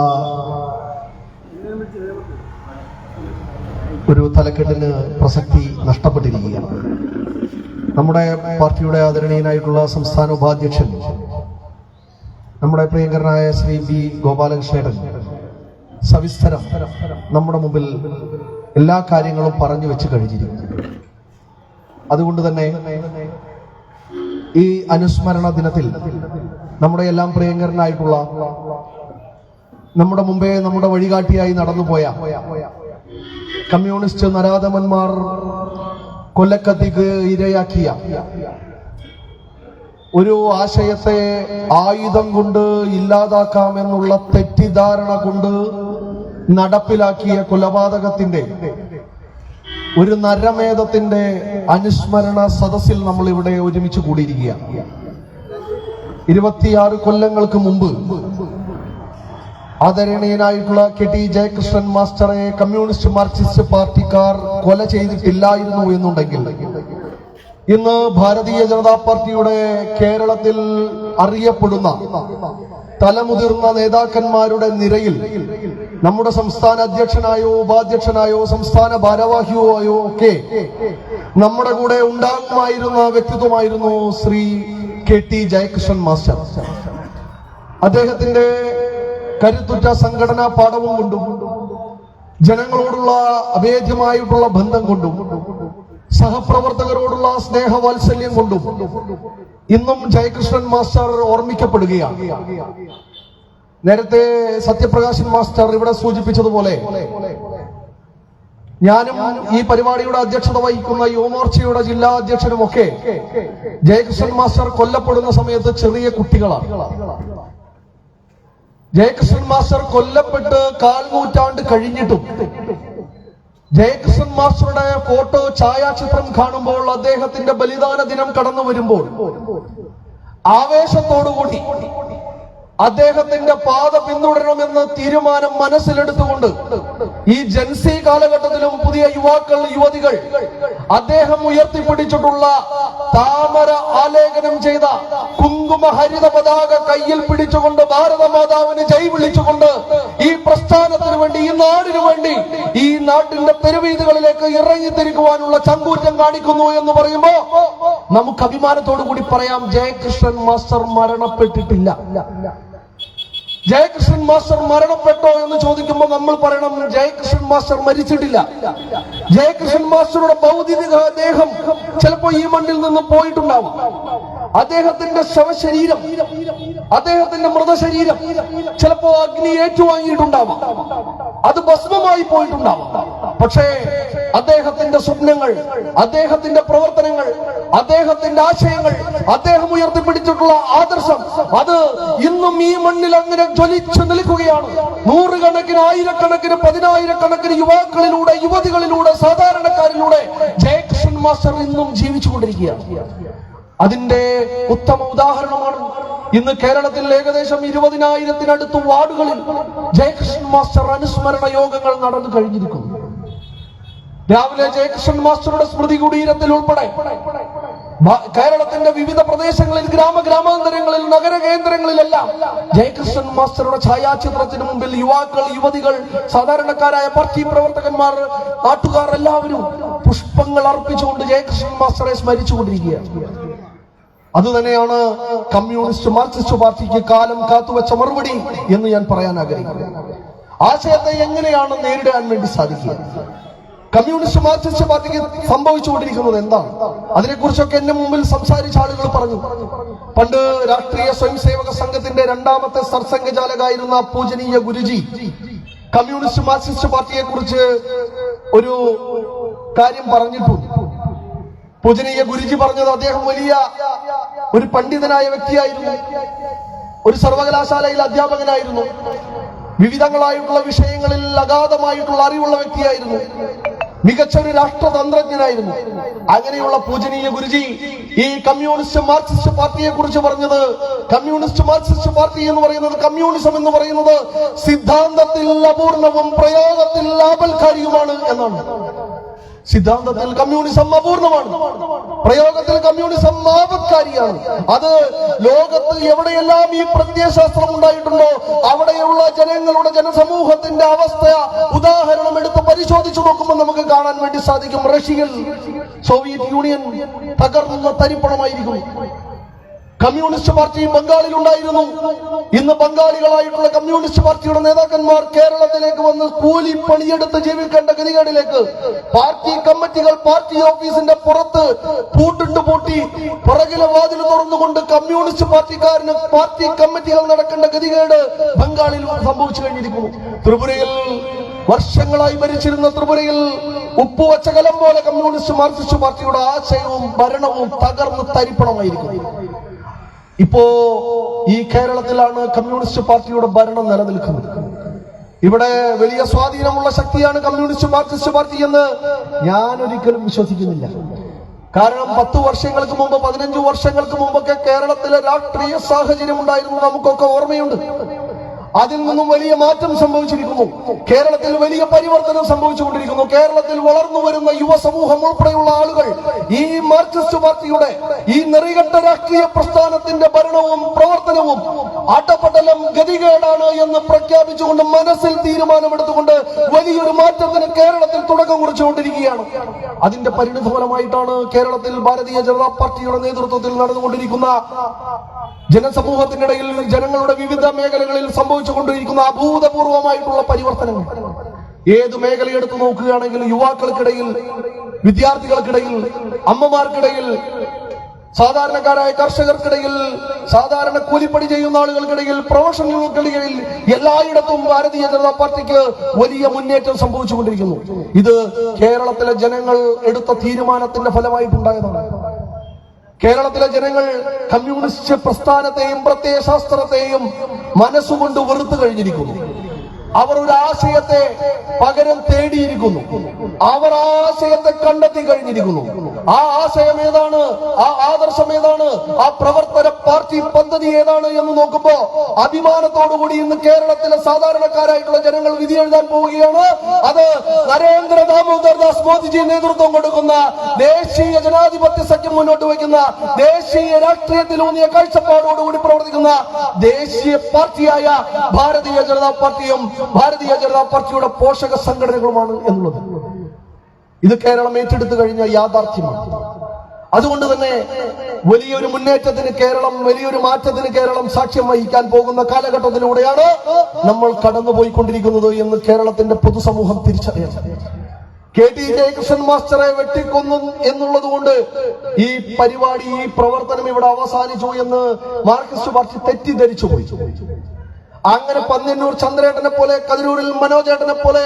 ഒരു തലക്കെട്ടിന് പ്രസക്തി നഷ്ടപ്പെട്ടിരിക്കുകയാണ്. നമ്മുടെ പാർട്ടിയുടെ ആദരണീയനായിട്ടുള്ള സംസ്ഥാന ഉപാധ്യക്ഷൻ, നമ്മുടെ പ്രിയങ്കരനായ ശ്രീ B. ഗോപാലകൃഷ്ണൻ സവിസ്തരം നമ്മുടെ മുമ്പിൽ എല്ലാ കാര്യങ്ങളും പറഞ്ഞു വെച്ച് കഴിഞ്ഞിരിക്കുന്നു. അതുകൊണ്ട് തന്നെ ഈ അനുസ്മരണ ദിനത്തിൽ നമ്മുടെ എല്ലാം പ്രിയങ്കരനായിട്ടുള്ള, നമ്മുടെ മുമ്പേ നമ്മുടെ വഴികാട്ടിയായി നടന്നുപോയ കമ്മ്യൂണിസ്റ്റ് നരാധമന്മാർ കൊല്ലക്കത്തിക്ക് ഇരയാക്കിയ ഒരു ആശയത്തെ ആയുധം കൊണ്ട് ഇല്ലാതാക്കാമെന്നുള്ള തെറ്റിദ്ധാരണ കൊണ്ട് നടപ്പിലാക്കിയ കൊലപാതകത്തിന്റെ ഒരു നരമേധത്തിന്റെ അനുസ്മരണ സദസ്സിൽ നമ്മൾ ഇവിടെ ഒരുമിച്ച് കൂടിയിരിക്കുകയാണ്. 26 കൊല്ലങ്ങൾക്ക് മുമ്പ് ആദരണീയനായിട്ടുള്ള KT ജയകൃഷ്ണൻ മാസ്റ്ററെ കമ്മ്യൂണിസ്റ്റ് മാർക്സിസ്റ്റ് പാർട്ടിക്കാർ കൊല ചെയ്തിട്ടില്ലായിരുന്നു എന്നുണ്ടെങ്കിൽ ഇന്ന് ഭാരതീയ ജനതാ പാർട്ടിയുടെ കേരളത്തിൽ അറിയപ്പെടുന്ന തലമുതിർന്ന നേതാക്കന്മാരുടെ നിരയിൽ നമ്മുടെ സംസ്ഥാന അധ്യക്ഷനായോ ഉപാധ്യക്ഷനായോ സംസ്ഥാന ഭാരവാഹിയോ ആയോ ഒക്കെ നമ്മുടെ കൂടെ ഉണ്ടാകുമായിരുന്ന വ്യക്തിത്വമായിരുന്നു ശ്രീ KT ജയകൃഷ്ണൻ മാസ്റ്റർ. അദ്ദേഹത്തിന്റെ കരുത്തുറ്റ സംഘടനാ പാഠവും കൊണ്ടും ജനങ്ങളോടുള്ള അഭേദ്യമായിട്ടുള്ള ബന്ധം കൊണ്ടും സഹപ്രവർത്തകരോടുള്ള സ്നേഹവാത്സല്യം കൊണ്ടും ഇന്നും ജയകൃഷ്ണൻ മാസ്റ്റർ ഓർമ്മിക്കപ്പെടുകയാണ്. നേരത്തെ സത്യപ്രകാശൻ മാസ്റ്റർ ഇവിടെ സൂചിപ്പിച്ചതുപോലെ ഞാനും ഈ പരിപാടിയുടെ അധ്യക്ഷത വഹിക്കുന്ന യുവമോർച്ചയുടെ ജില്ലാ അധ്യക്ഷനുമൊക്കെ ജയകൃഷ്ണൻ മാസ്റ്റർ കൊല്ലപ്പെടുന്ന സമയത്ത് ചെറിയ കുട്ടികളാണ്. ജയകൃഷ്ണൻ മാസ്റ്റർ കൊല്ലപ്പെട്ട് 1/4 നൂറ്റാണ്ട് കഴിഞ്ഞിട്ടും ജയകൃഷ്ണൻ മാസ്റ്ററുടെ ഫോട്ടോ ഛായാചിത്രം കാണുമ്പോൾ, അദ്ദേഹത്തിന്റെ ബലിദാന ദിനം കടന്നു വരുമ്പോൾ ആവേശത്തോടുകൂടി അദ്ദേഹത്തിന്റെ പാത പിന്തുടരണമെന്ന് തീരുമാനം മനസ്സിലെടുത്തുകൊണ്ട് ഈ ജൻസി കാലഘട്ടത്തിലും പുതിയ യുവാക്കൾ, യുവതികൾ അദ്ദേഹം ഉയർത്തിപ്പിടിച്ചിട്ടുള്ള താമര ആലേഖനം ചെയ്ത കുങ്കുമ ഹരിത പതാക കയ്യിൽ പിടിച്ചുകൊണ്ട് ഭാരതമാതാവിന് ജയ് വിളിച്ചുകൊണ്ട് ഈ പ്രസ്ഥാനത്തിന് വേണ്ടി, ഈ നാടിനു വേണ്ടി, ഈ നാട്ടിന്റെ തെരുവീതികളിലേക്ക് ഇറങ്ങിത്തിരിക്കുവാനുള്ള ചങ്കൂറ്റം കാണിക്കുന്നു എന്ന് പറയുമ്പോ നമുക്ക് അഭിമാനത്തോടു കൂടി പറയാം, ജയകൃഷ്ണൻ മാസ്റ്റർ മരണപ്പെട്ടിട്ടില്ല. ജയകൃഷ്ണൻ മാസ്റ്റർ മരണപ്പെട്ടോ എന്ന് ചോദിക്കുമ്പോൾ നമ്മൾ പറയണം, ജയകൃഷ്ണൻ മാസ്റ്റർ മരിച്ചിട്ടില്ല. ജയകൃഷ്ണൻ മാസ്റ്ററുടെ ഭൗതിക ദേഹം ചിലപ്പോ ഈ മണ്ണിൽ നിന്ന് പോയിട്ടുണ്ടാവും. അദ്ദേഹത്തിന്റെ ശവശരീരം, അദ്ദേഹത്തിന്റെ മൃതശരീരം ചിലപ്പോ അഗ്നി ഏറ്റുവാങ്ങിയിട്ടുണ്ടാവാം, അത് ഭസ്മമായി പോയിട്ടുണ്ടാവാം. പക്ഷേ അദ്ദേഹത്തിന്റെ സ്വപ്നങ്ങൾ, അദ്ദേഹത്തിന്റെ പ്രവർത്തനങ്ങൾ, അദ്ദേഹത്തിന്റെ ആശയങ്ങൾ, അദ്ദേഹം ഉയർത്തിപ്പിടിച്ചിട്ടുള്ള ആദർശം, അത് ഇന്നും ഈ മണ്ണിൽ അങ്ങനെ ജ്വലിച്ചു നിൽക്കുകയാണ്. നൂറുകണക്കിന്, ആയിരക്കണക്കിന്, 10,000-കണക്കിന് യുവാക്കളിലൂടെ, യുവതികളിലൂടെ, സാധാരണക്കാരിലൂടെ ജയകൃഷ്ണൻ മാസ്റ്റർ ഇന്നും ജീവിച്ചുകൊണ്ടിരിക്കുകയാണ്. അതിന്റെ ഉത്തമ ഉദാഹരണമാണ് ഇന്ന് കേരളത്തിൽ ഏകദേശം 20,000-നടുത്ത് വാർഡുകളിൽ ജയകൃഷ്ണൻ മാസ്റ്റർ അനുസ്മരണ യോഗങ്ങൾ നടന്നു കഴിഞ്ഞിരിക്കുന്നു. രാവിലെ ജയകൃഷ്ണൻ മാസ്റ്ററുടെ സ്മൃതി കുടീരത്തിൽ ഉൾപ്പെടെ കേരളത്തിന്റെ വിവിധ പ്രദേശങ്ങളിൽ, ഗ്രാമാന്തരങ്ങളിൽ, നഗര കേന്ദ്രങ്ങളിലെല്ലാം ജയകൃഷ്ണൻ മാസ്റ്ററുടെ ഛായാചിത്രത്തിന് മുമ്പിൽ യുവാക്കൾ, യുവതികൾ, സാധാരണക്കാരായ പാർട്ടി പ്രവർത്തകന്മാർ, നാട്ടുകാർ എല്ലാവരും പുഷ്പങ്ങൾ അർപ്പിച്ചുകൊണ്ട് ജയകൃഷ്ണൻ മാസ്റ്ററെ സ്മരിച്ചുകൊണ്ടിരിക്കുകയാണ്. അതുതന്നെയാണ് കമ്മ്യൂണിസ്റ്റ് മാർക്സിസ്റ്റ് പാർട്ടിക്ക് കാലം കാത്തുവെച്ച മറുപടി എന്ന് ഞാൻ പറയാൻ ആഗ്രഹിക്കുന്നു. ആശയത്തെ എങ്ങനെയാണ് നേരിടാൻ വേണ്ടി സാധിക്കുക? കമ്മ്യൂണിസ്റ്റ് മാർക്സിസ്റ്റ് പാർട്ടിക്ക് സംഭവിച്ചുകൊണ്ടിരിക്കുന്നത് എന്താണ്? അതിനെക്കുറിച്ചൊക്കെ എന്റെ മുമ്പിൽ സംസാരിച്ച ആളുകൾ പറഞ്ഞു. പണ്ട് രാഷ്ട്രീയ സ്വയം സേവക സംഘത്തിന്റെ 2ാമത്തെ സർസംഘചാലകായിരുന്ന പൂജനീയ ഗുരുജി കമ്മ്യൂണിസ്റ്റ് മാർക്സിസ്റ്റ് പാർട്ടിയെ കുറിച്ച് ഒരു കാര്യം പറഞ്ഞിട്ടുണ്ട്. പൂജനീയ ഗുരുജി പറഞ്ഞത്, അദ്ദേഹം വലിയ ഒരു പണ്ഡിതനായ വ്യക്തിയായിരുന്നു, ഒരു സർവകലാശാലയിൽ അധ്യാപകനായിരുന്നു, വിവിധങ്ങളായിട്ടുള്ള വിഷയങ്ങളിൽ അഗാധമായിട്ടുള്ള അറിവുള്ള വ്യക്തിയായിരുന്നു, മികച്ച ഒരു രാഷ്ട്രതന്ത്രജ്ഞനായിരുന്നു. അങ്ങനെയുള്ള പൂജനീയ ഗുരുജി ഈ കമ്മ്യൂണിസ്റ്റ് മാർക്സിസ്റ്റ് പാർട്ടിയെ കുറിച്ച് പറഞ്ഞത്, കമ്മ്യൂണിസ്റ്റ് മാർക്സിസ്റ്റ് പാർട്ടി എന്ന് പറയുന്നത്, കമ്മ്യൂണിസം എന്ന് പറയുന്നത് സിദ്ധാന്തത്തിൽ അപൂർണവും പ്രയോഗത്തിൽ ആപൽക്കാരിയുമാണ് എന്നാണ്. സിദ്ധാന്തത്തിൽ കമ്മ്യൂണിസം അപൂർണമാണ്, പ്രയോഗത്തിൽ കമ്മ്യൂണിസം ആപത്കാരിയാണ്. അത് ലോകത്ത് എവിടെയെല്ലാം ഈ പ്രത്യയശാസ്ത്രം ഉണ്ടായിട്ടുണ്ടോ അവിടെയുള്ള ജനങ്ങളുടെ, ജനസമൂഹത്തിന്റെ അവസ്ഥ ഉദാഹരണം എടുത്ത് പരിശോധിച്ചു നോക്കുമ്പോൾ നമുക്ക് കാണാൻ വേണ്ടി സാധിക്കും. റഷ്യയിൽ സോവിയറ്റ് യൂണിയൻ തകർന്ന തരിപ്പണമായിരിക്കും. കമ്മ്യൂണിസ്റ്റ് പാർട്ടി ബംഗാളിൽ ഉണ്ടായിരുന്നു. ഇന്ന് ബംഗാളികളായിട്ടുള്ള കമ്മ്യൂണിസ്റ്റ് പാർട്ടിയുടെ നേതാക്കന്മാർ കേരളത്തിലേക്ക് വന്ന് കൂലി പണിയെടുത്ത് ജീവിക്കേണ്ട ഗതികേടിലേക്ക്, പാർട്ടി കമ്മിറ്റികൾ പാർട്ടി ഓഫീസിന്റെ പുറത്ത് പൂട്ടിട്ട് പൂട്ടി പുറകിലെ വാതിൽ തുറന്നുകൊണ്ട് കമ്മ്യൂണിസ്റ്റ് പാർട്ടിക്കാരന് പാർട്ടി കമ്മിറ്റികൾ നടക്കേണ്ട ഗതികേട് ബംഗാളിൽ സംഭവിച്ചു കഴിഞ്ഞിരിക്കുന്നു. ത്രിപുരയിൽ വർഷങ്ങളായി ഭരിച്ചിരുന്ന ത്രിപുരയിൽ ഉപ്പുവച്ച കലം പോലെ കമ്മ്യൂണിസ്റ്റ് മാർക്സിസ്റ്റ് പാർട്ടിയുടെ ആശയവും ഭരണവും തകർന്ന് തരിപ്പണമായിരിക്കുന്നു. ഇപ്പോ ഈ കേരളത്തിലാണ് കമ്മ്യൂണിസ്റ്റ് പാർട്ടിയുടെ ഭരണം നിലനിൽക്കുന്നത്. ഇവിടെ വലിയ സ്വാധീനമുള്ള ശക്തിയാണ് കമ്മ്യൂണിസ്റ്റ് മാർക്സിസ്റ്റ് പാർട്ടി എന്ന് ഞാൻ ഒരിക്കലും വിശ്വസിക്കുന്നില്ല. കാരണം 10 വർഷങ്ങൾക്ക് മുമ്പ്, 15 വർഷങ്ങൾക്ക് മുമ്പൊക്കെ കേരളത്തിലെ രാഷ്ട്രീയ സാഹചര്യം ഉണ്ടായിരുന്നു, നമുക്കൊക്കെ ഓർമ്മയുണ്ട്. അതിൽ നിന്നും വലിയ മാറ്റം സംഭവിച്ചിരിക്കുന്നു. കേരളത്തിൽ വലിയ പരിവർത്തനം സംഭവിച്ചുകൊണ്ടിരിക്കുന്നു. കേരളത്തിൽ വളർന്നു വരുന്ന യുവസമൂഹം ഉൾപ്പെടെയുള്ള ആളുകൾ ഈ മാർക്സിസ്റ്റ് പാർട്ടിയുടെ ഈ നെറികെട്ട രാഷ്ട്രീയ പ്രസ്ഥാനത്തിന്റെ ഭരണവും പ്രവർത്തനവും അടപടലം ഗതികേടാണ് എന്ന് പ്രഖ്യാപിച്ചുകൊണ്ട് മനസ്സിൽ തീരുമാനമെടുത്തുകൊണ്ട് വലിയൊരു മാറ്റത്തിന് കേരളത്തിൽ തുടക്കം കുറിച്ചുകൊണ്ടിരിക്കുകയാണ്. അതിന്റെ പരിണിതഫലമായിട്ടാണ് കേരളത്തിൽ ഭാരതീയ ജനതാ പാർട്ടിയുടെ നേതൃത്വത്തിൽ നടന്നുകൊണ്ടിരിക്കുന്ന ജനസമൂഹത്തിനിടയിൽ, ജനങ്ങളുടെ വിവിധ മേഖലകളിൽ സംഭവിച്ചുകൊണ്ടിരിക്കുന്ന അഭൂതപൂർവമായിട്ടുള്ള പരിവർത്തനങ്ങൾ. ഏത് മേഖലയെടുത്ത് നോക്കുകയാണെങ്കിലും യുവാക്കൾക്കിടയിൽ വിദ്യാർത്ഥികൾക്കിടയിൽ, അമ്മമാർക്കിടയിൽ, സാധാരണക്കാരായ കർഷകർക്കിടയിൽ, സാധാരണ കൂലിപ്പണി ചെയ്യുന്ന ആളുകൾക്കിടയിൽ, പ്രൊഫഷണലുകൾക്കിടയിൽ എല്ലായിടത്തും ഭാരതീയ ജനതാ പാർട്ടിക്ക് വലിയ മുന്നേറ്റം സംഭവിച്ചുകൊണ്ടിരിക്കുന്നു. ഇത് കേരളത്തിലെ ജനങ്ങൾ എടുത്ത തീരുമാനത്തിന്റെ ഫലമായിട്ടുണ്ടായതാണ്. കേരളത്തിലെ ജനങ്ങൾ കമ്മ്യൂണിസ്റ്റ് പ്രസ്ഥാനത്തെയും പ്രത്യയശാസ്ത്രത്തെയും മനസ്സുകൊണ്ട് വെറുത്തു കഴിഞ്ഞിരിക്കുന്നു. അവർ ഒരു ആശയത്തെ പകരം തേടിയിരിക്കുന്നു. അവർ ആ ആശയത്തെ കണ്ടെത്തി കഴിഞ്ഞിരിക്കുന്നു. ആ ആശയം ഏതാണ്, ആ ആദർശം ഏതാണ്, ആ പ്രവർത്തന പാർട്ടി പദ്ധതി ഏതാണ് എന്ന് നോക്കുമ്പോ അഭിമാനത്തോടുകൂടി ഇന്ന് കേരളത്തിലെ സാധാരണക്കാരായിട്ടുള്ള ജനങ്ങൾ വിധി എഴുതാൻ പോവുകയാണ്. അത് നരേന്ദ്ര ദാമോദർ ദാസ് മോദിജി നേതൃത്വം കൊടുക്കുന്ന ദേശീയ ജനാധിപത്യ സഖ്യം മുന്നോട്ട് വയ്ക്കുന്ന ദേശീയ രാഷ്ട്രീയത്തിലൂന്നിയ കാഴ്ചപ്പാടോടുകൂടി പ്രവർത്തിക്കുന്ന ദേശീയ പാർട്ടിയായ ഭാരതീയ ജനതാ പാർട്ടിയും ഭാരതീയ ജനതാ പാർട്ടിയുടെ പോഷക സംഘടനകളുമാണ് എന്നുള്ളത് ഇത് കേരളം ഏറ്റെടുത്തു കഴിഞ്ഞ യാഥാർത്ഥ്യമാണ്. അതുകൊണ്ട് തന്നെ വലിയൊരു മുന്നേറ്റത്തിന് കേരളം, വലിയൊരു മാറ്റത്തിന് കേരളം സാക്ഷ്യം വഹിക്കാൻ പോകുന്ന കാലഘട്ടത്തിലൂടെയാണ് നമ്മൾ കടന്നുപോയിക്കൊണ്ടിരിക്കുന്നത് എന്ന് കേരളത്തിന്റെ പൊതുസമൂഹം തിരിച്ചറിയണം. KT ജയകൃഷ്ണൻ മാസ്റ്ററെ വെട്ടിക്കൊന്നു എന്നുള്ളത് കൊണ്ട് ഈ പരിപാടി, ഈ പ്രവർത്തനം ഇവിടെ അവസാനിച്ചു എന്ന് മാർക്സിസ്റ്റ് പാർട്ടി തെറ്റിദ്ധരിച്ചു പോയി. അങ്ങനെ പന്ന്യന്നൂർ ചന്ദ്രേട്ടനെ പോലെ, കതിരൂരിൽ മനോജേട്ടനെ പോലെ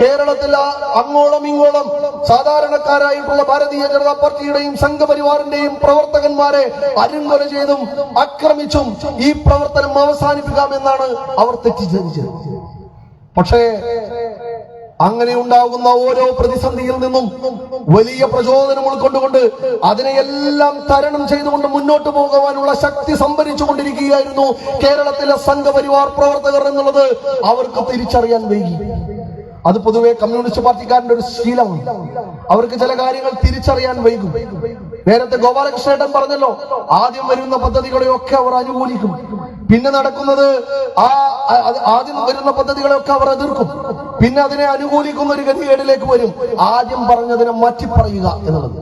കേരളത്തിൽ അങ്ങോളം ഇങ്ങോളം സാധാരണക്കാരായിട്ടുള്ള ഭാരതീയ ജനതാ പാർട്ടിയുടെയും സംഘപരിവാറിന്റെയും പ്രവർത്തകന്മാരെ അരുങ്കൊല ചെയ്തും ആക്രമിച്ചും ഈ പ്രവർത്തനം അവസാനിപ്പിക്കാമെന്നാണ് അവർ തെറ്റിദ്ധരിച്ചത്. പക്ഷേ അങ്ങനെ ഉണ്ടാകുന്ന ഓരോ പ്രതിസന്ധിയിൽ നിന്നും വലിയ പ്രചോദനം ഉൾക്കൊണ്ടുകൊണ്ട് അതിനെയെല്ലാം തരണം ചെയ്തുകൊണ്ട് മുന്നോട്ട് പോകുവാനുള്ള ശക്തി സംഭരിച്ചുകൊണ്ടിരിക്കുകയായിരുന്നു കേരളത്തിലെ സംഘപരിവാർ പ്രവർത്തകർ എന്നുള്ളത് അവർക്ക് തിരിച്ചറിയാൻ വൈകി. അത് പൊതുവെ കമ്മ്യൂണിസ്റ്റ് പാർട്ടിക്കാരന്റെ ഒരു ശീലമാണ്. അവർക്ക് ചില കാര്യങ്ങൾ തിരിച്ചറിയാൻ വൈകും. നേരത്തെ ഗോപാലകൃഷ്ണേട്ടൻ പറഞ്ഞല്ലോ, ആദ്യം വരുന്ന പദ്ധതികളെയൊക്കെ അവർ അനുകൂലിക്കും, പിന്നെ നടക്കുന്നത് ആദ്യം വരുന്ന പദ്ധതികളെയൊക്കെ അവർ എതിർക്കും, പിന്നെ അതിനെ അനുകൂലിക്കുന്ന ഒരു ഗതികേടിലേക്ക് വരും. ആദ്യം പറഞ്ഞതിനെ മാറ്റി പറയുക എന്നുള്ളത്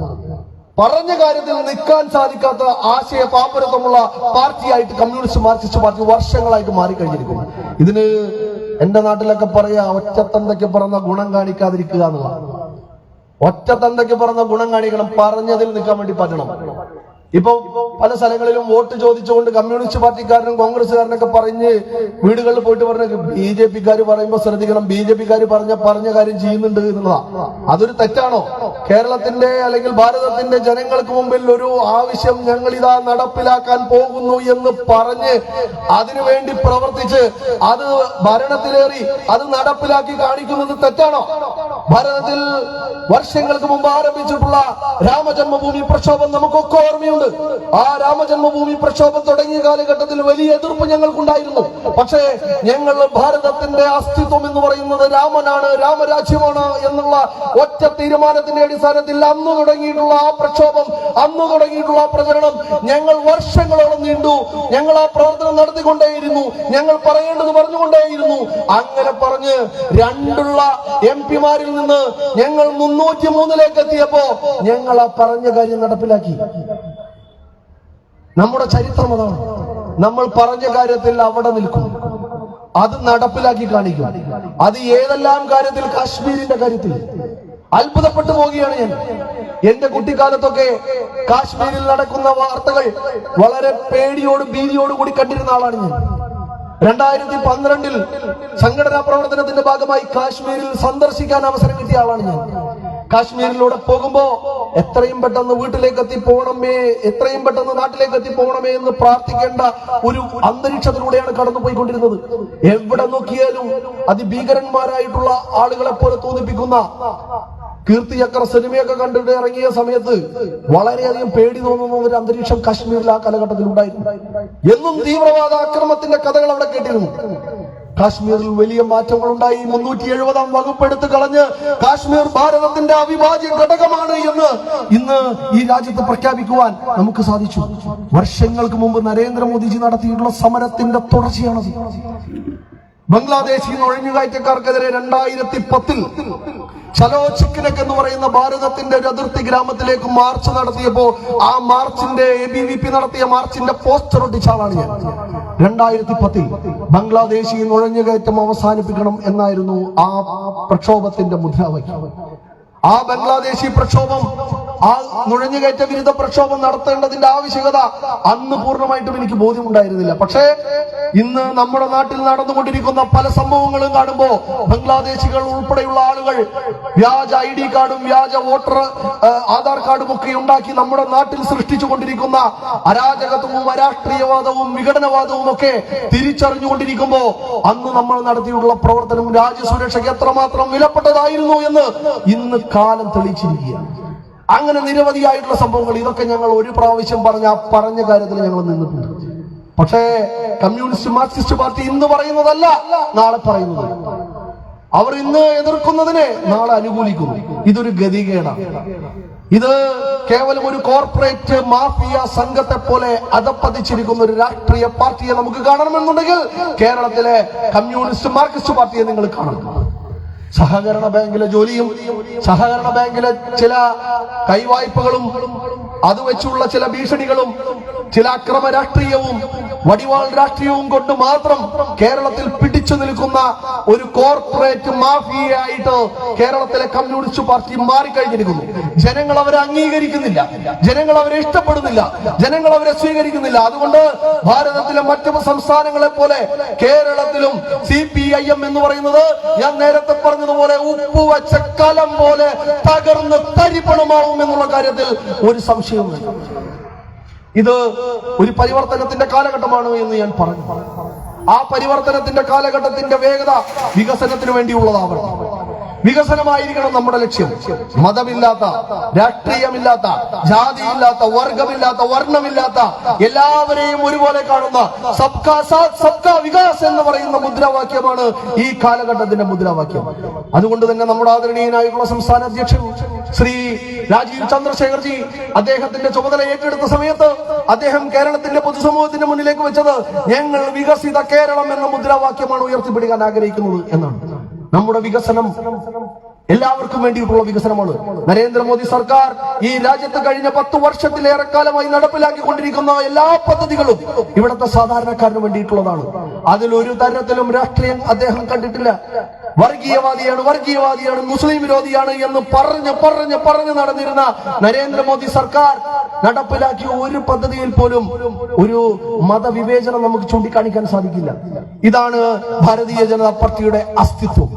പറഞ്ഞ കാര്യത്തിൽ നിൽക്കാൻ സാധിക്കാത്ത ആശയ പാപ്പരത്വമുള്ള പാർട്ടിയായിട്ട് കമ്മ്യൂണിസ്റ്റ് മാർക്സിസ്റ്റ് പാർട്ടി വർഷങ്ങളായിട്ട് മാറിക്കഴിഞ്ഞിരിക്കുന്നു. ഇതിന് എന്റെ നാട്ടിലൊക്കെ പറയാ ഒറ്റത്തന്തയ്ക്ക് പറഞ്ഞ ഗുണം കാണിക്കാതിരിക്കുക എന്നുള്ള. ഒറ്റത്തന്തയ്ക്ക് പറഞ്ഞ ഗുണം കാണിക്കണം, പറഞ്ഞതിൽ നിൽക്കാൻ വേണ്ടി പറ്റണം. ഇപ്പൊ പല സ്ഥലങ്ങളിലും വോട്ട് ചോദിച്ചുകൊണ്ട് കമ്മ്യൂണിസ്റ്റ് പാർട്ടിക്കാരനും കോൺഗ്രസ്സുകാരനൊക്കെ പറഞ്ഞ് വീടുകളിൽ പോയിട്ട് പറഞ്ഞ BJP-ക്കാർ പറയുമ്പോൾ ശ്രദ്ധിക്കണം, BJP-ക്കാർ പറഞ്ഞ കാര്യം ചെയ്യുന്നുണ്ട് എന്നുള്ളതാ. അതൊരു തെറ്റാണോ? കേരളത്തിന്റെ അല്ലെങ്കിൽ ഭാരതത്തിന്റെ ജനങ്ങൾക്ക് മുമ്പിൽ ഒരു ആവശ്യം ഞങ്ങൾ ഇതാ നടപ്പിലാക്കാൻ പോകുന്നു എന്ന് പറഞ്ഞ് അതിനുവേണ്ടി പ്രവർത്തിച്ച് അത് ഭരണത്തിലേറി അത് നടപ്പിലാക്കി കാണിക്കുന്നത് തെറ്റാണോ? ഭാരതത്തിൽ വർഷങ്ങൾക്ക് മുമ്പ് ആരംഭിച്ചിട്ടുള്ള രാമജന്മഭൂമി പ്രക്ഷോഭം നമുക്കൊക്കെ ഓർമ്മയുണ്ട്. ആ രാമജന്മഭൂമി പ്രക്ഷോഭം തുടങ്ങിയ കാലഘട്ടത്തിൽ വലിയ എതിർപ്പ് ഞങ്ങൾക്കുണ്ടായിരുന്നു. പക്ഷേ ഞങ്ങൾ ഭാരതത്തിന്റെ അസ്തിത്വം എന്ന് പറയുന്നത് രാമനാണ്, രാമരാജ്യമാണ് എന്നുള്ള ഒറ്റ തീരുമാനത്തിന്റെ അടിസ്ഥാനത്തിൽ അന്ന് തുടങ്ങിയിട്ടുള്ള ആ പ്രക്ഷോഭം, അന്ന് തുടങ്ങിയിട്ടുള്ള ആ പ്രചരണം ഞങ്ങൾ വർഷങ്ങളോളം നീണ്ടു. ഞങ്ങൾ ആ പ്രവർത്തനം നടത്തിക്കൊണ്ടേയിരുന്നു. ഞങ്ങൾ പറയേണ്ടത് പറഞ്ഞുകൊണ്ടേയിരുന്നു. അങ്ങനെ പറഞ്ഞ് രണ്ടുള്ള MP-മാരിൽ നിന്ന് ഞങ്ങൾ 303 എത്തിയപ്പോ ഞങ്ങൾ ആ പറഞ്ഞ കാര്യം നടപ്പിലാക്കി. നമ്മുടെ ചരിത്രം അതാണ്. നമ്മൾ പറഞ്ഞ കാര്യത്തിൽ അവിടെ നിൽക്കും, അത് നടപ്പിലാക്കി കാണിക്കും. അത് ഏതെല്ലാം കാര്യത്തിൽ, കാശ്മീരിന്റെ കാര്യത്തിൽ അത്ഭുതപ്പെട്ടു പോവുകയാണ് ഞാൻ. എന്റെ കുട്ടിക്കാലത്തൊക്കെ കാശ്മീരിൽ നടക്കുന്ന വാർത്തകൾ വളരെ പേടിയോടും ഭീതിയോടും കൂടി കണ്ടിരുന്ന ആളാണ് ഞാൻ. 2012 സംഘടനാ പ്രവർത്തനത്തിന്റെ ഭാഗമായി കാശ്മീരിൽ സന്ദർശിക്കാൻ അവസരം കിട്ടിയ ആളാണ് ഞാൻ. കാശ്മീരിലൂടെ പോകുമ്പോ എത്രയും പെട്ടെന്ന് വീട്ടിലേക്ക് എത്തിപ്പോകണമേ, എത്രയും പെട്ടെന്ന് നാട്ടിലേക്ക് എത്തിപ്പോകണമേ എന്ന് പ്രാർത്ഥിക്കേണ്ട ഒരു അന്തരീക്ഷത്തിലൂടെയാണ് കടന്നുപോയിക്കൊണ്ടിരുന്നത്. എവിടെ നോക്കിയാലും അതിഭീകരന്മാരായിട്ടുള്ള ആളുകളെ പോലെ തോന്നിപ്പിക്കുന്ന കീർത്തിചക്ര സിനിമയൊക്കെ കണ്ടിട്ട് ഇറങ്ങിയ സമയത്ത് വളരെയധികം പേടി തോന്നുന്ന ഒരു അന്തരീക്ഷം കാശ്മീരിൽ ആ കാലഘട്ടത്തിൽ ഉണ്ടായിരുന്നു. എന്നും തീവ്രവാദ ആക്രമണത്തിന്റെ കഥകൾ അവിടെ കേട്ടിരുന്നു. കാശ്മീരിൽ വലിയ മാറ്റങ്ങൾ ഉണ്ടായി. 370-ാം വകുപ്പ് എടുത്തു കളഞ്ഞ് കാശ്മീർ ഭാരതത്തിന്റെ അവിഭാജ്യ ഘടകമാണ് എന്ന് ഇന്ന് ഈ രാജ്യത്ത് പ്രഖ്യാപിക്കുവാൻ നമുക്ക് സാധിച്ചു. വർഷങ്ങൾക്ക് മുമ്പ് നരേന്ദ്രമോദിജി നടത്തിയിട്ടുള്ള സമരത്തിന്റെ തുടർച്ചയാണത്. ബംഗ്ലാദേശിൽ നുഴഞ്ഞുകയറ്റക്കാർക്കെതിരെ 2010 ചലോ ചിക്കനക് എന്ന് പറയുന്ന ഭാരതത്തിന്റെ ഒരു അതിർത്തി ഗ്രാമത്തിലേക്ക് മാർച്ച് നടത്തിയപ്പോ ആ മാർച്ചിന്റെ ABVP നടത്തിയ മാർച്ചിന്റെ പോസ്റ്റർ ഒട്ടിച്ച ആളാണ് ഞാൻ. 2010 ബംഗ്ലാദേശിൽ നുഴഞ്ഞുകയറ്റം അവസാനിപ്പിക്കണം എന്നായിരുന്നു ആ പ്രക്ഷോഭത്തിന്റെ മുദ്രാവാക്യം. ആ ബംഗ്ലാദേശി പ്രക്ഷോഭം, ആ നുഴഞ്ഞുകയറ്റ വിരുദ്ധ പ്രക്ഷോഭം നടത്തേണ്ടതിന്റെ ആവശ്യകത അന്ന് പൂർണ്ണമായിട്ടും എനിക്ക് ബോധ്യമുണ്ടായിരുന്നില്ല. പക്ഷേ ഇന്ന് നമ്മുടെ നാട്ടിൽ നടന്നുകൊണ്ടിരിക്കുന്ന പല സംഭവങ്ങളും കാണുമ്പോ ബംഗ്ലാദേശികൾ ഉൾപ്പെടെയുള്ള ആളുകൾ വ്യാജ ID കാർഡും വ്യാജ വോട്ടർ ആധാർ കാർഡും ഒക്കെ ഉണ്ടാക്കി നമ്മുടെ നാട്ടിൽ സൃഷ്ടിച്ചു കൊണ്ടിരിക്കുന്ന അരാജകത്വവും അരാഷ്ട്രീയവാദവും വിഘടനവാദവും ഒക്കെ തിരിച്ചറിഞ്ഞുകൊണ്ടിരിക്കുമ്പോ അന്ന് നമ്മൾ നടത്തിയിട്ടുള്ള പ്രവർത്തനം രാജ്യസുരക്ഷയ്ക്ക് എത്രമാത്രം വിലപ്പെട്ടതായിരുന്നു എന്ന് ഇന്ന് കാലം തെളിയിച്ചിരിക്കുകയാണ്. അങ്ങനെ നിരവധിയായിട്ടുള്ള സംഭവങ്ങൾ, ഇതൊക്കെ ഞങ്ങൾ ഒരു പ്രാവശ്യം പറഞ്ഞ കാര്യത്തിൽ ഞങ്ങൾ നിന്നിട്ടുണ്ട്. പക്ഷേ കമ്മ്യൂണിസ്റ്റ് മാർക്സിസ്റ്റ് പാർട്ടി ഇന്ന് പറയുന്നതല്ല നാളെ പറയുന്നത്. അവർ ഇന്ന് എതിർക്കുന്നതിനെ നാളെ അനുകൂലിക്കുന്നു. ഇതൊരു ഗതികേടാണ്. ഇത് കേവലം ഒരു കോർപ്പറേറ്റ് മാഫിയ സംഘത്തെ പോലെ അധപ്പതിച്ചിരിക്കുന്ന ഒരു രാഷ്ട്രീയ പാർട്ടിയെ നമുക്ക് കാണണമെന്നുണ്ടെങ്കിൽ കേരളത്തിലെ കമ്മ്യൂണിസ്റ്റ് മാർക്സിസ്റ്റ് പാർട്ടിയെ നിങ്ങൾ കാണണം. സഹകരണ ബാങ്കിലെ ജോലിയും സഹകരണ ബാങ്കിലെ ചില കൈവായ്പകളും അത് വെച്ചുള്ള ചില ഭീഷണികളും ചില അക്രമ രാഷ്ട്രീയവും വടിവാൾ രാഷ്ട്രീയവും കൊണ്ട് മാത്രം കേരളത്തിൽ പിടിച്ചു നിൽക്കുന്ന ഒരു കോർപ്പറേറ്റ് മാഫിയയായിട്ട് കേരളത്തിലെ കമ്മ്യൂണിസ്റ്റ് പാർട്ടി മാറിക്കഴിഞ്ഞിരിക്കുന്നു. ജനങ്ങൾ അവരെ അംഗീകരിക്കുന്നില്ല, ജനങ്ങൾ അവരെ ഇഷ്ടപ്പെടുന്നില്ല, ജനങ്ങൾ അവരെ സ്വീകരിക്കുന്നില്ല. അതുകൊണ്ട് ഭാരതത്തിലെ മറ്റു സംസ്ഥാനങ്ങളെ പോലെ കേരളത്തിലും CPIM എന്ന് പറയുന്നത് ഞാൻ നേരത്തെ പറഞ്ഞതുപോലെ ഉപ്പുവച്ച കലം പോലെ തകർന്ന് തരിപ്പണമാവും എന്നുള്ള കാര്യത്തിൽ ഒരു സംശയവുമില്ല. ഇത് ഒരു പരിവർത്തനത്തിന്റെ കാലഘട്ടമാണ് എന്ന് ഞാൻ പറഞ്ഞു. ആ പരിവർത്തനത്തിന്റെ കാലഘട്ടത്തിന്റെ വേഗത വികസനത്തിന് വേണ്ടിയുള്ളതാവണം. വികസനമായിരിക്കണം നമ്മുടെ ലക്ഷ്യം. മതമില്ലാത്ത, രാഷ്ട്രീയമില്ലാത്ത, ജാതിയില്ലാത്ത, വർഗമില്ലാത്ത, വർണ്ണമില്ലാത്ത എല്ലാവരെയും ഒരുപോലെ കാണുന്ന സബ്കാ സാത്ത് സബ്കാ വികാസ് എന്ന് പറയുന്ന മുദ്രാവാക്യമാണ് ഈ കാലഘട്ടത്തിന്റെ മുദ്രാവാക്യം. അതുകൊണ്ട് തന്നെ നമ്മുടെ ആദരണീയനായിട്ടുള്ള സംസ്ഥാന അധ്യക്ഷൻ ശ്രീ രാജീവ് ചന്ദ്രശേഖർജി അദ്ദേഹത്തിന്റെ ചുമതല ഏറ്റെടുത്ത സമയത്ത് അദ്ദേഹം കേരളത്തിന്റെ പൊതുസമൂഹത്തിന്റെ മുന്നിലേക്ക് വെച്ചത് ഞങ്ങൾ വികസിത കേരളം എന്ന മുദ്രാവാക്യമാണ് ഉയർത്തിപ്പിടിക്കാൻ ആഗ്രഹിക്കുന്നത് എന്നാണ്. നമ്മുടെ വികസനം എല്ലാവർക്കും വേണ്ടിയിട്ടുള്ള വികസനമാണ്. നരേന്ദ്രമോദി സർക്കാർ ഈ രാജ്യത്ത് കഴിഞ്ഞ 10 വർഷത്തിലേറെ കാലമായി നടപ്പിലാക്കിക്കൊണ്ടിരിക്കുന്ന എല്ലാ പദ്ധതികളും ഇവിടുത്തെ സാധാരണക്കാരന് വേണ്ടിയിട്ടുള്ളതാണ്. അതിലൊരു തരത്തിലും രാഷ്ട്രീയം അദ്ദേഹം കണ്ടിട്ടില്ല. വർഗീയവാദിയാണ്, മുസ്ലിം വിരോധിയാണ് എന്ന് പറഞ്ഞു നടന്നിരുന്ന നരേന്ദ്രമോദി സർക്കാർ നടപ്പിലാക്കിയ ഒരു പദ്ധതിയിൽ പോലും ഒരു മതവിവേചനം നമുക്ക് ചൂണ്ടിക്കാണിക്കാൻ സാധിക്കില്ല. ഇതാണ് ഭാരതീയ ജനതാ പാർട്ടിയുടെ അസ്തിത്വം.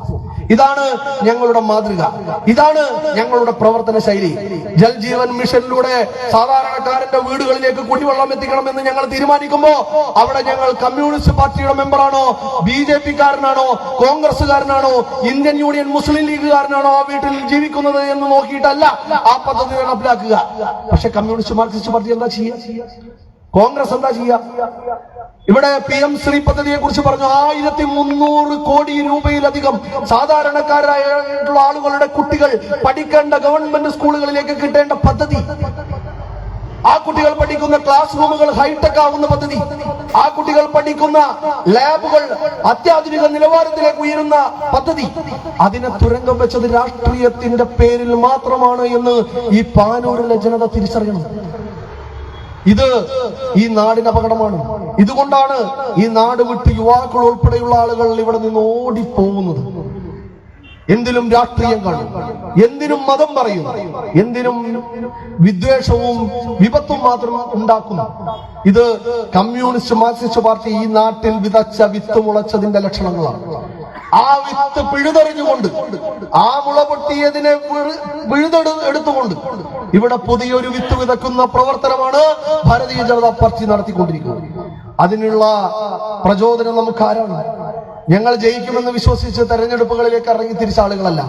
ഇതാണ് ഞങ്ങളുടെ മാതൃക. ഇതാണ് ഞങ്ങളുടെ പ്രവർത്തന ശൈലി. ജൽജീവൻ മിഷനിലൂടെ സാധാരണക്കാരന്റെ വീടുകളിലേക്ക് കുടിവെള്ളം എത്തിക്കണമെന്ന് ഞങ്ങൾ തീരുമാനിക്കുമ്പോ അവിടെ ഞങ്ങൾ കമ്മ്യൂണിസ്റ്റ് പാർട്ടിയുടെ മെമ്പറാണോ, BJP കാരനാണോ, കോൺഗ്രസ്സുകാരനാണോ, ഇന്ത്യൻ യൂണിയൻ മുസ്ലിം ലീഗുകാരനാണോ ആ വീട്ടിൽ ജീവിക്കുന്നത് എന്ന് നോക്കിയിട്ടല്ല ആ പദ്ധതി നടപ്പിലാക്കുക. പക്ഷെ കമ്മ്യൂണിസ്റ്റ് മാർക്സിസ്റ്റ് പാർട്ടി എന്താ ചെയ്യുക? കോൺഗ്രസ് എന്താ ചെയ്യുക? ഇവിടെ PM ശ്രീ പദ്ധതിയെ കുറിച്ച് പറഞ്ഞു. 1300 കോടി രൂപയിലധികം സാധാരണക്കാരായിട്ടുള്ള ആളുകളുടെ കുട്ടികൾ പഠിക്കേണ്ട ഗവൺമെന്റ് സ്കൂളുകളിലേക്ക് കിട്ടേണ്ട പദ്ധതി. ആ കുട്ടികൾ പഠിക്കുന്ന ക്ലാസ് റൂമുകൾ ഹൈടെക് ആവുന്ന പദ്ധതി. ആ കുട്ടികൾ പഠിക്കുന്ന ലാബുകൾ അത്യാധുനിക നിലവാരത്തിലേക്ക് ഉയരുന്ന പദ്ധതി. അതിനെ തുരങ്കം വെച്ചത് രാഷ്ട്രീയത്തിന്റെ പേരിൽ മാത്രമാണ് എന്ന് ഈ പാനൂരിലെ ജനത തിരിച്ചറിയണം. ഇത് ഈ നാടിന് അപകടമാണ്. ഇതുകൊണ്ടാണ് ഈ നാട് വിട്ട് യുവാക്കൾ ഉൾപ്പെടെയുള്ള ആളുകൾ ഇവിടെ നിന്ന് ഓടിപ്പോകുന്നത്. എന്തിനും രാഷ്ട്രീയം കാണും, എന്തിനും മതം പറയും, എന്തിനും വിദ്വേഷവും വിപത്തും മാത്രം ഉണ്ടാക്കുന്നു. ഇത് കമ്മ്യൂണിസ്റ്റ് മാർക്സിസ്റ്റ് പാർട്ടി ഈ നാട്ടിൽ വിതച്ച വിത്ത് മുളച്ചതിന്റെ ലക്ഷണങ്ങളാണ്. ആ വിത്ത് പിഴുതെറിഞ്ഞുകൊണ്ട്, ആ മുള പൊട്ടിയതിനെ എടുത്തുകൊണ്ട് ഇവിടെ പുതിയൊരു വിത്ത് വിതക്കുന്ന പ്രവർത്തനമാണ് ഭാരതീയ ജനതാ പാർട്ടി നടത്തിക്കൊണ്ടിരിക്കുന്നത്. അതിനുള്ള പ്രചോദനം നമുക്ക് ആരാണ്? ഞങ്ങൾ ജയിക്കുമെന്ന് വിശ്വസിച്ച് തെരഞ്ഞെടുപ്പുകളിലേക്ക് ഇറങ്ങി തിരിച്ച ആളുകളല്ല.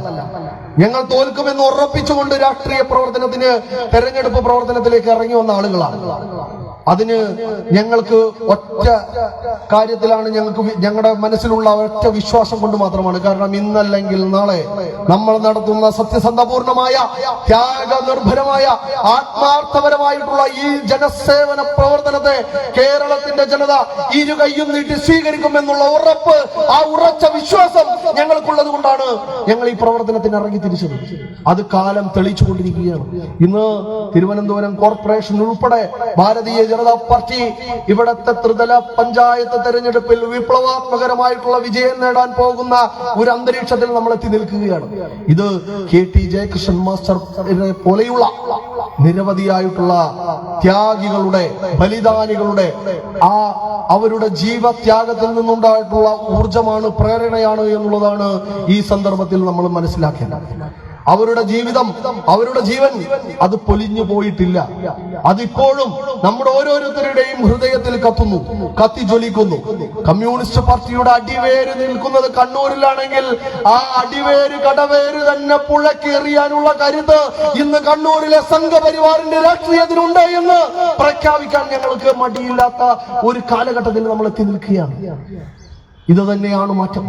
ഞങ്ങൾ തോൽക്കുമെന്ന് ഉറപ്പിച്ചുകൊണ്ട് രാഷ്ട്രീയ പ്രവർത്തനത്തിന്, തെരഞ്ഞെടുപ്പ് പ്രവർത്തനത്തിലേക്ക് ഇറങ്ങി വന്ന ആളുകളാണ്. അതിന് ഞങ്ങൾക്ക് ഒറ്റ കാര്യത്തിലാണ് ഞങ്ങളുടെ മനസ്സിലുള്ള ഒറ്റ വിശ്വാസം കൊണ്ട് മാത്രമാണ്. കാരണം ഇന്നല്ലെങ്കിൽ നാളെ നമ്മൾ നടത്തുന്ന സത്യസന്ധപൂർണമായ, ത്യാഗനിർഭരമായ, ആത്മാർത്ഥപരമായിട്ടുള്ള ഈ ജനസേവന പ്രവർത്തനത്തെ കേരളത്തിന്റെ ജനത ഇരു കൈയും നീട്ടി സ്വീകരിക്കുമെന്നുള്ള ഉറപ്പ്, ആ ഉറച്ച വിശ്വാസം ഞങ്ങൾക്കുള്ളത് കൊണ്ടാണ് ഞങ്ങൾ ഈ പ്രവർത്തനത്തിന് ഇറങ്ങി തിരിച്ചത്. അത് കാലം തെളിയിച്ചുകൊണ്ടിരിക്കുകയാണ്. ഇന്ന് തിരുവനന്തപുരം കോർപ്പറേഷൻ ഉൾപ്പെടെ ഭാരതീയ ജനതാ പാർട്ടി ഇവിടത്തെ ത്രിതല പഞ്ചായത്ത് തെരഞ്ഞെടുപ്പിൽ വിപ്ലവാത്മകരമായിട്ടുള്ള വിജയം നേടാൻ പോകുന്ന ഒരു അന്തരീക്ഷത്തിൽ നമ്മൾ എത്തി നിൽക്കുകയാണ്. ഇത് KT ജയകൃഷ്ണൻ മാസ്റ്ററിനെ പോലെയുള്ള നിരവധിയായിട്ടുള്ള ത്യാഗികളുടെ, ബലിദാനികളുടെ അവരുടെ ജീവത്യാഗത്തിൽ നിന്നുണ്ടായിട്ടുള്ള ഊർജമാണ്, പ്രേരണയാണ് എന്നുള്ളതാണ് ഈ സന്ദർഭത്തിൽ നമ്മൾ മനസ്സിലാക്കേണ്ടത്. അവരുടെ ജീവിതം, അവരുടെ ജീവൻ അത് പൊലിഞ്ഞു പോയിട്ടില്ല. അതിപ്പോഴും നമ്മുടെ ഓരോരുത്തരുടെയും ഹൃദയത്തിൽ കത്തുന്നു, കത്തിജ്വലിക്കുന്നു. കമ്മ്യൂണിസ്റ്റ് പാർട്ടിയുടെ അടിവേര് നിൽക്കുന്നത് കണ്ണൂരിലാണെങ്കിൽ ആ അടിവേര് കടവേര് തന്നെ പുഴക്കേറിയാനുള്ള കരുത്ത് ഇന്ന് കണ്ണൂരിലെ സംഘപരിവാറിന്റെ രാഷ്ട്രീയത്തിനുണ്ട് എന്ന് പ്രഖ്യാപിക്കാൻ ഞങ്ങൾക്ക് മടിയില്ലാത്ത ഒരു കാലഘട്ടത്തിൽ നമ്മൾ എത്തി നിൽക്കുകയാണ്. ഇത് തന്നെയാണ് മാറ്റം.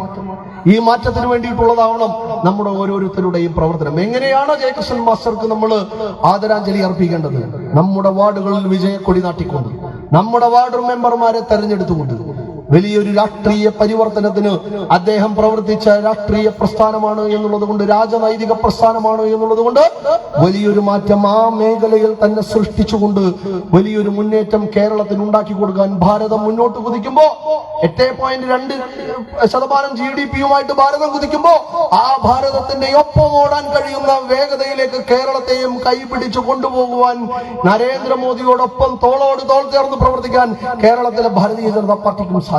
ഈ മാറ്റത്തിന് വേണ്ടിയിട്ടുള്ളതാവണം നമ്മുടെ ഓരോരുത്തരുടെയും പ്രവർത്തനം. എങ്ങനെയാണ് ജയകൃഷ്ണൻ മാസ്റ്റർക്ക് നമ്മൾ ആദരാഞ്ജലി അർപ്പിക്കേണ്ടത്? നമ്മുടെ വാർഡുകളിൽ വിജയക്കൊടി നാട്ടിക്കൊണ്ട്, നമ്മുടെ വാർഡ് മെമ്പർമാരെ തെരഞ്ഞെടുത്തുകൊണ്ട്, വലിയൊരു രാഷ്ട്രീയ പരിവർത്തനത്തിന് അദ്ദേഹം പ്രവർത്തിച്ച രാഷ്ട്രീയ പ്രസ്ഥാനമാണ് എന്നുള്ളത് കൊണ്ട്, രാജനൈതിക പ്രസ്ഥാനമാണ് എന്നുള്ളത് കൊണ്ട് വലിയൊരു മാറ്റം ആ മേഖലയിൽ തന്നെ സൃഷ്ടിച്ചുകൊണ്ട് വലിയൊരു മുന്നേറ്റം കേരളത്തിന് ഉണ്ടാക്കി കൊടുക്കാൻ ഭാരതം മുന്നോട്ട് കുതിക്കുമ്പോ 8.2% GDP-യുമായിട്ട് ഭാരതം കുതിക്കുമ്പോ ആ ഭാരതത്തിന്റെ ഒപ്പം ഓടാൻ കഴിയുന്ന വേഗതയിലേക്ക് കേരളത്തെയും കൈപിടിച്ചു കൊണ്ടുപോകുവാൻ നരേന്ദ്രമോദിയോടൊപ്പം തോളോട് തോൾ ചേർന്ന് പ്രവർത്തിക്കാൻ കേരളത്തിലെ ഭാരതീയ ജനതാ പാർട്ടിക്കും സാധിക്കും.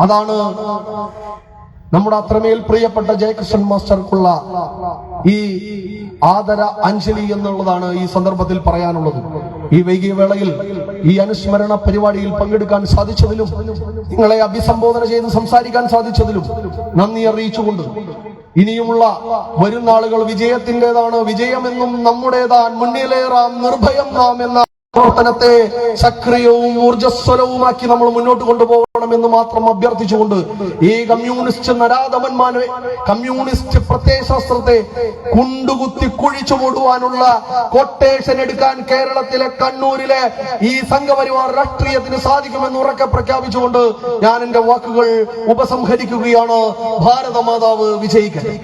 അതാണ് നമ്മുടെ അത്രമേൽ പ്രിയപ്പെട്ട ജയകൃഷ്ണൻ മാസ്റ്റർക്കുള്ള ഈ ആദര അഞ്ജലി എന്നുള്ളതാണ് ഈ സന്ദർഭത്തിൽ പറയാനുള്ളത്. ഈ വൈകിയ വേളയിൽ ഈ അനുസ്മരണ പരിപാടിയിൽ പങ്കെടുക്കാൻ സാധിച്ചതിലും നിങ്ങളെ അഭിസംബോധന ചെയ്ത് സംസാരിക്കാൻ സാധിച്ചതിലും നന്ദി അറിയിച്ചുകൊണ്ട്, ഇനിയുമുള്ള വരും നാളുകൾ വിജയത്തിൻ്റെതാണ്, വിജയമെന്നും നമ്മുടേതാൻ, മുന്നിലേറാം നിർഭയം നാം എന്ന പ്രവർത്തനത്തെ സക്രിയവും ഊർജ്ജസ്വലവുമാക്കി നമ്മൾ മുന്നോട്ട് കൊണ്ടുപോകണമെന്ന് മാത്രം അഭ്യർത്ഥിച്ചുകൊണ്ട്, ഈ കമ്മ്യൂണിസ്റ്റ് നരാധമന്മാരെ, കമ്മ്യൂണിസ്റ്റ് പ്രത്യയശാസ്ത്രത്തെ കുണ്ടുകുത്തി കുഴിച്ചു മൂടുവാനുള്ള കൊട്ടേഷൻ എടുക്കാൻ കേരളത്തിലെ കണ്ണൂരിലെ ഈ സംഘപരിവാർ രാഷ്ട്രീയത്തിന് സാധിക്കുമെന്ന് ഉറക്കെ പ്രഖ്യാപിച്ചുകൊണ്ട് ഞാൻ എന്റെ വാക്കുകൾ ഉപസംഹരിക്കുകയാണ്. ഭാരതമാതാവ് വിജയിക്കട്ടെ.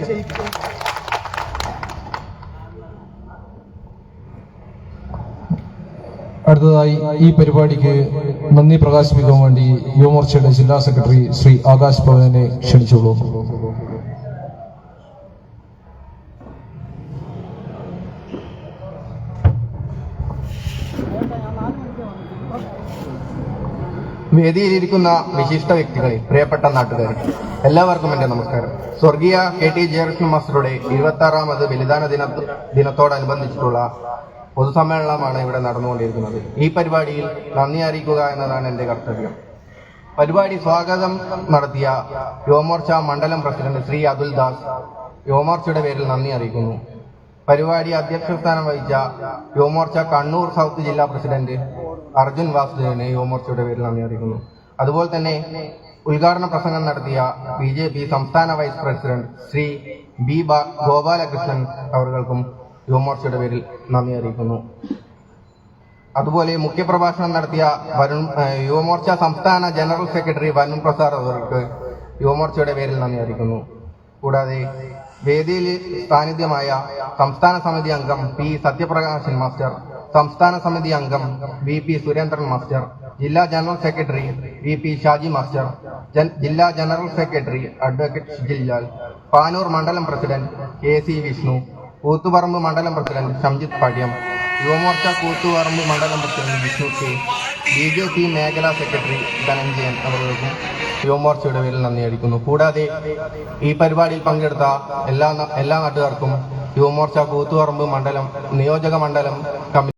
അടുത്തതായി ഈ പരിപാടിക്ക് നന്ദി പ്രകാശിപ്പിക്കാൻ വേണ്ടി യുവമോർച്ചയുടെ ജില്ലാ സെക്രട്ടറി ശ്രീ ആകാശ് ഭവനെ ക്ഷണിച്ചോളൂ. വേദിയിലിരിക്കുന്ന വിശിഷ്ട വ്യക്തികളെ, പ്രിയപ്പെട്ട നാട്ടുകാരെ, എല്ലാവർക്കും എന്റെ നമസ്കാരം. സ്വർഗീയ KT ജയകൃഷ്ണൻ മാസ്റ്ററുടെ 26ാമത് ബലിദാന ദിനത്തോടനുബന്ധിച്ചിട്ടുള്ള പൊതുസമ്മേളനമാണ് ഇവിടെ നടന്നുകൊണ്ടിരിക്കുന്നത്. ഈ പരിപാടിയിൽ നന്ദി അറിയിക്കുക എന്നതാണ് എന്റെ കർത്തവ്യം. പരിപാടി സ്വാഗതം നടത്തിയ യുവമോർച്ച മണ്ഡലം പ്രസിഡന്റ് ശ്രീ അതുൽ ദാസ് യുവമോർച്ചയുടെ പേരിൽ നന്ദി അറിയിക്കുന്നു. പരിപാടി അധ്യക്ഷസ്ഥാനം വഹിച്ച യുവമോർച്ച കണ്ണൂർ സൗത്ത് ജില്ലാ പ്രസിഡന്റ് അർജുൻ വാസുദേവന് യുവമോർച്ചയുടെ പേരിൽ നന്ദി അറിയിക്കുന്നു. അതുപോലെ തന്നെ ഉദ്ഘാടന പ്രസംഗം നടത്തിയ BJP സംസ്ഥാന vice president Shri B. Gopalakrishnan അവർക്കും യുവമോർച്ചയുടെ പേരിൽ നന്ദി അറിയിക്കുന്നു. അതുപോലെ മുഖ്യപ്രഭാഷണം നടത്തിയ യുവമോർച്ച സംസ്ഥാന ജനറൽ സെക്രട്ടറി വരുൺ പ്രസാദ് അവർക്ക് യുവമോർച്ചയുടെ പേരിൽ നന്ദി അറിയിക്കുന്നു. കൂടാതെ വേദിയിൽ സാന്നിധ്യമായ സംസ്ഥാന സമിതി അംഗം P. സത്യപ്രകാശൻ മാസ്റ്റർ, സംസ്ഥാന സമിതി അംഗം VP സുരേന്ദ്രൻ മാസ്റ്റർ, ജില്ലാ general secretary VP Shaji master, ജില്ലാ general secretary advocate Shijil Lal, Panoor മണ്ഡലം പ്രസിഡന്റ് KC വിഷ്ണു, കൂത്തുപറമ്പ് മണ്ഡലം പ്രസിഡന്റ് ഷംജിത് പാട്യം, യുവമോർച്ച കൂത്തുപറമ്പ് മണ്ഡലം പ്രസിഡന്റ് വിഷ്ണു K, BJP മേഖലാ സെക്രട്ടറി ധനഞ്ജയൻ അവർക്കും യുവമോർച്ചയുടെ പേരിൽ നന്ദി അറിയിക്കുന്നു. കൂടാതെ ഈ പരിപാടിയിൽ പങ്കെടുത്ത എല്ലാ നാട്ടുകാർക്കും യുവമോർച്ച കൂത്തുപറമ്പ് മണ്ഡലം നിയോജക മണ്ഡലം കമ്മിറ്റി